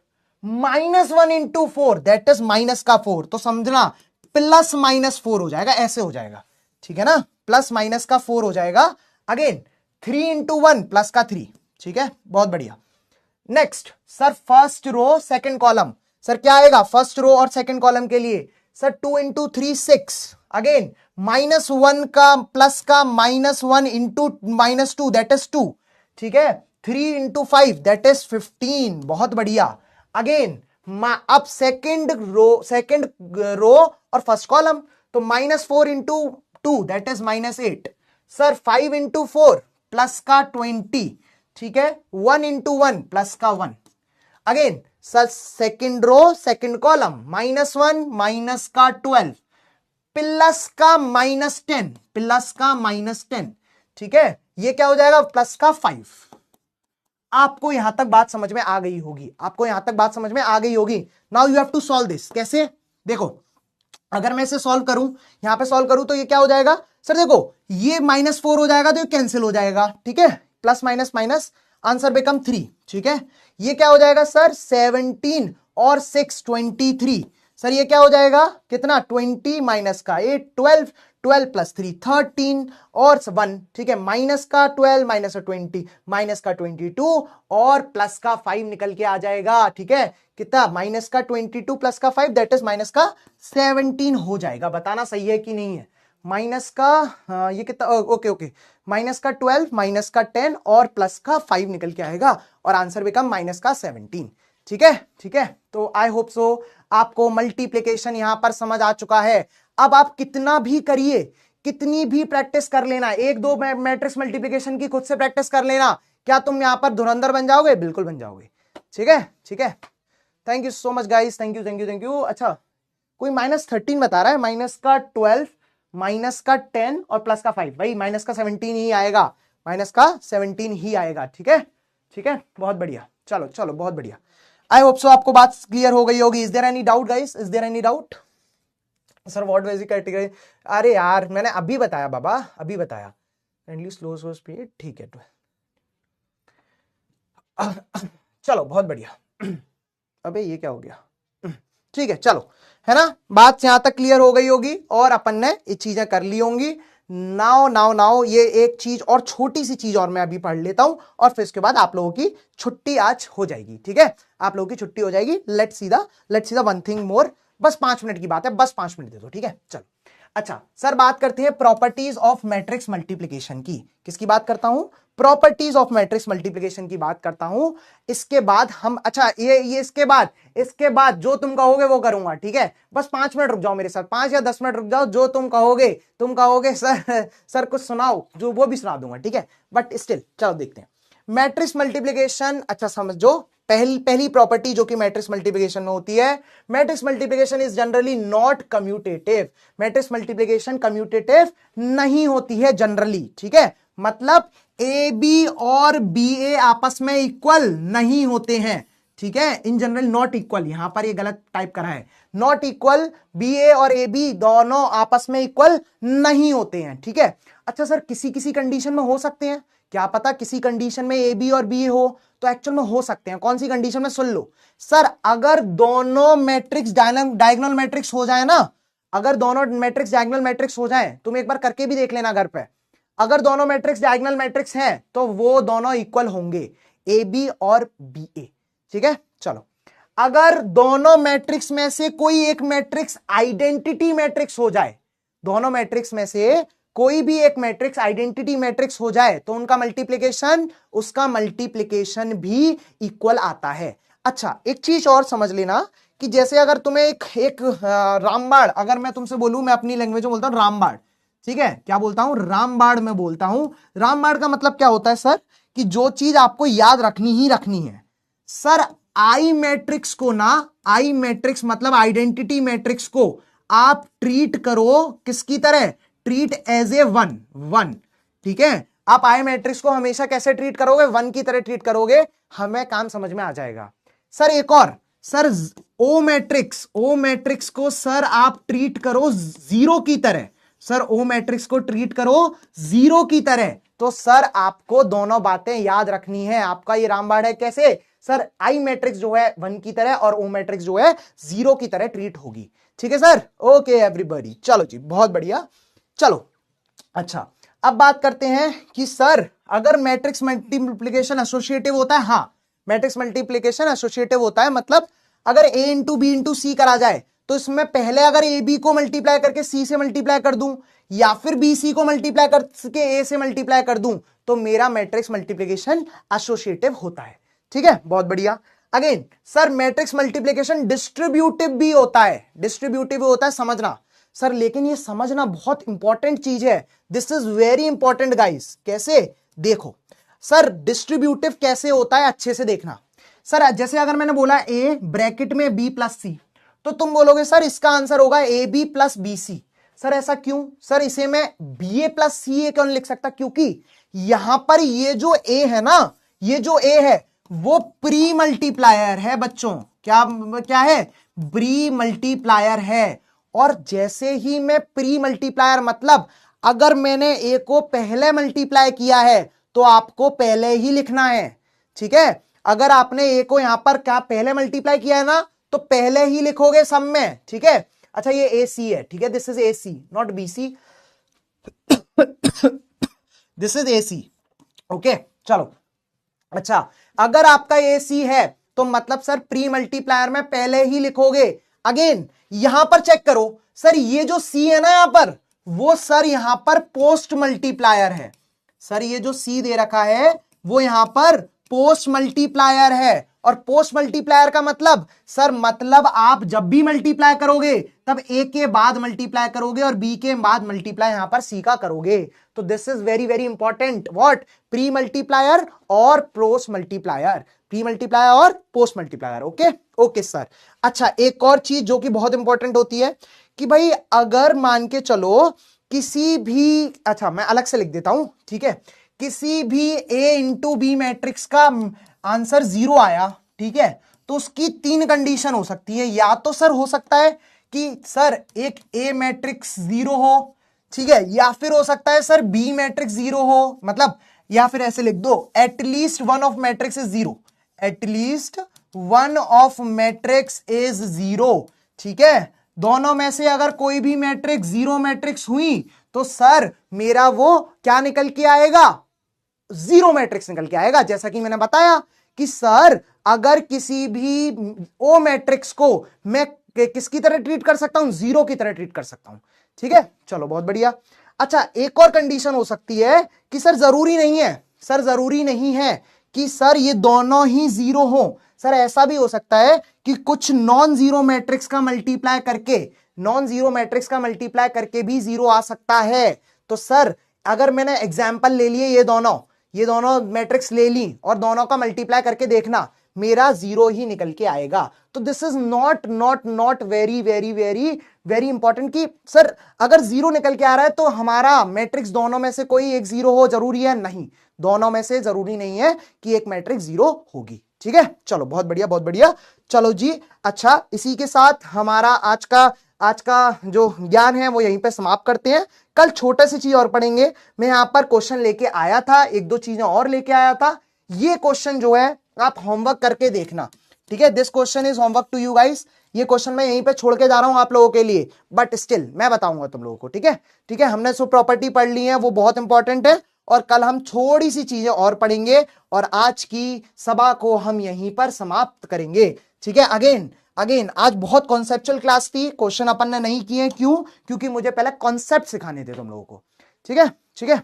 -1 × 4 that is minus का 4, तो समझना +-4 हो जाएगा, ऐसे हो जाएगा। ठीक है ना, +- का 4 हो जाएगा। अगेन 3 × 1 प्लस का 3। ठीक है, बहुत बढ़िया। Next sir, first row second column, sir क्या आएगा फर्स्ट रो और सेकंड कॉलम के लिए? सर 2 × 3 6, अगेन -1 का प्लस का -1 × -2 दैट इज 2। ठीक है, 3 × 5 दैट इज 15, बहुत बढ़िया। अगेन अब सेकंड रो और फर्स्ट कॉलम, तो -4 × 2 दैट इज -8। सर 5 × 4 प्लस का 20। ठीक है, 1 × 1 प्लस का 1। Again sir second row second column, -1 minus का 12 प्लस का -10, प्लस का -10। ठीक है, ये क्या हो जाएगा? प्लस का 5। आपको यहां तक बात समझ में आ गई होगी, आपको यहां तक बात समझ में आ गई होगी। Now you have to solve this. कैसे? देखो, अगर मैं इसे सॉल्व करूं, यहां पे सॉल्व करूं, तो ये क्या हो जाएगा सर? देखो, ये -4 हो जाएगा तो ये कैंसिल हो जाएगा। ठीक है, plus minus minus, answer become 3। ठीक है, ये क्या हो जाएगा सर? 17 और 6 23। सर ये क्या हो जाएगा? कितना? 20 माइनस का 8 12, 12 प्लस 3 13 और 1। ठीक है, माइनस का 12 माइनस का 20 माइनस का 22 और प्लस का 5 निकल के आ जाएगा। ठीक है, कितना? माइनस का 22 प्लस का 5 दैट इज माइनस का 17 हो जाएगा। बताना सही है कि नहीं है? माइनस का ये कितना? ओके, माइनस का 12 माइनस का 10 और प्लस का 5 निकल के आएगा, और आंसर बिकम माइनस का 17। ठीक है, ठीक है, तो आई होप सो आपको मल्टीप्लिकेशन यहां पर समझ आ चुका है। अब आप कितना भी करिए, कितनी भी प्रैक्टिस कर लेना, 1-2 मैट्रिक्स मल्टीप्लिकेशन की खुद से प्रैक्टिस कर लेना, क्या तुम यहां पर धुरंधर बन जाओगे? बिल्कुल बन जाओगे। ठीक है, ठीक है। Thank you so much guys, thank you thank you thank you. अच्छा, कोई -13 बता रहा है, -12, -10 और +5, भाई -17 ही आएगा, -17 ही आएगा। ठीक है, ठीक है, बहुत बढ़िया। चलो चलो, बहुत बढ़िया। आई होप सो आपको बात क्लियर हो गई होगी। Is there any doubt guys? Is there any doubt? Sir what basic category? अरे यार, मैंने अभी बताया बाबा, अभी बताया। फ्रेंडली स्लो स्पीड, ठीक है। चलो बहुत बढ़िया। अबे ये क्या हो गया? ठीक है, चलो, है ना, बात यहां तक क्लियर हो गई होगी और अपन ने ये चीजें कर ली होंगी। नाउ नाउ नाउ ये एक चीज और, छोटी सी चीज और मैं अभी पढ़ लेता हूं और फिर इसके बाद आप लोगों की छुट्टी आज हो जाएगी। ठीक है, आप लोगों की छुट्टी हो जाएगी। Let's see the one thing more. बस 5 मिनट की बात है, बस 5 मिनट दे दो। ठीक है, चलो। अच्छा सर, बात करते हैं प्रॉपर्टीज ऑफ मैट्रिक्स मल्टीप्लिकेशन की। किसकी बात करता हूं? प्रॉपर्टीज ऑफ मैट्रिक्स मल्टीप्लिकेशन की बात करता हूं। इसके बाद हम, अच्छा ये इसके बाद जो तुम कहोगे वो करूंगा। ठीक है, बस 5 मिनट रुक जाओ मेरे साथ, 5 या 10 मिनट रुक जाओ। जो तुम कहोगे सर कुछ सुनाओ, जो वो भी सुना दूंगा। ठीक है, बट स्टिल चलो देखते हैं मैट्रिक्स मल्टीप्लिकेशन। अच्छा समझो, पहली प्रॉपर्टी जो कि मैट्रिक्स मल्टीप्लिकेशन में होती है, matrix multiplication is generally not commutative. Matrix multiplication commutative नहीं होती है जनरली। ठीक है, मतलब ए बी और बी ए आपस में इक्वल नहीं होते हैं। ठीक है, इन जनरल नॉट इक्वल, यहां पर ये गलत टाइप करा है, नॉट इक्वल। बी ए और ए बी दोनों आपस में इक्वल नहीं होते हैं। ठीक है, अच्छा सर, किसी किसी कंडीशन में हो सकते हैं, क्या पता किसी कंडीशन में ए बी और बी ए हो, तो एक्चुअल में हो सकते हैं। कौन सी कंडीशन में? सुन लो सर, अगर दोनों मैट्रिक्स डायगोनल मैट्रिक्स हो जाए ना, अगर दोनों मैट्रिक्स डायगोनल मैट्रिक्स हो जाए, तुम एक बार करके भी देख लेना घर पे। अगर दोनों मैट्रिक्स डायगोनल मैट्रिक्स हैं तो वो दोनों इक्वल होंगे, ए बी और बी ए। ठीक है, चलो। अगर दोनों मैट्रिक्स में से कोई एक मैट्रिक्स आइडेंटिटी मैट्रिक्स हो जाए, दोनों मैट्रिक्स में से कोई भी एक मैट्रिक्स आइडेंटिटी मैट्रिक्स हो जाए, तो उसका मल्टीप्लिकेशन भी इक्वल आता है। अच्छा, एक चीज और समझ लेना कि जैसे अगर तुम्हें एक रामबाण, अगर मैं तुमसे बोलूं, मैं अपनी लैंग्वेज में बोलता हूं रामबाण। ठीक है, क्या बोलता हूं? रामबाण में बोलता हूं। रामबाण का मतलब क्या होता है सर? कि जो चीज आपको याद रखनी ही रखनी है। सर आई मैट्रिक्स को ना, आई मैट्रिक्स मतलब आइडेंटिटी मैट्रिक्स को आप ट्रीट करो किसकी तरह? Treat as a one. ठीक है, आप आई मैट्रिक्स को हमेशा कैसे ट्रीट करोगे? 1 की तरह ट्रीट करोगे। हमें काम समझ में आ जाएगा। सर एक और, सर ओ मैट्रिक्स को सर आप ट्रीट करो 0 की तरह। सर ओ मैट्रिक्स को ट्रीट करो 0 की तरह। तो सर आपको दोनों बातें याद रखनी है। आपका ये रामबाण है कैसे? सर आई मैट्रिक्स जो है 1 की तरह और ओ मैट्रिक्स जो है 0 की तरह ट्रीट होगी। ठीक है सर, ओके एवरीबॉडी, चलो जी, बहुत बढ़िया। चलो, अच्छा अब बात करते हैं कि सर अगर मैट्रिक्स मल्टीप्लिकेशन एसोसिएटिव होता है, हाँ मैट्रिक्स मल्टीप्लिकेशन एसोसिएटिव होता है, मतलब अगर ए इंटू बी इंटू सी करा जाए तो इसमें पहले अगर ए बी को मल्टीप्लाई करके सी से मल्टीप्लाई कर दूं, या फिर बी सी को मल्टीप्लाई करके ए से मल्टीप्लाई कर दूं, तो मेरा मैट्रिक्स मल्टीप्लिकेशन एसोसिएटिव होता है। ठीक है, बहुत बढ़िया। Again sir matrix multiplication distributive भी होता है, डिस्ट्रीब्यूटिव होता है, समझना सर। लेकिन ये समझना बहुत इंपॉर्टेंट चीज है, this is very important guys. कैसे? देखो सर, डिस्ट्रीब्यूटिव कैसे होता है, अच्छे से देखना सर। जैसे अगर मैंने बोला ए ब्रैकेट में बी प्लस सी, तो तुम बोलोगे सर इसका आंसर होगा A B plus B C. Sir ऐसा क्यों? सर इसे मैं बी ए प्लस सी ए क्यों लिख सकता? क्योंकि यहां पर ये जो ए है ना, ये जो ए है वो प्री मल्टीप्लायर है बच्चों। क्या है? प्री मल्टीप्लायर है। और जैसे ही मैं प्री मल्टीप्लायर, मतलब अगर मैंने ए को पहले मल्टीप्लाई किया है तो आपको पहले ही लिखना है। ठीक है, अगर आपने ए को यहां पर क्या पहले मल्टीप्लाई किया है ना, तो पहले ही लिखोगे सब में। ठीक है, अच्छा ये ए सी है। ठीक है, this is A C not B C, this is A C. Okay, चलो। अच्छा अगर आपका ए सी है तो मतलब सर प्री मल्टीप्लायर में पहले ही लिखोगे। अगेन यहां पर चेक करो सर, ये जो सी है ना यहां पर, वो सर यहां पर पोस्ट मल्टीप्लायर है। सर ये जो सी दे रखा है वो यहां पर पोस्ट मल्टीप्लायर है। और पोस्ट मल्टीप्लायर का मतलब सर, मतलब आप जब भी मल्टीप्लाई करोगे तब ए के बाद मल्टीप्लाई करोगे और बी के बाद मल्टीप्लाई यहां पर सी का करोगे। तो this is very very important, what, pre multiplier और पोस्ट मल्टीप्लायर, प्री मल्टीप्लायर और post multiplier. Okay okay sir. अच्छा, एक और चीज जो कि बहुत इंपॉर्टेंट होती है कि भाई अगर मान के चलो किसी भी, अच्छा मैं अलग से लिख देता हूं, ठीक है, किसी भी ए इंटू बी मैट्रिक्स का आंसर 0 आया, ठीक है, तो उसकी 3 कंडीशन हो सकती है। या तो सर हो सकता है कि सर एक ए मैट्रिक्स 0 हो, ठीक है, या फिर हो सकता है सर बी मैट्रिक्स 0 हो, मतलब या फिर ऐसे लिख दो, at least one of matrix is 0, at least one of matrix is 0, ठीक है। दोनों में से अगर कोई भी मैट्रिक्स 0 मैट्रिक्स हुई तो सर मेरा वो क्या निकल के आएगा, 0 मैट्रिक्स निकल के आएगा। जैसा कि मैंने बताया कि सर अगर किसी भी ओ मैट्रिक्स को मैं किसकी तरह ट्रीट कर सकता हूं, 0 की तरह ट्रीट कर सकता हूं, ठीक है, चलो बहुत बढ़िया। अच्छा, एक और कंडीशन हो सकती है कि सर जरूरी नहीं है, सर जरूरी नहीं है कि सर ये दोनों ही 0 हो, सर ऐसा भी हो सकता है कि कुछ नॉन जीरो मैट्रिक्स का मल्टीप्लाई करके, नॉन जीरो मैट्रिक्स का मल्टीप्लाई करके भी 0 आ सकता है। तो सर अगर मैंने एग्जाम्पल ले लिए, ये दोनों मैट्रिक्स ले ली और दोनों का मल्टीप्लाई करके देखना, मेरा 0 ही निकल के आएगा। तो this is not very very very very important कि सर अगर 0 निकल के आ रहा है तो हमारा मैट्रिक्स दोनों में से कोई एक 0 हो, जरूरी है नहीं, दोनों में से जरूरी नहीं है कि एक मैट्रिक्स 0 होगी, ठीक है। चलो बहुत बढ़िया बहुत बढ़िया, चलो जी। अच्छा, इसी के साथ हमारा आज का जो ज्ञान है वो यहीं पे समाप्त करते हैं। कल छोटा सी चीज और पढ़ेंगे। मैं यहां पर क्वेश्चन लेके आया था, एक दो चीजें और लेके आया था। ये क्वेश्चन जो है आप होमवर्क करके देखना, ठीक है। This question is homework to you guys. ये क्वेश्चन मैं यहीं पे छोड़ के जा रहा हूं आप लोगों के लिए, बट स्टिल मैं बताऊंगा तुम लोगों को, ठीक है ठीक है। हमने जो प्रॉपर्टी पढ़ ली है वो बहुत इंपॉर्टेंट है, और कल हम थोड़ी सी चीजें और पढ़ेंगे और आज की सभा को हम यहीं पर समाप्त करेंगे, ठीक है। अगेन आज बहुत कॉन्सेप्चुअल क्लास थी, क्वेश्चन अपन ने नहीं किए, क्यों, क्योंकि मुझे पहले कॉन्सेप्ट सिखाने थे तुम लोगों को, ठीक है ठीक है।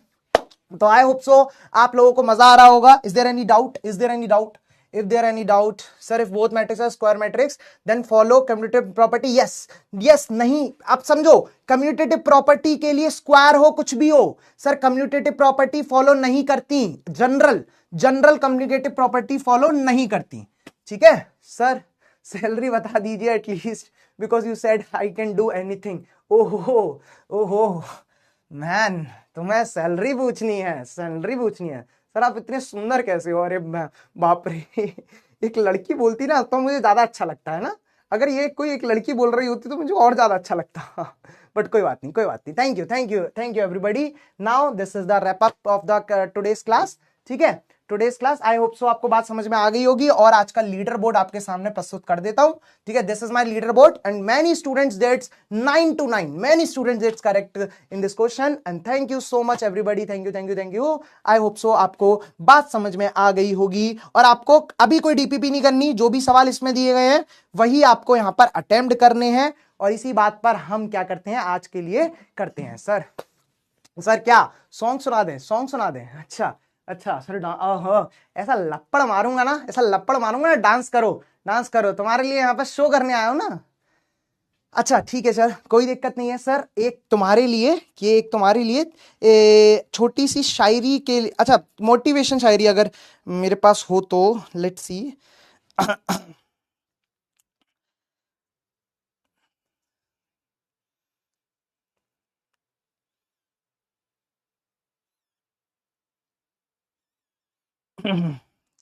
तो आई होप सो आप लोगों को मजा आ रहा होगा। Is there any doubt, is there any doubt, if there any doubt, sir if both matrix are square matrix then follow commutative property, yes नहीं, आप समझो कम्यूटेटिव प्रॉपर्टी के लिए स्क्वायर हो कुछ भी हो, सर कम्यूटेटिव प्रॉपर्टी फॉलो नहीं करती, जनरल कम्यूटेटिव प्रॉपर्टी फॉलो नहीं करती, ठीक है। सर सैलरी बता दीजिए at least, because you said I can do anything. ओहो मैन, तुम्हें सैलरी पूछनी है, सैलरी पूछनी है। सर आप इतने सुंदर कैसे हो, अरे बाप रे एक लड़की बोलती ना तो मुझे ज्यादा अच्छा लगता है ना, अगर ये कोई एक लड़की बोल रही होती तो मुझे और ज्यादा अच्छा लगता बट कोई बात नहीं, कोई बात नहीं। Thank you everybody. Now this is the wrap up of the today's class, ठीक है, टुडेज क्लास। आई होप सो आपको बात समझ में आ गई होगी, और आज का लीडर बोर्ड आपके सामने प्रस्तुत कर देता हूं, ठीक है। This is my leader board and many students gets 9 to 9, many students gets correct in this question, and thank you so much everybody, thank you. I hope so आपको बात समझ में आ गई होगी, और आपको अभी कोई डीपीपी नहीं करनी, जो भी सवाल इसमें दिए गए हैं वही आपको यहां पर अटेम्प्ट करने हैं, और इसी बात पर हम क्या करते हैं आज के लिए करते हैं। सर क्या सॉन्ग सुना दें, अच्छा सर ऐसा लपड़ मारूंगा ना, डांस करो, तुम्हारे लिए यहाँ पर शो करने आया हूं ना। अच्छा ठीक है सर, कोई दिक्कत नहीं है सर। एक तुम्हारे लिए छोटी सी शायरी के लिए, अच्छा मोटिवेशन शायरी अगर मेरे पास हो तो लेट्स सी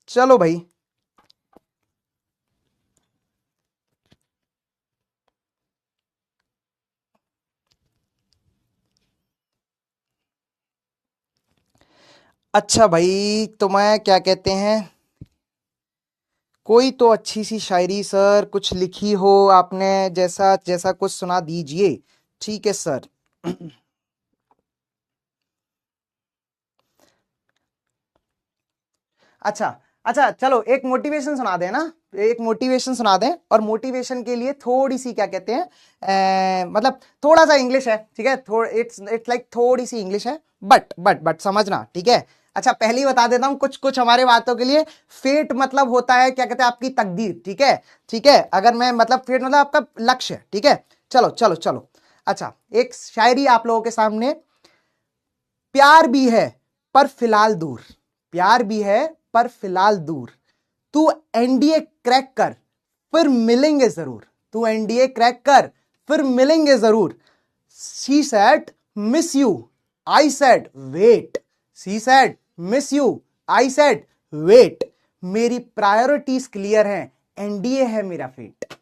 चलो भाई, अच्छा भाई तुम्हें क्या कहते हैं, कोई तो अच्छी सी शायरी सर कुछ लिखी हो आपने, जैसा कुछ सुना दीजिए, ठीक है सर। अच्छा चलो एक मोटिवेशन सुना दें ना, एक मोटिवेशन सुना दें, और मोटिवेशन के लिए थोड़ी सी क्या कहते हैं मतलब थोड़ा सा इंग्लिश है, ठीक है, इट्स लाइक थोड़ी सी इंग्लिश है, बट समझना, ठीक है। अच्छा पहले ही बता देता हूं कुछ कुछ हमारे बातों के लिए। फेट मतलब होता है क्या कहते हैं, आपकी तकदीर, ठीक है, ठीक है। अगर मैं मतलब फेट मतलब आपका लक्ष्य, ठीक है। चलो चलो चलो। अच्छा एक शायरी आप लोगों के सामने। प्यार भी है पर फिलहाल दूर, प्यार भी है पर फिलहाल दूर, तू एनडीए क्रैक कर फिर मिलेंगे जरूर, तू एनडीए क्रैक कर फिर मिलेंगे जरूर। She said miss you, I said wait, she said miss you, I said wait, मेरी प्रायोरिटीज क्लियर हैं, एनडीए है मेरा fate.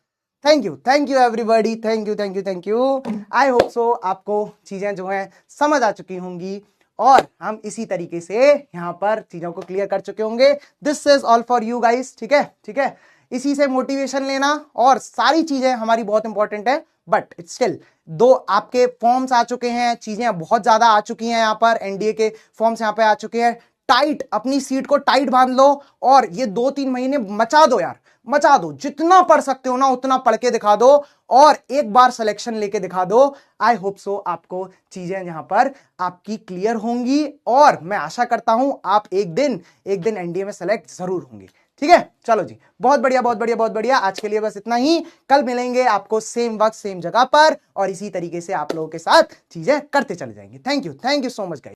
Thank you everybody, thank you thank you thank you. I hope so आपको चीजें जो हैं समझ आ चुकी होंगी और हम इसी तरीके से यहां पर चीजों को क्लियर कर चुके होंगे। This is all for you guys, ठीक है, ठीक है। इसी से मोटिवेशन लेना और सारी चीजें हमारी बहुत इंपॉर्टेंट है, बट इट्स स्टिल दो आपके फॉर्म्स आ चुके हैं, चीजें बहुत ज्यादा आ चुकी हैं, यहां पर एनडीए के फॉर्म्स यहां पे आ चुके हैं। टाइट अपनी सीट को टाइट बांध लो और ये 2-3 महीने मचा दो यार, मचा दो, जितना पढ़ सकते हो ना उतना पढ़ के दिखा दो और एक बार सिलेक्शन लेके दिखा दो। आई होप सो आपको चीजें यहां पर आपकी क्लियर होंगी और मैं आशा करता हूं आप एक दिन एनडीए में सेलेक्ट जरूर होंगे, ठीक है। चलो जी, बहुत बढ़िया बहुत बढ़िया बहुत बढ़िया। आज के लिए बस इतना ही, कल मिलेंगे आपको सेम वक्त सेम जगह पर और इसी तरीके से आप लोगों के साथ चीजें करते चले जाएंगे। Thank you so much guys.